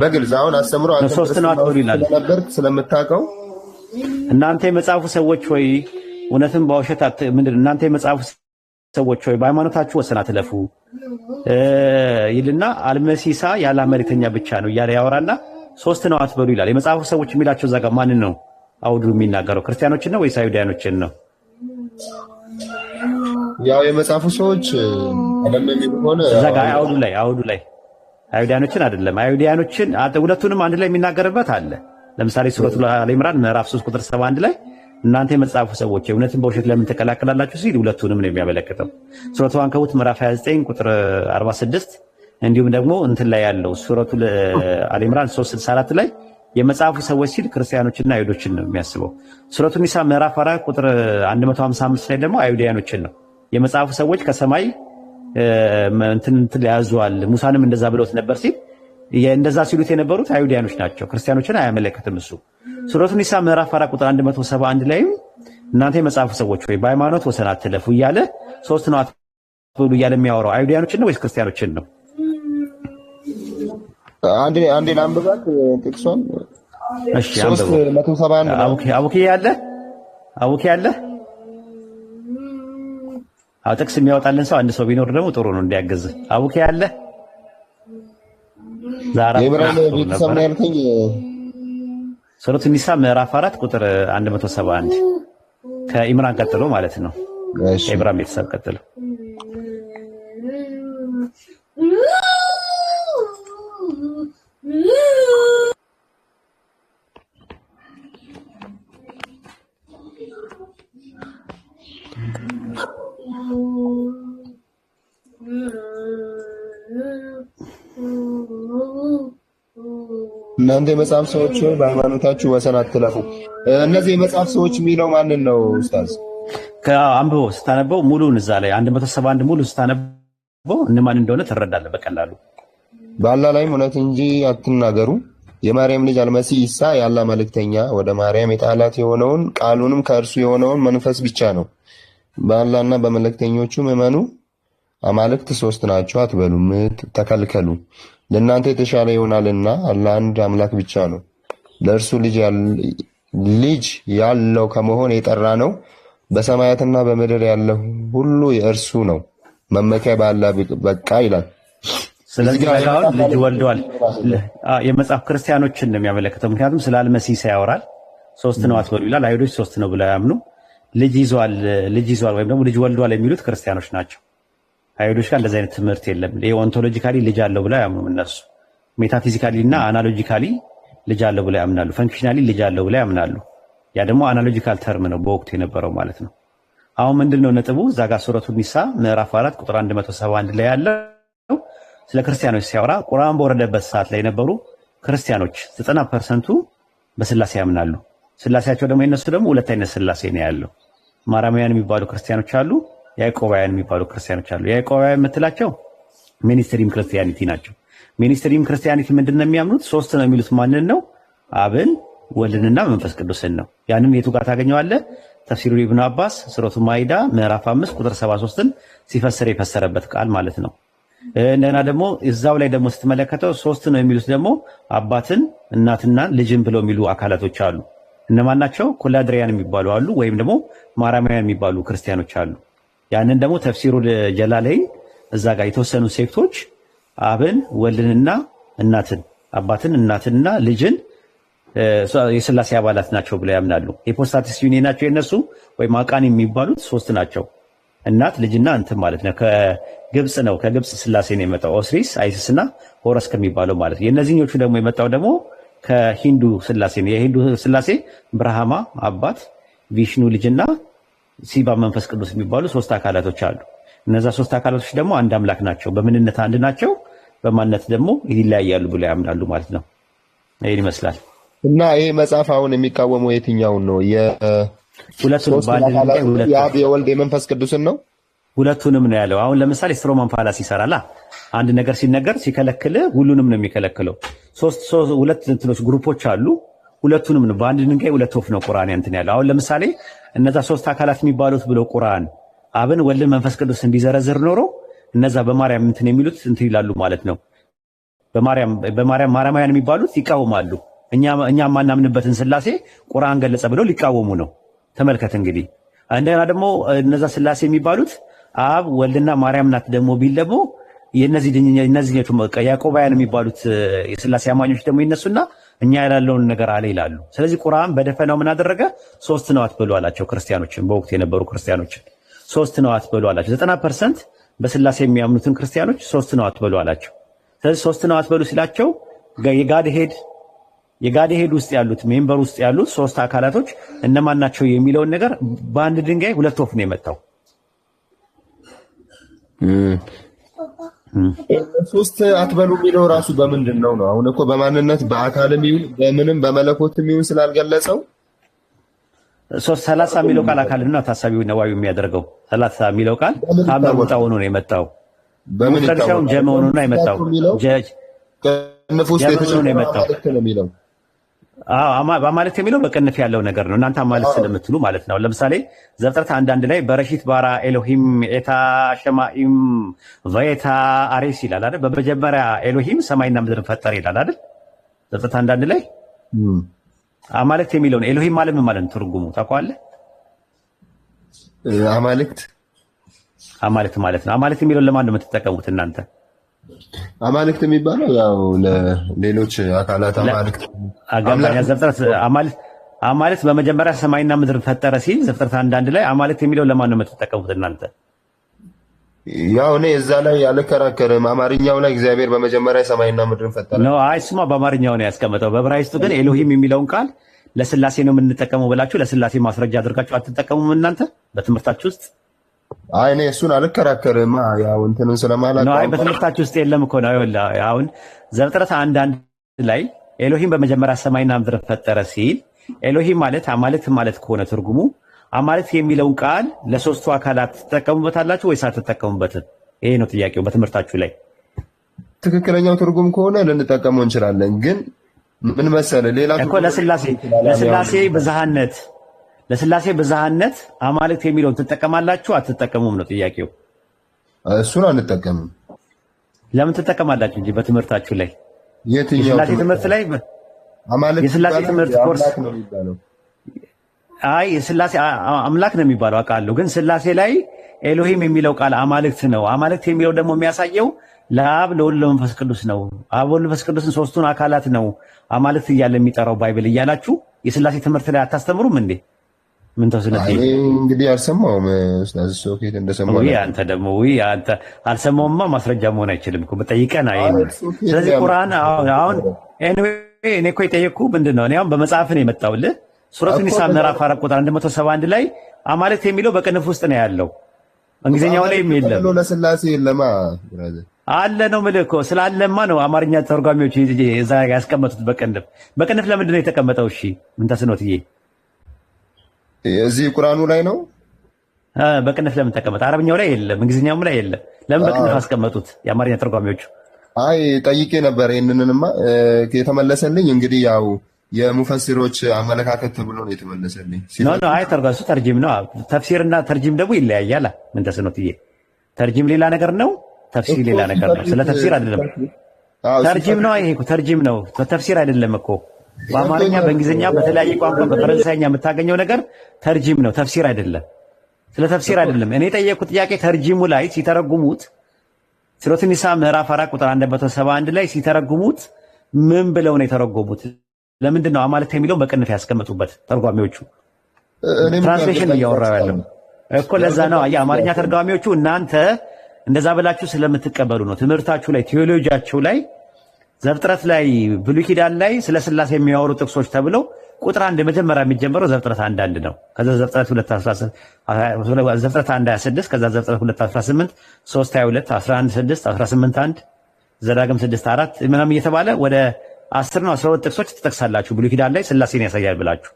በግልጽ አሁን አስተምሮ አንተ ሶስት ነው አትበሉ ይላል ነበር ስለምታውቀው እናንተ የመጽሐፉ ሰዎች ሆይ እውነትም በውሸት ምንድን እናንተ የመጽሐፉ ሰዎች ሆይ በሃይማኖታችሁ ወሰን አትለፉ ይልና አልመሲሳ ያለ መልእክተኛ ብቻ ነው እያለ ያወራና ሶስት ነው አትበሉ ይላል። የመጽሐፉ ሰዎች የሚላቸው እዛ ጋር ማንን ነው አውዱ የሚናገረው? ክርስቲያኖችን ነው ወይስ አይሁዳኖችን ነው? ያው የመጽሐፉ ሰዎች አይደለም የሚሆነ እዛ ጋር አውዱ ላይ አይሁዳኖችን አይደለም። አይሁዳኖችን ሁለቱንም አንድ ላይ የሚናገርበት አለ። ለምሳሌ ሱረቱል አሊ ኢምራን ምዕራፍ 3 ቁጥር 71 ላይ እናንተ የመጽሐፉ ሰዎች እውነትን በውሸት ለምን ተቀላቀላላችሁ ሲል ሁለቱንም ነው የሚያመለክተው። ሱረቱ አንከቡት ምዕራፍ 29 ቁጥር 46 እንዲሁም ደግሞ እንትን ላይ ያለው ሱረቱል አሊ ኢምራን 364 ላይ የመጽሐፉ ሰዎች ሲል ክርስቲያኖችና አይሁዶችን ነው የሚያስበው። ሱረቱ ኒሳ ምዕራፍ 4 ቁጥር 155 ላይ ደግሞ አይሁዳኖችን ነው። የመጽሐፉ ሰዎች ከሰማይ እንትን ያዙዋል ሙሳንም እንደዛ ብለውት ነበር ሲል እንደዛ ሲሉት የነበሩት አይሁዳኖች ናቸው። ክርስቲያኖችን አያመለክትም እሱ። ሱረቱ ኒሳ ምዕራፍ 4 ቁጥር 171 ላይ እናንተ የመጽሐፉ ሰዎች ወይ በሃይማኖት ወሰን አትለፉ እያለ ሶስት ነው አትበሉ እያለ የሚያወራው አይሁዳኖችን ነው ወይስ ክርስቲያኖችን ነው? አንዴ ላንብባት ጥቅሱን። እሺ አንብበው። 371 አቡኪ ያለ ጥቅስ የሚያወጣልን ሰው አንድ ሰው ቢኖር ደግሞ ጥሩ ነው እንዲያገዝ። አቡኪ ያለ የኢብራሂም ቤተሰብ ነው ያልከኝ? ሱረቱ ኒሳ ምዕራፍ 4 ቁጥር 171 ከኢምራን ቀጥሎ ማለት ነው። ከኢብራሂም ቤተሰብ ቀጥሎ እናንተ የመጽሐፍ ሰዎች በሃይማኖታችሁ ወሰን አትለፉ። እነዚህ የመጽሐፍ ሰዎች የሚለው ማንን ነው ኡስታዝ? ከአንብቦ ስታነበው ሙሉን እዛ ላይ 171 ሙሉ ስታነበው እነማን እንደሆነ ትረዳለህ በቀላሉ። በአላህ ላይም እውነት እንጂ አትናገሩ። የማርያም ልጅ አልመሲህ ኢሳ የአላህ መልእክተኛ ወደ ማርያም የጣላት የሆነውን ቃሉንም ከእርሱ የሆነውን መንፈስ ብቻ ነው። በአላህና በመልእክተኞቹም እመኑ። አማልክት ሶስት ናቸው አትበሉም፣ ተከልከሉ። ለእናንተ የተሻለ ይሆናልና አላህ አንድ አምላክ ብቻ ነው። ለእርሱ ልጅ ያለው ከመሆን የጠራ ነው። በሰማያትና በምድር ያለ ሁሉ የእርሱ ነው። መመኪያ በአላህ በቃ ይላል። ስለዚህ ልጅ ወልዷል። የመጽሐፍ ክርስቲያኖችን ነው የሚያመለክተው። ምክንያቱም ስለ አልመሲህ ያወራል። ሶስት ነው አትበሉ ይላል። አይሁዶች ሶስት ነው ብለው ያምኑ። ልጅ ይዟል ወይም ደግሞ ልጅ ወልዷል የሚሉት ክርስቲያኖች ናቸው። አይሁዶች ጋር እንደዚህ አይነት ትምህርት የለም። ኦንቶሎጂካሊ ልጅ አለው ብለው ያምኑ እነሱ። ሜታፊዚካሊ እና አናሎጂካሊ ልጅ አለው ብለው ያምናሉ። ፈንክሽናሊ ልጅ አለው ብለው ያምናሉ። ያ ደግሞ አናሎጂካል ተርም ነው በወቅቱ የነበረው ማለት ነው። አሁን ምንድነው ነጥቡ? እዛ ጋር ሱረቱ ኒሳ ምዕራፍ 4 ቁጥር 171 ላይ ያለው ስለ ክርስቲያኖች ሲያወራ ቁርአን በወረደበት ሰዓት ላይ የነበሩ ክርስቲያኖች 90% በስላሴ ያምናሉ። ስላሴያቸው ደግሞ የነሱ ደግሞ ሁለት አይነት ስላሴ ነው ያለው። ማርያማውያን የሚባሉ ክርስቲያኖች አሉ፣ ያዕቆባውያን የሚባሉ ክርስቲያኖች አሉ። ያዕቆባውያን የምትላቸው ሚኒስትሪም ክርስቲያኒቲ ናቸው። ሚኒስትሪም ክርስቲያኒቲ ምንድነው የሚያምኑት? ሶስት ነው የሚሉት። ማንን ነው? አብን ወልድንና መንፈስ ቅዱስን ነው። ያንን የቱ ጋር ታገኘዋለህ? ተፍሲሩ ኢብኑ አባስ ሱረቱ ማኢዳ ምዕራፍ 5 ቁጥር 73ን ሲፈስር የፈሰረበት ቃል ማለት ነው። እንደገና ደግሞ እዛው ላይ ደግሞ ስትመለከተው ሶስት ነው የሚሉት ደግሞ አባትን እናትና ልጅን ብለው የሚሉ አካላቶች አሉ። እነማን ናቸው? ኮላድሪያን የሚባሉ አሉ፣ ወይም ደግሞ ማርያማውያን የሚባሉ ክርስቲያኖች አሉ። ያንን ደግሞ ተፍሲሩ ጀላለይን እዛ ጋር የተወሰኑ ሴክቶች አብን ወልድንና እናትን አባትን እናትንና ልጅን የስላሴ አባላት ናቸው ብለው ያምናሉ። ሂፖስታቲስ ዩኒየን ናቸው የነሱ ወይም አቃን የሚባሉት ሶስት ናቸው። እናት ልጅና እንትን ማለት ነው። ከግብጽ ነው። ከግብጽ ስላሴ ነው የመጣው። ኦስሪስ አይሲስና ሆረስ ከሚባለው ማለት ነው። የነዚህኞቹ ደግሞ የመጣው ደግሞ ከሂንዱ ስላሴ ነው። የሂንዱ ስላሴ ብርሃማ አባት፣ ቪሽኑ ልጅና ሲባ መንፈስ ቅዱስ የሚባሉ ሶስት አካላቶች አሉ። እነዛ ሶስት አካላቶች ደግሞ አንድ አምላክ ናቸው። በምንነት አንድ ናቸው፣ በማንነት ደግሞ ይለያያሉ ብለው ያምናሉ ማለት ነው። ይሄን ይመስላል። እና ይሄ መጽሐፍ አሁን የሚቃወመው የትኛውን ነው? ሁለቱንም የአብ የወልድ የመንፈስ ቅዱስን ነው። ሁለቱንም ነው ያለው። አሁን ለምሳሌ ስትሮማን ፋላሲ ይሰራላ። አንድ ነገር ሲነገር ሲከለክል ሁሉንም ነው የሚከለክለው። ሁለት እንትኖች ግሩፖች አሉ። ሁለቱንም ነው በአንድ ድንጋይ ሁለት ወፍ ነው ቁርአን እንትን ያለው። አሁን ለምሳሌ እነዛ ሶስት አካላት የሚባሉት ብለው ቁርአን አብን ወልድን መንፈስ ቅዱስ እንዲዘረዝር ኖሮ እነዛ በማርያም እንትን የሚሉት እንትን ይላሉ ማለት ነው። በማርያም ማርያማውያን የሚባሉት ይቃወማሉ። እኛ ማናምንበትን ስላሴ ቁርአን ገለጸ ብለው ሊቃወሙ ነው። ተመልከት እንግዲህ። እንደገና ደግሞ እነዛ ስላሴ የሚባሉት አብ ወልድና ማርያም ናት ደግሞ ቢል ደግሞ የነዚህኞቹ ያዕቆባውያን የሚባሉት የስላሴ አማኞች ደግሞ ይነሱና እኛ ያላለውን ነገር አለ ይላሉ። ስለዚህ ቁርአን በደፈናው ምን አደረገ? ሶስት ነው አትበሉ አላቸው ክርስቲያኖችን፣ በወቅቱ የነበሩ ክርስቲያኖችን ሶስት ነው አትበሉ አላቸው። 90% በስላሴ የሚያምኑትን ክርስቲያኖች ሶስት ነው አትበሉ አላቸው። ስለዚህ ሶስት ነው አትበሉ ሲላቸው የጋድ ሄድ ውስጥ ያሉት ሜምበር ውስጥ ያሉት ሶስት አካላቶች እነማን ናቸው የሚለውን ነገር በአንድ ድንጋይ ሁለት ወፍ ነው የመታው። ሶስት አትበሉ የሚለው ራሱ በምንድን ነው? አሁን እኮ በማንነት በአካልም ይሁን በምንም በመለኮትም ይሁን ስላልገለጸው 30 የሚለው ቃል አካልና ታሳቢው ነዋዩ የሚያደርገው 30 የሚለው ቃል ታምጣ ሆኖ ነው የመጣው። በምን ይታወቃል? ጀመ ሆኖ ነው የመጣው። ቅንፍ ውስጥ የተጨመረ ነው የሚለው አማልክት የሚለው በቅንፍ ያለው ነገር ነው። እናንተ አማልክት ስለምትሉ ማለት ነው። ለምሳሌ ዘፍጥረት 1:1 ላይ በረሺት ባራ ኤሎሂም ኤታ ሸማኢም ቬታ አሬስ ይላል አይደል? በመጀመሪያ ኤሎሂም ሰማይና ምድርን ፈጠረ ይላል አይደል? ዘፍጥረት 1:1 ላይ አማልክት የሚለውን ኤሎሂም ማለት ምን ማለት ነው? ትርጉሙ ታውቀዋለህ? አማልክት ማለት ነው። አማልክት የሚለውን ለማን ነው የምትጠቀሙት እናንተ? አማልክት የሚባለው ያው ለሌሎች አካላት አማልክት አጋማኛ ዘፍጥረት አማልክት በመጀመሪያ ሰማይና ምድርን ፈጠረ ሲል ዘፍጥረት 1:1 ላይ አማልክት የሚለው ለማን ነው የምትጠቀሙት እናንተ? ያው እኔ እዛ ላይ አልከራከርም። አማርኛው ላይ እግዚአብሔር በመጀመሪያ ሰማይና ምድርን ፈጠረ ነው። አይ እሱማ በአማርኛው ነው ያስቀመጠው። በዕብራይስጡ ግን ኤሎሂም የሚለውን ቃል ለስላሴ ነው የምንጠቀመው ብላችሁ ለስላሴ ማስረጃ አድርጋችሁ አትጠቀሙም እናንተ በትምህርታችሁ ውስጥ? አይ እኔ እሱን አልከራከርም። ያው እንትኑን ስለማላውቅ ነው። አይ በትምህርታችሁ ውስጥ የለም እኮ ነው። አሁን ዘፍጥረት 1:1 ላይ ኤሎሂም በመጀመሪያ ሰማይና ምድርን ፈጠረ ሲል ኤሎሂም ማለት አማልክት ማለት ከሆነ ትርጉሙ አማልክት የሚለውን ቃል ለሶስቱ አካላት ትጠቀሙበታላችሁ ወይስ አትጠቀሙበትም? ይሄ ነው ጥያቄው በትምህርታችሁ ላይ። ትክክለኛው ትርጉም ከሆነ ልንጠቀመው እንችላለን። ግን ምን መሰለህ ሌላ እኮ ለስላሴ ብዝሃነት አማልክት የሚለውን ትጠቀማላችሁ አትጠቀሙም ነው ጥያቄው። እሱን አንጠቀምም። ለምን ትጠቀማላችሁ እንጂ በትምህርታችሁ ላይ? የትኛው የስላሴ ትምህርት ላይ የስላሴ ትምህርት ኮርስ ነው የሚባለው? አይ የስላሴ አምላክ ነው የሚባለው አውቃለሁ። ግን ስላሴ ላይ ኤሎሂም የሚለው ቃል አማልክት ነው። አማልክት የሚለው ደግሞ የሚያሳየው ለአብ ለወልድ ለመንፈስ ቅዱስ ነው። አብ ወልድ መንፈስ ቅዱስን ሶስቱን አካላት ነው አማልክት እያለ የሚጠራው ባይብል እያላችሁ የስላሴ ትምህርት ላይ አታስተምሩም እንዴ? ምን ተስነት እንግዲህ አልሰማሁም። ኡስታዝ ሶኬት እንደሰማሁ ወይ አንተ ደግሞ ወይ አንተ አልሰማውማ ማስረጃ መሆን አይችልም እኮ በጠይቀና አይደል? ስለዚህ ቁርአን አሁን እኔ እኮ የጠየቅኩ ምንድነው እኔ አሁን በመጽሐፍ ነው የመጣሁልህ። ሱረቱ ኒሳ ምዕራፍ 4 ቁጥር 171 ላይ አማልክት የሚለው በቅንፍ ውስጥ ነው ያለው። እንግሊዝኛው ላይ የለም። ለስላሴ የለማ ብራዘር አለ ነው የምልህ እኮ ስላለማ ነው አማርኛ ተርጓሚዎች እዛ ያስቀመጡት በቅንፍ ለምንድን ነው የተቀመጠው? እሺ ምን ተስኖትዬ እዚህ ቁርአኑ ላይ ነው በቅንፍ ለምን ተቀመጠ? አረብኛው ላይ የለም፣ እንግሊዝኛውም ላይ የለም። ለምን በቅንፍ አስቀመጡት የአማርኛ ተርጓሚዎቹ? አይ ጠይቄ ነበር ይሄንንማ የተመለሰልኝ እንግዲህ ያው የሙፈሲሮች አመለካከት ተብሎ ነው የተመለሰልኝ። አይ ተርጓሱ ተርጂም ነው። ተፍሲርና ተርጂም ደግሞ ይለያያል። ምን ተስኖትዬ ተርጂም ሌላ ነገር ነው፣ ተፍሲር ሌላ ነገር ነው። ስለ ተፍሲር አይደለም ተርጂም ነው። ይሄ እኮ ተርጂም ነው፣ ተፍሲር አይደለም እኮ። በአማርኛ በእንግሊዝኛ በተለያየ ቋንቋ በፈረንሳይኛ የምታገኘው ነገር ተርጂም ነው፣ ተፍሲር አይደለም። ስለ ተፍሲር አይደለም እኔ የጠየቅኩት ጥያቄ። ተርጂሙ ላይ ሲተረጉሙት ሱረቱ ኒሳ ምዕራፍ 4 ቁጥር 171 ላይ ሲተረጉሙት ምን ብለው ነው የተረጎሙት? ለምንድን ነው አማልክት የሚለውን በቅንፍ ያስቀመጡበት ተርጓሚዎቹ? ትራንስሌሽን እያወራው ያለው እኮ ለዛ ነው። የአማርኛ ተርጓሚዎቹ እናንተ እንደዛ ብላችሁ ስለምትቀበሉ ነው። ትምህርታችሁ ላይ ቴዎሎጂያችሁ ላይ ዘፍጥረት ላይ ብሉይ ኪዳን ላይ ስለ ስላሴ የሚያወሩ ጥቅሶች ተብለው ቁጥር 1 መጀመሪያ የሚጀምረው ዘፍጥረት 1:1 ነው። ከዛ ዘፍጥረት 2:16 ዘፍጥረት 1:26 ከዛ ዘፍጥረት 2:18 3:22 11:6 18:1 ዘዳግም 6:4 ምናምን እየተባለ ወደ 10 ነው 12 ጥቅሶች ትጠቅሳላችሁ ብሉይ ኪዳን ላይ ስላሴን ያሳያል ብላችሁ።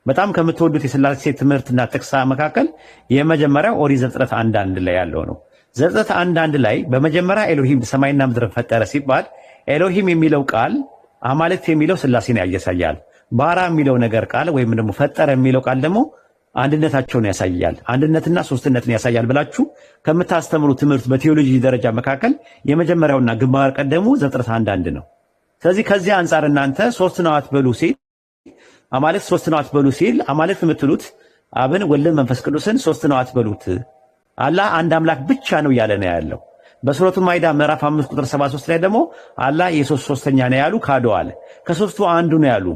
በጣም ከምትወዱት የስላሴ ትምህርትና ጥቅሳ መካከል የመጀመሪያው ኦሪት ዘፍጥረት 1:1 ላይ ያለው ነው። ዘፍጥረት 1:1 ላይ በመጀመሪያ ኤሎሂም ሰማይና ምድርን ፈጠረ ሲባል ኤሎሂም የሚለው ቃል አማልክት የሚለው ስላሴን ያሳያል። ባራ የሚለው ነገር ቃል ወይም ደግሞ ፈጠረ የሚለው ቃል ደግሞ አንድነታቸውን ያሳያል። አንድነትና ሶስትነትን ያሳያል ብላችሁ ከምታስተምሩ ትምህርት በቴዎሎጂ ደረጃ መካከል የመጀመሪያውና ግንባር ቀደሙ ዘፍጥረት 1:1 ነው። ስለዚህ ከዚህ አንጻር እናንተ ሶስት ነው አትበሉ ሲል አማልክት ሶስት ነው አትበሉ ሲል አማልክት የምትሉት አብን ወልድን መንፈስ ቅዱስን ሶስት ነው አትበሉት፣ አላህ አንድ አምላክ ብቻ ነው እያለ ነው ያለው። በሱረቱ ማይዳ ምዕራፍ 5 ቁጥር 73 ላይ ደግሞ አላህ የሶስት ሶስተኛ ነው ያሉ ካዶ አለ። ከሶስቱ አንዱ ነው ያሉ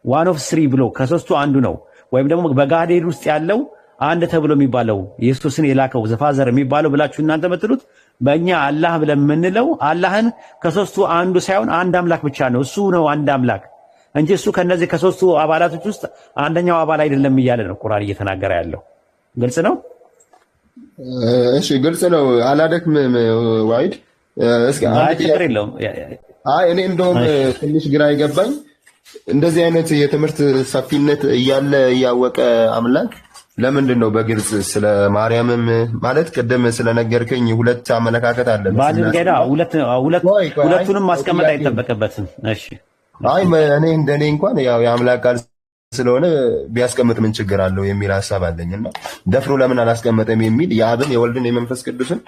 ዋን ኦፍ ስሪ ብሎ ከሶስቱ አንዱ ነው። ወይም ደግሞ በጋዴድ ውስጥ ያለው አንድ ተብሎ የሚባለው ኢየሱስን የላከው ዘፋዘር የሚባለው ብላችሁ እናንተ የምትሉት በእኛ አላህ ብለን የምንለው አላህን ከሶስቱ አንዱ ሳይሆን አንድ አምላክ ብቻ ነው፣ እሱ ነው አንድ አምላክ እንጂ እሱ ከነዚህ ከሶስቱ አባላቶች ውስጥ አንደኛው አባል አይደለም እያለ ነው ቁርአን እየተናገረ ያለው። ግልጽ ነው? እሺ ግልጽ ነው። አላደክምም ዋይድ። እስኪ አንድ ችግር የለውም። አይ እኔ እንደውም ትንሽ ግራ ይገባኝ እንደዚህ አይነት የትምህርት ሰፊነት እያለ እያወቀ አምላክ ለምንድን ነው በግልጽ ስለ ማርያምም ማለት ቅድም ስለነገርከኝ ሁለት አመለካከት አለ። ባልን ገዳ ሁለቱንም ማስቀመጥ አይጠበቅበትም። እሺ አይ እኔ እንደኔ እንኳን ያው የአምላክ ቃል ስለሆነ ቢያስቀምጥ ምን ችግር አለው የሚል ሐሳብ አለኝና ደፍሮ ለምን አላስቀመጠም የሚል የአብን የወልድን የመንፈስ ቅዱስን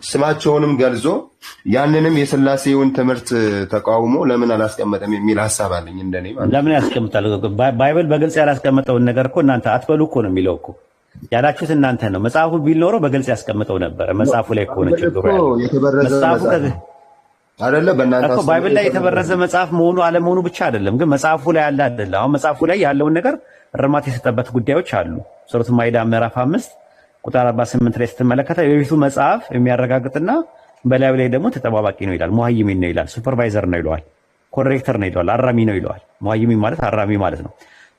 ስማቸውንም ገልጾ ያንንም የሥላሴውን ትምህርት ተቃውሞ ለምን አላስቀመጠም የሚል ሐሳብ አለኝ እንደኔ ማለት። ለምን ያስቀምጣል? ባይብል በግልጽ ያላስቀመጠውን ነገር እኮ እናንተ አትበሉ እኮ ነው የሚለው እኮ ያላችሁት እናንተ ነው። መጽሐፉ ቢል ኖሮ በግልጽ ያስቀምጠው ነበር። መጽሐፉ ላይ እኮ ነው ችግሩ ያለው። መጽሐፉ አይደለ በእናንተ እኮ ባይብል ላይ የተበረዘ መጽሐፍ መሆኑ አለመሆኑ ብቻ አይደለም፣ ግን መጽሐፉ ላይ ያለ አይደለም። አሁን መጽሐፉ ላይ ያለውን ነገር እርማት የሰጠበት ጉዳዮች አሉ። ሱረቱ ማኢዳ ምዕራፍ 5 ቁጥር 48 ላይ ስትመለከተ የበፊቱ መጽሐፍ የሚያረጋግጥና በላዩ ላይ ደግሞ ተጠባባቂ ነው ይላል። ሙሃይሚን ነው ይላል። ሱፐርቫይዘር ነው ይለዋል። ኮሬክተር ነው ይለዋል። አራሚ ነው ይለዋል። ሙሃይሚን ማለት አራሚ ማለት ነው።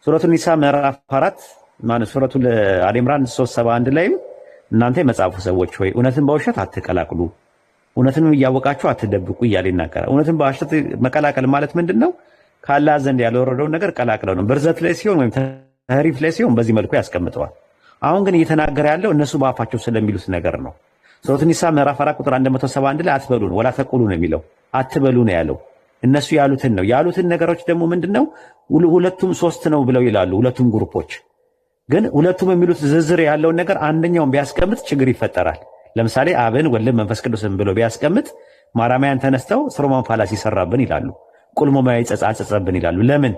ሱረቱ ኒሳ ምዕራፍ 4 ማለት ሱረቱ አሊ ኢምራን 371 ላይ እናንተ የመጽሐፉ ሰዎች ሆይ እውነትን በውሸት አትቀላቅሉ፣ እውነትን እያወቃችሁ አትደብቁ እያለ ይናገራል። እውነትን በውሸት መቀላቀል ማለት ምንድነው? ከአላህ ዘንድ ያልወረደውን ነገር ቀላቅለው ነው። በርዘት ላይ ሲሆን ወይም ተህሪፍ ላይ ሲሆን በዚህ መልኩ ያስቀምጠዋል። አሁን ግን እየተናገረ ያለው እነሱ በአፋቸው ስለሚሉት ነገር ነው። ሱረቱ ኒሳ ምዕራፍ 4 ቁጥር 171 ላይ አትበሉ ነው ወላ ተቁሉ ነው የሚለው። አትበሉ ነው ያለው። እነሱ ያሉትን ነው ያሉትን ነገሮች ደግሞ ምንድነው? ሁለቱም ሶስት ነው ብለው ይላሉ። ሁለቱም ግሩፖች ግን ሁለቱም የሚሉት ዝርዝር ያለውን ነገር አንደኛውን ቢያስቀምጥ ችግር ይፈጠራል። ለምሳሌ አብን ወልድን መንፈስ ቅዱስን ብሎ ቢያስቀምጥ ማራማያን ተነስተው ስትሮማን ፋላሲ ይሰራብን ይላሉ። ቁልሞማዊ ጸጸብን ይላሉ። ለምን?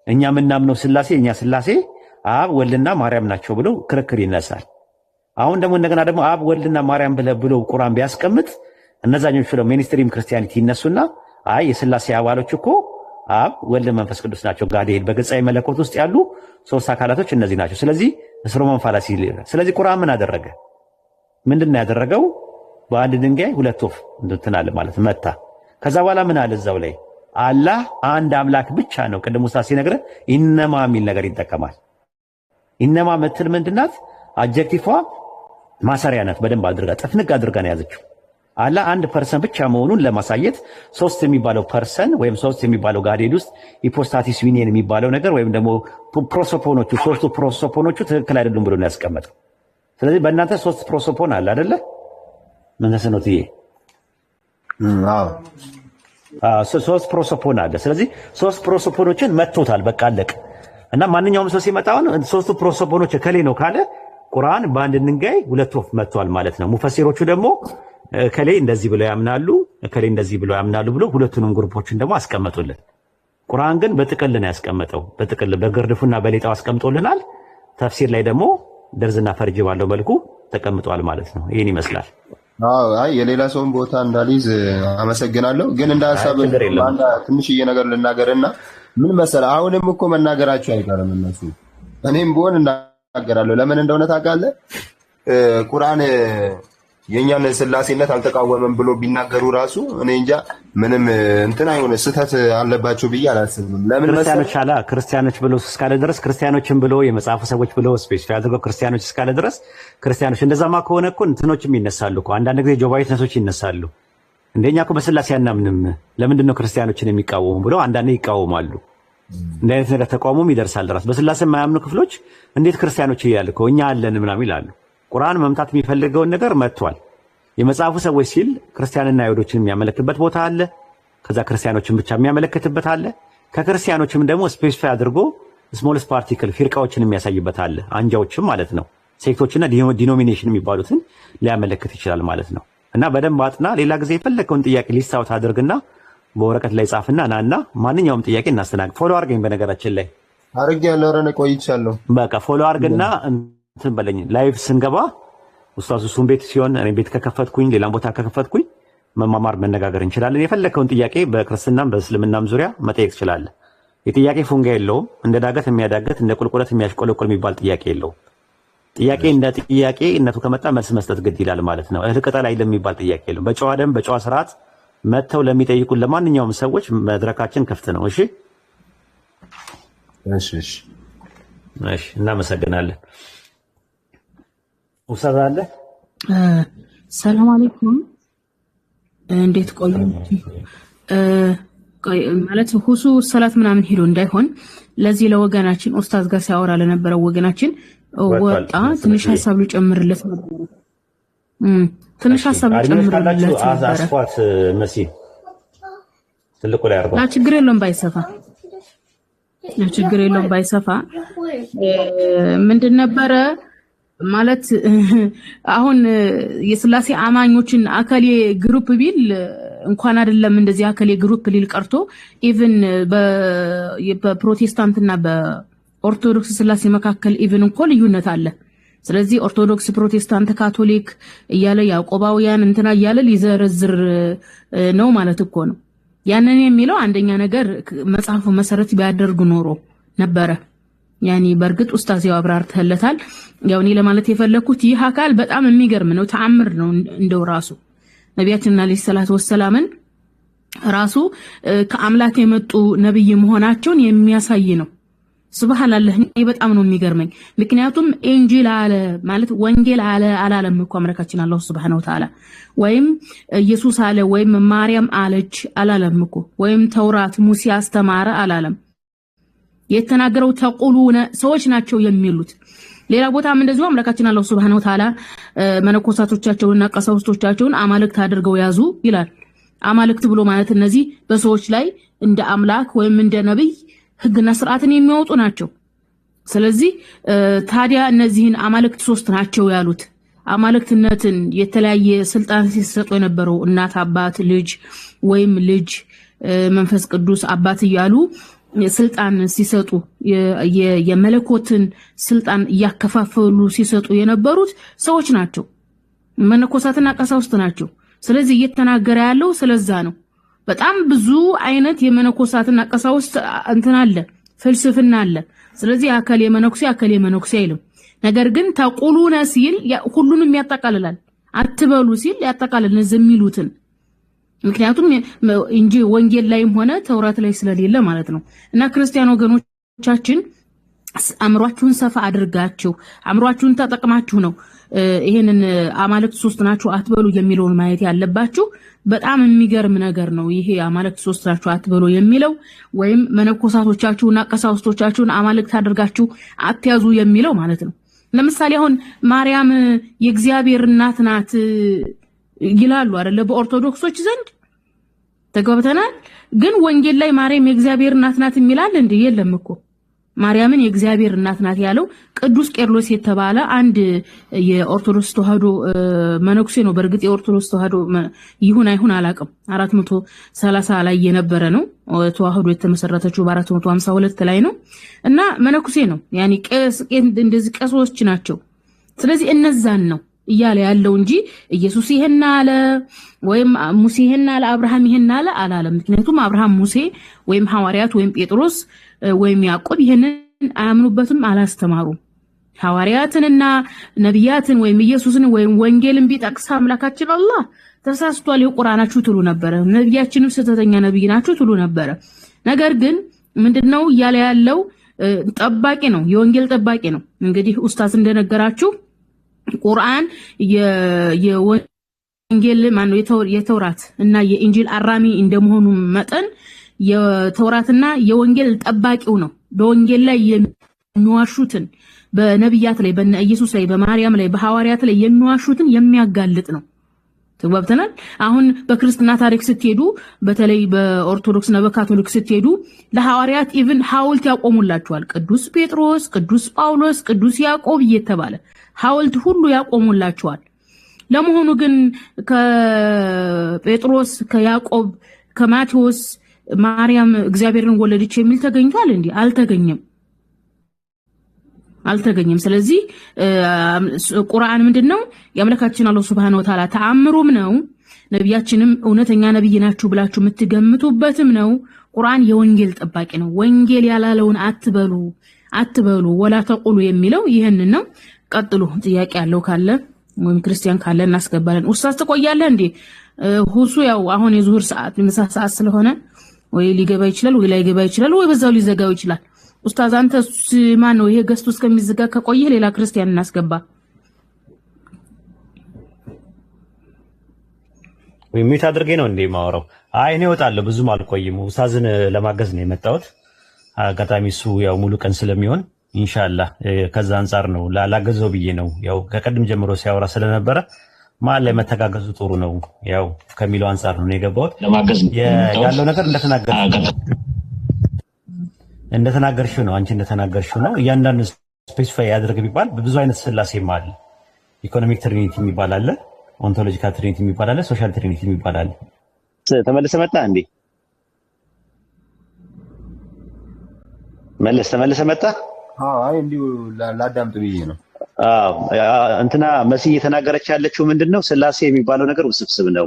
እኛ የምናምነው ስላሴ እኛ ስላሴ አብ ወልድና ማርያም ናቸው ብሎ ክርክር ይነሳል። አሁን ደግሞ እንደገና ደግሞ አብ ወልድና ማርያም ብሎ ቁርአን ቢያስቀምጥ እነዛኞቹ ደግሞ ሜንስትሪም ክርስቲያኒቲ ይነሱና አይ የስላሴ አባሎች እኮ አብ ወልድ መንፈስ ቅዱስ ናቸው። ጋዴል በገጻይ መለኮት ውስጥ ያሉ ሶስት አካላቶች እነዚህ ናቸው። ስለዚህ ስትሮማን ፋላሲ። ስለዚህ ቁርአን ምን አደረገ? ምንድነው ያደረገው? በአንድ ድንጋይ ሁለት ወፍ እንትናል ማለት መታ። ከዛ በኋላ ምን አለ እዛው ላይ አላህ አንድ አምላክ ብቻ ነው። ቅድም ውስጥ ሲነግረ ኢነማ የሚል ነገር ይጠቀማል። ኢነማ ምትል ምንድናት? አጀክቲፏ ማሰሪያ ናት። በደንብ አድርጋ ጥፍንቅ አድርጋ ነው ያዘችው። አላህ አንድ ፐርሰን ብቻ መሆኑን ለማሳየት ሶስት የሚባለው ፐርሰን ወይም ሶስት የሚባለው ጋዴል ውስጥ ሂፖስታቲስ ዩኒየን የሚባለው ነገር ወይም ደግሞ ፕሮሶፖኖቹ ሶስቱ ፕሮሶፖኖቹ ትክክል አይደሉም ብሎ ነው ያስቀመጠው። ስለዚህ በእናንተ ሶስት ፕሮሶፖን አለ አይደለ? ምን ተሰኖትዬ? አዎ ሶስት ፕሮሶፖን አለ። ስለዚህ ሶስት ፕሮሶፖኖችን መጥቶታል። በቃ አለቀ። እና ማንኛውም ሰው ሲመጣ አሁን ሶስቱ ፕሮሶፖኖች ከሌ ነው ካለ ቁርአን በአንድ ድንጋይ ሁለት ወፍ መጥቷል ማለት ነው። ሙፈሲሮቹ ደግሞ ከሌ እንደዚህ ብለው ያምናሉ፣ ከሌ እንደዚህ ብለው ያምናሉ ብሎ ሁለቱንም ግሩፖችን ደግሞ አስቀመጡልን። ቁርአን ግን በጥቅል ነው ያስቀመጠው። በጥቅል በግርድፉና በሌጣው አስቀምጦልናል። ተፍሲር ላይ ደግሞ ደርዝና ፈርጅ ባለው መልኩ ተቀምጧል ማለት ነው። ይሄን ይመስላል። አይ የሌላ ሰውን ቦታ እንዳልይዝ አመሰግናለሁ። ግን እንደ ሐሳብ ትንሽዬ ነገር ልናገርና ምን መሰለህ፣ አሁንም እኮ መናገራቸው አይቀርም እነሱ። እኔም ብሆን እናገራለሁ። ለምን እንደሆነ ታውቃለህ? ቁርአን የኛን ስላሴነት አልተቃወመም ብሎ ቢናገሩ ራሱ እኔ እንጃ ምንም እንትን አይሆነ ስህተት አለባቸው ብዬ አላስብም። ለምን ክርስቲያኖች አላ ክርስቲያኖች ብሎ እስካለ ድረስ ክርስቲያኖችን ብሎ የመጽሐፉ ሰዎች ብሎ ስፔሲፋይ አድርገው ክርስቲያኖች እስካለ ድረስ ክርስቲያኖች እንደዛማ ከሆነ እኮ እንትኖችም ይነሳሉ እኮ አንዳንድ ጊዜ ጆባዊትነቶች ይነሳሉ። እንደኛ እኮ በስላሴ አናምንም ለምንድን ነው ክርስቲያኖችን የሚቃወሙ ብሎ አንዳንዴ ይቃወማሉ። እንደ አይነት ነገር ተቃውሞም ይደርሳል ድረስ በስላሴ የማያምኑ ክፍሎች እንዴት ክርስቲያኖች ይላሉ እኮ እኛ አለን ምናምን ይላሉ። ቁርአን መምታት የሚፈልገውን ነገር መጥቷል። የመጽሐፉ ሰዎች ሲል ክርስቲያንና አይሁዶችን የሚያመለክትበት ቦታ አለ። ከዛ ክርስቲያኖችን ብቻ የሚያመለክትበት አለ። ከክርስቲያኖችም ደግሞ ስፔሲፋይ አድርጎ ስሞልስ ፓርቲክል ፊርቃዎችን የሚያሳይበት አለ። አንጃዎችም ማለት ነው። ሴክቶችና ዲኖሚኔሽን የሚባሉትን ሊያመለክት ይችላል ማለት ነው። እና በደንብ አጥና። ሌላ ጊዜ የፈለከውን ጥያቄ ሊስታውት አድርግና በወረቀት ላይ ጻፍና ናና ማንኛውም ጥያቄ እናስተናግድ። ፎሎ አድርገኝ። በነገራችን ላይ አድርጌያለሁ። ኧረ እኔ ቆይቻለሁ። በቃ ፎሎ አድርግና እንትን በለኝ። ላይቭ ስንገባ ኡስታዝ እሱን ቤት ሲሆን እኔ ቤት ከከፈትኩኝ ሌላም ቦታ ከከፈትኩኝ መማማር መነጋገር እንችላለን። የፈለከውን ጥያቄ በክርስትናም በእስልምናም ዙሪያ መጠየቅ ትችላለህ። የጥያቄ ፉንጋ የለውም። እንደ ዳገት የሚያዳገት እንደ ቁልቁለት የሚያሽቆለቁል የሚባል ጥያቄ የለውም። ጥያቄ እንደ ጥያቄነቱ ከመጣ መልስ መስጠት ግድ ይላል ማለት ነው። እህል ቅጠል አይደለም የሚባል ጥያቄ የለውም። በጨዋ ደንብ በጨዋ ስርዓት መጥተው ለሚጠይቁን ለማንኛውም ሰዎች መድረካችን ክፍት ነው። እሺ እሺ እሺ እሺ። እናመሰግናለን። ኡስታዝ አለ። ሰላም አለይኩም። እንዴት ቆዩ? ማለት ሁሱ ሰላት ምናምን ሄዶ እንዳይሆን ለዚህ ለወገናችን ኡስታዝ ጋር ሲያወራ ለነበረው ወገናችን ወጣ ትንሽ ሐሳብ ልጨምርለት ነበር። ትንሽ ሐሳብ ልጨምርለት ነበር። አስፋት መሲ ትልቁ ላይ አርገው። ችግር የለውም ባይሰፋ ችግር የለውም ባይሰፋ ምንድን ነበረ ማለት አሁን የስላሴ አማኞችን አከሌ ግሩፕ ቢል እንኳን አይደለም እንደዚህ አከሌ ግሩፕ ሊል ቀርቶ ኢቭን በፕሮቴስታንትና በኦርቶዶክስ ስላሴ መካከል ኢቭን እንኳን ልዩነት አለ። ስለዚህ ኦርቶዶክስ፣ ፕሮቴስታንት፣ ካቶሊክ እያለ ያዕቆባውያን እንትና እያለ ሊዘረዝር ነው ማለት እኮ ነው። ያንን የሚለው አንደኛ ነገር መጽሐፉ መሰረት ቢያደርግ ኖሮ ነበረ። ያኒ በርግጥ ኡስታዝ ያው አብራርተለታል። ያው እኔ ለማለት የፈለኩት ይህ አካል በጣም የሚገርም ነው፣ ተአምር ነው። እንደው ራሱ ነቢያችን አለይሂ ሰላቱ ወሰላምን ራሱ ከአምላክ የመጡ ነብይ መሆናቸውን የሚያሳይ ነው። ሱብሃንአላህ እኔ በጣም ነው የሚገርመኝ። ምክንያቱም ኢንጂል አለ ማለት ወንጌል አለ አላለም እኮ አምላካችን አላህ ሱብሃነሁ ወተዓላ፣ ወይም ኢየሱስ አለ ወይም ማርያም አለች አላለም እኮ፣ ወይም ተውራት ሙሴ አስተማረ አላለም። የተናገረው ተቁሉነ ሰዎች ናቸው የሚሉት። ሌላ ቦታም እንደዚሁ አምላካችን አላህ ሱብሃነሁ ወተዓላ መነኮሳቶቻቸውንና ቀሳውስቶቻቸውን አማልክት አድርገው ያዙ ይላል። አማልክት ብሎ ማለት እነዚህ በሰዎች ላይ እንደ አምላክ ወይም እንደ ነብይ ህግና ስርዓትን የሚያወጡ ናቸው። ስለዚህ ታዲያ እነዚህን አማልክት ሶስት ናቸው ያሉት አማልክትነትን የተለያየ ስልጣን ሲሰጡ የነበረው እናት፣ አባት፣ ልጅ ወይም ልጅ መንፈስ ቅዱስ አባት እያሉ ስልጣን ሲሰጡ የመለኮትን ስልጣን እያከፋፈሉ ሲሰጡ የነበሩት ሰዎች ናቸው፣ መነኮሳትና ቀሳውስት ናቸው። ስለዚህ እየተናገረ ያለው ስለዛ ነው። በጣም ብዙ አይነት የመነኮሳትና ቀሳውስት እንትን አለ፣ ፍልስፍና አለ። ስለዚህ አከል የመነኩሴ አይልም። ነገር ግን ተቁሉነ ሲል ሁሉንም ያጠቃልላል። አትበሉ ሲል ያጠቃልላል ዘሚሉትን። ምክንያቱም እንጂ ወንጌል ላይም ሆነ ተውራት ላይ ስለሌለ ማለት ነው። እና ክርስቲያን ወገኖቻችን አምሯችሁን ሰፋ አድርጋችሁ አምሯችሁን ተጠቅማችሁ ነው ይሄንን አማልክት ሶስት ናቸው አትበሉ የሚለውን ማየት ያለባችሁ። በጣም የሚገርም ነገር ነው ይሄ አማልክት ሶስት ናቸው አትበሉ የሚለው፣ ወይም መነኮሳቶቻችሁና ቀሳውስቶቻችሁን አማልክት አድርጋችሁ አትያዙ የሚለው ማለት ነው። ለምሳሌ አሁን ማርያም የእግዚአብሔር እናት ናት ይላሉ አይደለ? በኦርቶዶክሶች ዘንድ ተገብተናል። ግን ወንጌል ላይ ማርያም የእግዚአብሔር እናት ናት የሚላል እንዴ? የለም እኮ። ማርያምን የእግዚአብሔር እናት ናት ያለው ቅዱስ ቄርሎስ የተባለ አንድ የኦርቶዶክስ ተዋህዶ መነኩሴ ነው። በእርግጥ የኦርቶዶክስ ተዋህዶ ይሁን አይሁን አላውቅም። 430 ላይ የነበረ ነው። ተዋህዶ የተመሰረተችው በ452 ላይ ነው እና መነኩሴ ነው። ያኒ እንደዚህ ቀሶች ናቸው። ስለዚህ እነዛን ነው እያለ ያለው እንጂ ኢየሱስ ይሄን አለ ወይም ሙሴ ይሄን አለ አብርሃም ይሄን አለ አላለም። ምክንያቱም አብርሃም፣ ሙሴ ወይም ሐዋርያት ወይም ጴጥሮስ ወይም ያዕቆብ ይሄንን አያምኑበትም፣ አላስተማሩም። ሐዋርያትንና ነቢያትን ወይም ኢየሱስን ወይም ወንጌልን ቢጠቅስ አምላካችን አላህ ተሳስቷል የቁርአናችሁ ትሉ ነበር፣ ነቢያችንም ስህተተኛ ነብይ ናችሁ ትሉ ነበር። ነገር ግን ምንድነው እያለ ያለው? ጠባቂ ነው፣ የወንጌል ጠባቂ ነው። እንግዲህ ኡስታዝ እንደነገራችሁ ቁርአን የወንጌል ማነው የተውራት እና የኢንጂል አራሚ እንደመሆኑ መጠን የተውራትና የወንጌል ጠባቂው ነው። በወንጌል ላይ የሚዋሹትን በነቢያት ላይ በነ ኢየሱስ ላይ በማርያም ላይ በሐዋርያት ላይ የሚዋሹትን የሚያጋልጥ ነው። ተግባብተናል። አሁን በክርስትና ታሪክ ስትሄዱ በተለይ በኦርቶዶክስና በካቶሊክ ስትሄዱ ለሐዋርያት ኢቭን ሐውልት ያቆሙላቸዋል። ቅዱስ ጴጥሮስ፣ ቅዱስ ጳውሎስ፣ ቅዱስ ያዕቆብ እየተባለ ሐውልት ሁሉ ያቆሙላቸዋል። ለመሆኑ ግን ከጴጥሮስ፣ ከያዕቆብ፣ ከማቴዎስ ማርያም እግዚአብሔርን ወለደች የሚል ተገኝቷል እንዴ? አልተገኘም። ስለዚህ ቁርአን ምንድነው? የአምላካችን አላህ Subhanahu Wa Ta'ala ተአምሩም ነው። ነቢያችንም እውነተኛ ነብይ ናችሁ ብላችሁ የምትገምቱበትም ነው። ቁርአን የወንጌል ጠባቂ ነው። ወንጌል ያላለውን አትበሉ ወላ ተቁሉ የሚለው ይሄንን ነው። ቀጥሉ። ጥያቄ ያለው ካለ ወይም ክርስቲያን ካለ እናስገባለን። ኡስታዝ ተቆያለህ እንዴ? ሁሱ ያው አሁን የዙህር ሰዓት ምሳ ሰዓት ስለሆነ ወይ ሊገባ ይችላል ወይ ላይገባ ይችላል ወይ በዛው ሊዘጋው ይችላል። ኡስታዝ አንተ ማን ነው? ይሄ ገስቱ እስከሚዘጋ ከቆየ ሌላ ክርስቲያን እናስገባ። ወይ ሚት አድርጌ ነው እንዴ ማወራው? አይ እኔ እወጣለሁ፣ ብዙም አልቆይም። ኡስታዝን ለማገዝ ነው የመጣሁት። አጋጣሚ እሱ ያው ሙሉ ቀን ስለሚሆን ኢንሻአላህ ከዛ አንፃር ነው ላገዘው ብዬ ነው። ያው ከቀድም ጀምሮ ሲያወራ ስለነበረ መሀል ላይ መተጋገዙ ጥሩ ነው። ያው ከሚለው አንፃር ነው የገባሁት። ያለው ነገር እንደተናገርሽው ነው። አንቺ እንደተናገርሽው ነው። እያንዳንዱ ስፔሲፋይ ያደርግ ቢባል ብዙ አይነት ስላሴም አለ። ኢኮኖሚክ ትሪኒቲ የሚባል አለ፣ ኦንቶሎጂካል ትሪኒቲ የሚባል አለ፣ ሶሻል ትሪኒቲ የሚባል አለ። ተመልሰ መጣ እንዴ? ተመልሰ መጣ? አይ እንዲሁ ላዳምጥ ብዬ ነው። እንትና መሲ እየተናገረች ያለችው ምንድነው? ስላሴ የሚባለው ነገር ውስብስብ ነው።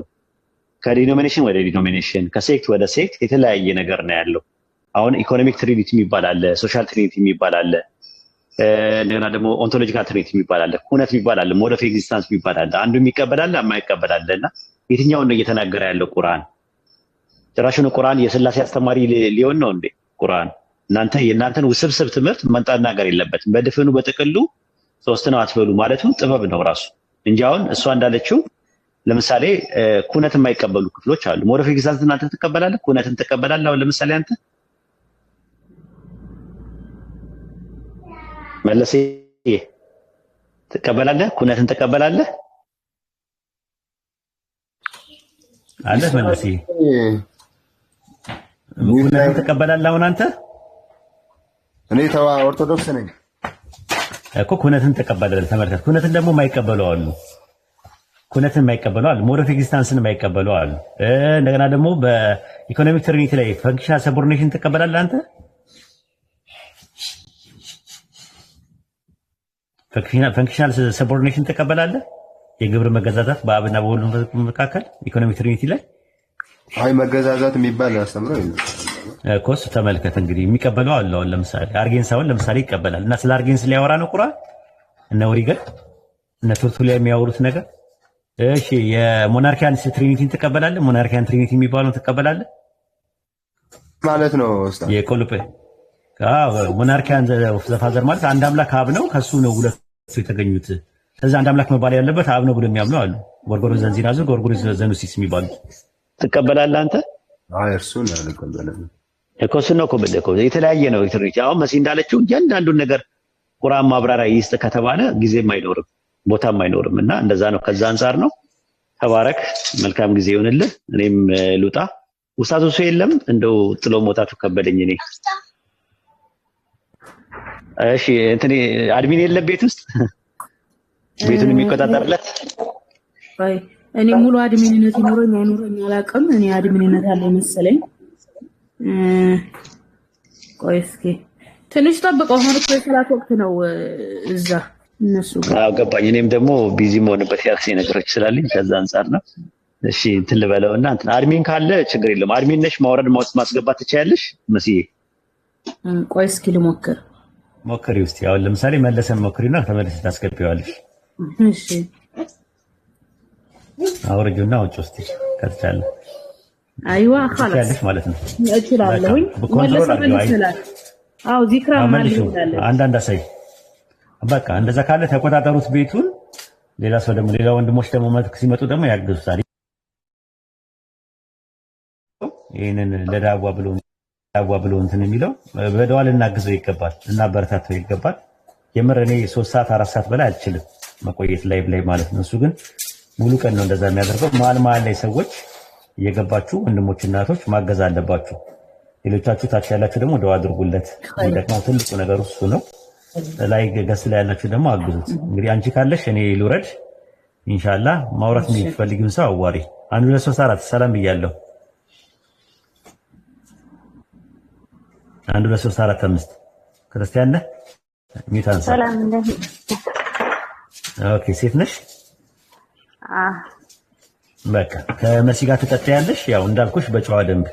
ከዲኖሚኔሽን ወደ ዲኖሚኔሽን፣ ከሴክት ወደ ሴክት የተለያየ ነገር ነው ያለው። አሁን ኢኮኖሚክ ትሪኒቲ የሚባል አለ፣ ሶሻል ትሪኒቲ የሚባል አለ፣ እንደገና ደግሞ ኦንቶሎጂካል ትሪኒቲ የሚባል አለ፣ ኩነት የሚባል አለ፣ ሞድ ኦፍ ኤግዚስተንስ የሚባል አለ። አንዱ የሚቀበላል የማይቀበላል እና የትኛውን ነው እየተናገረ ያለው ቁርአን? ጭራሹን ቁርአን የስላሴ አስተማሪ ሊሆን ነው እንዴ ቁርአን? የእናንተን ውስብስብ ትምህርት መናገር የለበትም። በድፍኑ በጥቅሉ ሶስት ነው አትበሉ ማለቱ ጥበብ ነው ራሱ እንጂ አሁን እሷ እንዳለችው ለምሳሌ ኩነት የማይቀበሉ ክፍሎች አሉ። ሞድ ኦፍ ኤግዚስተንስ እናንተ ትቀበላለህ፣ ኩነትን ትቀበላለህ። አሁን ለምሳሌ አንተ መለሴ ትቀበላለህ፣ ኩነትን ትቀበላለህ አለ መለሴ ኩነትን ትቀበላለህ። አሁን አንተ እኔ ተዋ ኦርቶዶክስ ነኝ እኮ ኩነትን ተቀበላለህ። ተመልከት፣ ኩነትን ደግሞ የማይቀበሉ አሉ። ኩነትን የማይቀበሉ አሉ። ሞድ ኦፍ ኤግዚስተንስን የማይቀበሉ አሉ። እንደገና ደግሞ በኢኮኖሚክ ትሪኒቲ ላይ ፈንክሽናል ሰቦርዲኔሽን ትቀበላለህ አንተ? ፈንክሽናል ሰቦርዲኔሽን ትቀበላለህ? የግብር መገዛዛት በአብና በወልድ መካከል ኢኮኖሚክ ትሪኒቲ ላይ አይ መገዛዛት የሚባል አስተምሮ የለም እኮ። ተመልከት እንግዲህ የሚቀበለው አለ። አሁን ለምሳሌ አርጌንሳውን ለምሳሌ ይቀበላል እና ስለ አርጌንስ ሊያወራ ነው ቁርአን። እነ ኦሪገን እነ ቱርቱሊያ የሚያወሩት ነገር። እሺ የሞናርኪያን ትሪኒቲን ትቀበላለህ? ሞናርኪያን ትሪኒቲ የሚባለውን ትቀበላለህ ማለት ነው ኡስታዝ? የቆልጴ ሞናርኪያን ዘፋዘር ማለት አንድ አምላክ አብ ነው፣ ከሱ ነው ሁለቱ የተገኙት። ስለዚህ አንድ አምላክ መባል ያለበት አብ ነው ብሎ የሚያምኑ አሉ። ጎርጎርዮስ ዘንዚናዙ፣ ጎርጎርዮስ ዘኑሲስ የሚባሉ ትቀበላለህ አንተ? አይ እርሱን አልቀበለም እኮ። እሱን ነው እኮ የተለያየ ነው ትሪኒቲ። አሁን መሲ እንዳለችው እያንዳንዱን ነገር ቁርአን ማብራሪያ ይስጥ ከተባለ ጊዜም አይኖርም ቦታም አይኖርም እና እንደዛ ነው። ከዛ አንፃር ነው። ተባረክ፣ መልካም ጊዜ ይሁንልህ። እኔም ልውጣ። ኡስታዝ እሱ የለም እንደው ጥሎ መውጣቱ ከበደኝ እኔ። እሺ እንትን አድሚን የለም ቤት ውስጥ ቤቱን የሚቆጣጠርለት? አይ እኔ ሙሉ አድሚንነት ይኖረኝ አይኖረኝ አላውቅም። እኔ አድሚንነት አለ መሰለኝ። ቆይ እስኪ ትንሽ ጠብቀው። አሁን እኮ የሰላት ወቅት ነው እዛ እነሱ ጋር። አዎ ገባኝ። እኔም ደግሞ ቢዚ መሆንበት ያክሲ ነገሮች ስላለኝ ከዛ አንፃር ነው። እሺ እንትን ልበለውና እንትን አድሚን ካለ ችግር የለም። አድሚን ነሽ ማውረድ ማስገባት ትችያለሽ መስዬ? ቆይ እስኪ ልሞክር። ሞክሪ ውስጥ ያው ለምሳሌ መለሰን ሞክሪና ተመለስ ታስገቢዋለሽ። እሺ አውርጁና ውጭ ውስጥ ከተቻለ አይዋ خلاص ያለሽ ማለት ነው። እችላለሁ መለሰ ይችላል። አዎ ዚክራ ማለት ነው። አንዳንድ አሳይ በቃ እንደዛ ካለ ተቆጣጠሩት ቤቱን። ሌላ ሰው ደግሞ ሌላ ወንድሞች ደግሞ ሲመጡ ደግሞ ያግዙታል። ይሄንን ለዳዋ ብሎ እንትን የሚለው በደዋ ልናግዘው ይገባል፣ ልናበረታተው ይገባል። የምር እኔ 3 ሰዓት 4 ሰዓት በላይ አልችልም መቆየት ላይ ማለት ነው። እሱ ግን ሙሉ ቀን ነው እንደዛ የሚያደርገው። መሀል ላይ ሰዎች እየገባችሁ ወንድሞች እናቶች ማገዝ አለባችሁ። ሌሎቻችሁ ታች ያላችሁ ደግሞ ደዋ አድርጉለት። ደግሞ ትልቁ ነገር እሱ ነው። ላይ ገስ ላይ ያላችሁ ደግሞ አግዙት። እንግዲህ አንቺ ካለሽ እኔ ልውረድ ኢንሻአላህ። ማውራት የሚፈልግም ሰው አዋሪ 1 2 3 4 ሰላም ብያለሁ። 1 2 3 4 5 ክርስቲያን ነህ? ሚታን ሰላም ነህ? ኦኬ ሴት ነሽ? በቃ ከመሲ ጋር ትቀጥያለሽ። ያው እንዳልኩሽ በጨዋ ደንብ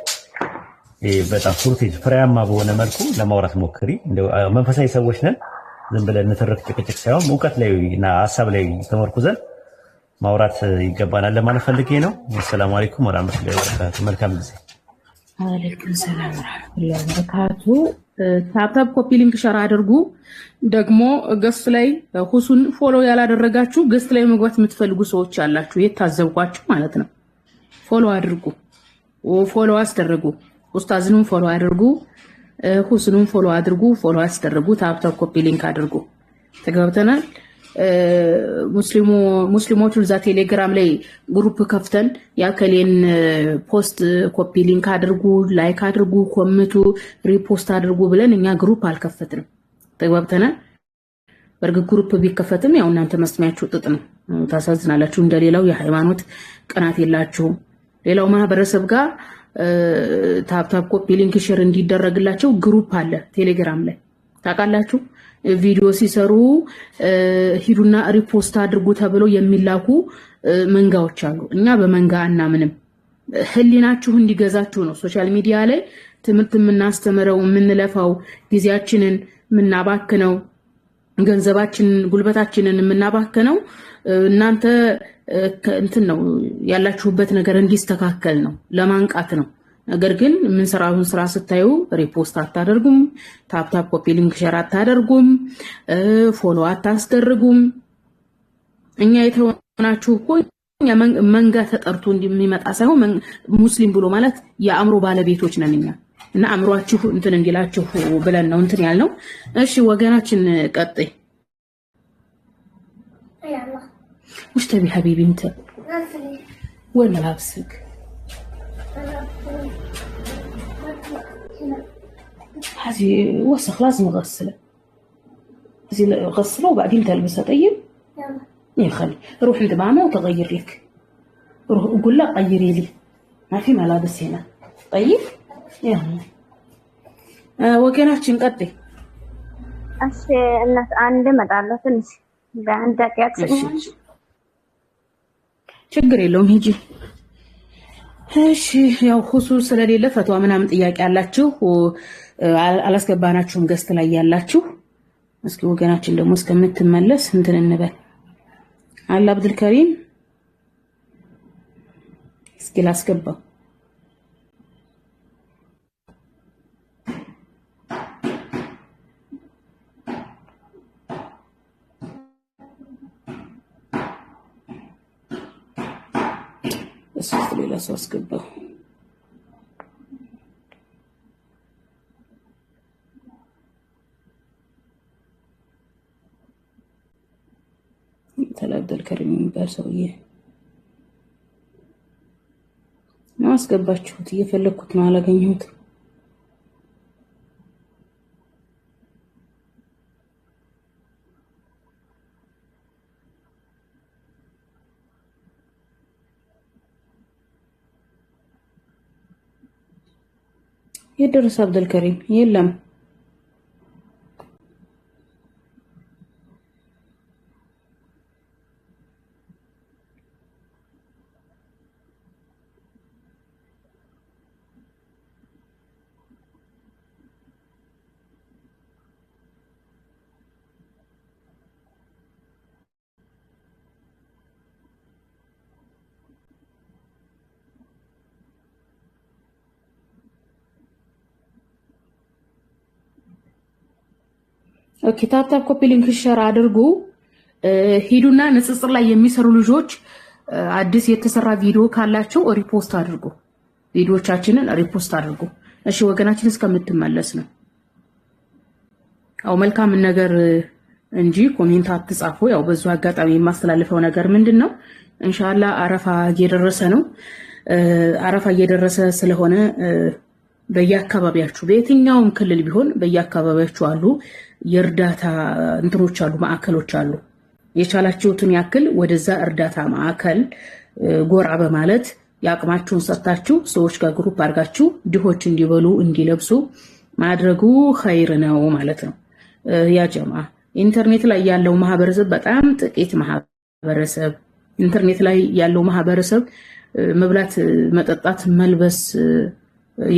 በጣም ፉርቴጅ ፍሬያማ በሆነ መልኩ ለማውራት ሞክሪ። መንፈሳዊ ሰዎች ነን። ዝም ብለን ንትርክ ጭቅጭቅ ሳይሆን እውቀት ላይ እና ሀሳብ ላይ ተመርኩዘን ማውራት ይገባናል ለማለት ፈልጌ ነው። አሰላሙ አለይኩም ወራህመቱላሂ ወበረካቱ። መልካም ጊዜ። ወአለይኩም ሰላም ወራህመቱላሂ ወበረካቱ። ታፕታፕ ኮፒ ሊንክ ሸር አድርጉ። ደግሞ ገስት ላይ ሁሱን ፎሎ ያላደረጋችሁ ገስት ላይ መግባት የምትፈልጉ ሰዎች አላችሁ፣ የታዘብኳችሁ ማለት ነው። ፎሎ አድርጉ፣ ፎሎ አስደርጉ። ኡስታዝንም ፎሎ አድርጉ፣ ሁሱንም ፎሎ አድርጉ፣ ፎሎ አስደርጉ። ታፕታፕ ኮፒ ሊንክ አድርጉ። ተግባብተናል። ሙስሊሞቹ እዛ ቴሌግራም ላይ ግሩፕ ከፍተን ያከሌን ፖስት ኮፒ ሊንክ አድርጉ፣ ላይክ አድርጉ፣ ኮምቱ፣ ሪፖስት አድርጉ ብለን እኛ ግሩፕ አልከፈትንም። ተግባብተናል። በርግጥ ግሩፕ ቢከፈትም ያው እናንተ መስሚያችሁ ጥጥ ነው። ታሳዝናላችሁ። እንደሌላው የሃይማኖት ቅናት የላችሁም። ሌላው ማህበረሰብ ጋር ታፕታፕ ኮፒ ሊንክ ሼር እንዲደረግላቸው ግሩፕ አለ ቴሌግራም ላይ ታውቃላችሁ። ቪዲዮ ሲሰሩ ሂዱና ሪፖስት አድርጉ ተብለው የሚላኩ መንጋዎች አሉ። እኛ በመንጋ እናምንም። ህሊናችሁ እንዲገዛችሁ ነው ሶሻል ሚዲያ ላይ ትምህርት የምናስተምረው የምንለፋው ጊዜያችንን የምናባክነው ገንዘባችንን ጉልበታችንን የምናባክነው እናንተ እንትን ነው ያላችሁበት ነገር እንዲስተካከል ነው ለማንቃት ነው። ነገር ግን የምንሰራውን ስራ ስታዩ ሪፖስት አታደርጉም፣ ታፕታፕ ኮፒ ሊንክ ሼር አታደርጉም፣ ፎሎ አታስደርጉም። እኛ የተሆናችሁ እኮ መንጋ ተጠርቶ እንደሚመጣ ሳይሆን ሙስሊም ብሎ ማለት የአእምሮ ባለቤቶች ነን እኛ እና አእምሯችሁ እንትን እንዲላችሁ ብለን ነው እንትን ያልነው። እሺ ወገናችን ቀጥይ። وش تبي حبيبي انت؟ وين ملابسك؟ هذه وسخ لازم اغسله. هذه غسله وبعدين تلبسها. طيب؟ يلا خلي روح عند ماما وتغير لك. روح وقول لها غيري لي. ما في ملابس هنا. طيب؟ يلا. وكاناتشن قدي. እሺ እናት አንድ እመጣለሁ ትንሽ በአንድ ደቂቃ ችግር የለውም ሂጂ። እሺ ያው ሁሱ ስለሌለ ፈትዋ ምናምን ጥያቄ አላችሁ አላስገባናችሁም ገስት ላይ ያላችሁ። እስኪ ወገናችን ደግሞ እስከምትመለስ እንትን እንበል። አላ አብዱል ከሪም እስኪ ላስገባው። እሱስ ሌላ ሰው አስገባው። ተላብደል ከሪም የሚባል ሰውዬ ነው አስገባችሁት። እየፈለኩት ነው አላገኘሁት። يدرس عبد الكريم يلم ኦኬ ታፕታፕ ኮፒ ሊንክ ሼር አድርጉ። ሂዱና ንጽጽር ላይ የሚሰሩ ልጆች አዲስ የተሰራ ቪዲዮ ካላቸው ሪፖስት አድርጉ። ቪዲዮቻችንን ሪፖስት አድርጉ። እሺ ወገናችን እስከምትመለስ ነው። አው መልካም ነገር እንጂ ኮሜንት አትጻፉ። ያው በዙ አጋጣሚ የማስተላልፈው ነገር ምንድነው ኢንሻአላህ አረፋ እየደረሰ ነው። አረፋ እየደረሰ ስለሆነ በየአካባቢያችሁ በየትኛውም ክልል ቢሆን በየአካባቢያችሁ አሉ የእርዳታ እንትኖች አሉ ማዕከሎች አሉ። የቻላችሁትን ያክል ወደዛ እርዳታ ማዕከል ጎራ በማለት ያቅማችሁን ሰጣችሁ ሰዎች ጋር ግሩፕ አድርጋችሁ ድሆች እንዲበሉ እንዲለብሱ ማድረጉ ኸይር ነው ማለት ነው። ያ ጀማ ኢንተርኔት ላይ ያለው ማህበረሰብ በጣም ጥቂት ማህበረሰብ ኢንተርኔት ላይ ያለው ማህበረሰብ መብላት መጠጣት መልበስ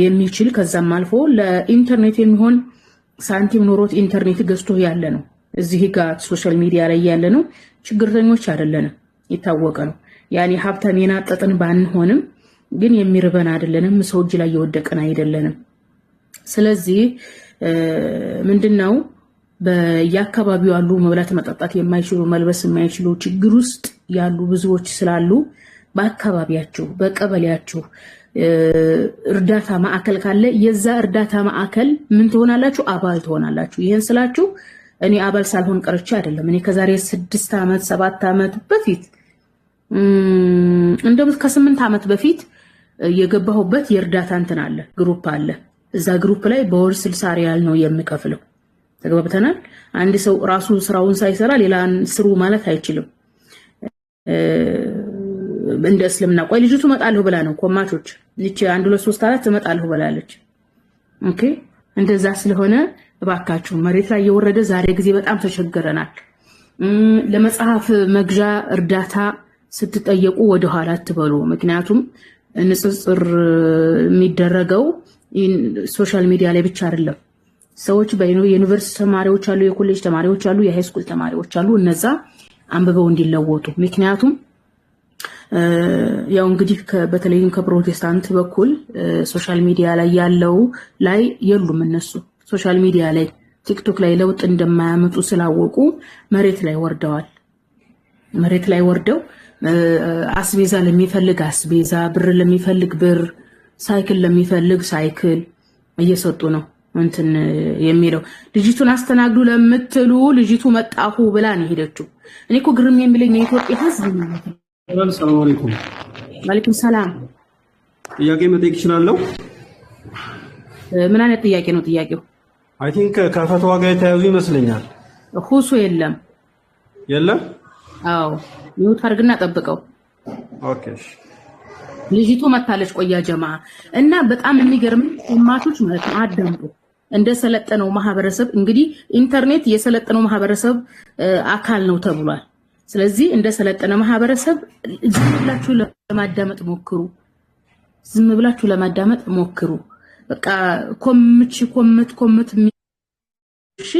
የሚችል ከዛም አልፎ ለኢንተርኔት የሚሆን ሳንቲም ኖሮት ኢንተርኔት ገዝቶ ያለ ነው። እዚህ ጋር ሶሻል ሚዲያ ላይ ያለ ነው። ችግርተኞች አይደለንም፣ የታወቀ ነው። ያኔ ሀብታም የናጠጥን ባንሆንም ግን የሚርበን አይደለንም፣ ሰው እጅ ላይ የወደቀን አይደለንም። ስለዚህ ምንድነው በየአካባቢው ያሉ መብላት መጠጣት የማይችሉ መልበስ የማይችሉ ችግር ውስጥ ያሉ ብዙዎች ስላሉ በአካባቢያችሁ በቀበሌያችሁ እርዳታ ማዕከል ካለ የዛ እርዳታ ማዕከል ምን ትሆናላችሁ? አባል ትሆናላችሁ። ይሄን ስላችሁ እኔ አባል ሳልሆን ቀርቼ አይደለም። እኔ ከዛሬ 6 ዓመት 7 ዓመት በፊት እንደውም ከ8 ዓመት በፊት የገባሁበት የእርዳታ እንትን አለ፣ ግሩፕ አለ። እዛ ግሩፕ ላይ በወር 60 ሪያል ነው የምከፍለው። ተግባብተናል። አንድ ሰው ራሱ ስራውን ሳይሰራ ሌላን ስሩ ማለት አይችልም። እንደ እስልምና ቆይ ልጅቱ መጣለሁ ብላ ነው ኮማቾች ልጅ 1 2 3 4 መጣለሁ ብላለች። ኦኬ እንደዛ ስለሆነ እባካችሁ መሬት ላይ የወረደ ዛሬ ጊዜ በጣም ተቸገረናል። ለመጽሐፍ መግዣ እርዳታ ስትጠየቁ ወደ ኋላ አትበሉ። ምክንያቱም ንጽጽር የሚደረገው ሶሻል ሚዲያ ላይ ብቻ አይደለም። ሰዎች በዩኒቨርሲቲ ተማሪዎች አሉ፣ የኮሌጅ ተማሪዎች አሉ፣ የሃይስኩል ተማሪዎች አሉ። እነዛ አንብበው እንዲለወጡ ምክንያቱም ያው እንግዲህ በተለይም ከፕሮቴስታንት በኩል ሶሻል ሚዲያ ላይ ያለው ላይ የሉም። እነሱ ሶሻል ሚዲያ ላይ ቲክቶክ ላይ ለውጥ እንደማያመጡ ስላወቁ መሬት ላይ ወርደዋል። መሬት ላይ ወርደው አስቤዛ ለሚፈልግ አስቤዛ፣ ብር ለሚፈልግ ብር፣ ሳይክል ለሚፈልግ ሳይክል እየሰጡ ነው እንትን የሚለው። ልጅቱን አስተናግዱ ለምትሉ ልጅቱ መጣሁ ብላ ነው ሄደችው። እኔ እኮ ግርም የሚለኝ የኢትዮጵያ ሕዝብ ነው። ሰላም አለይኩም። ወአለይኩም ሰላም። ጥያቄ መጠየቅ እችላለሁ? ምን አይነት ጥያቄ ነው ጥያቄው? አይ ቲንክ ከፈትዋ ጋር የተያዙ ይመስለኛል። ሁሱ የለም የለም? አዎ ሚውት አድርግና ጠብቀው። ኦኬ እሺ። ልጅቱ መታለች። ቆያ ጀማ እና በጣም የሚገርም ኡማቶች ማለት ነው አደምጡ። እንደ ሰለጠነው ማህበረሰብ እንግዲህ ኢንተርኔት የሰለጠነው ማህበረሰብ አካል ነው ተብሏል። ስለዚህ እንደ ሰለጠነ ማህበረሰብ ዝም ብላችሁ ለማዳመጥ ሞክሩ። ዝም ብላችሁ ለማዳመጥ ሞክሩ። በቃ ኮምት እሺ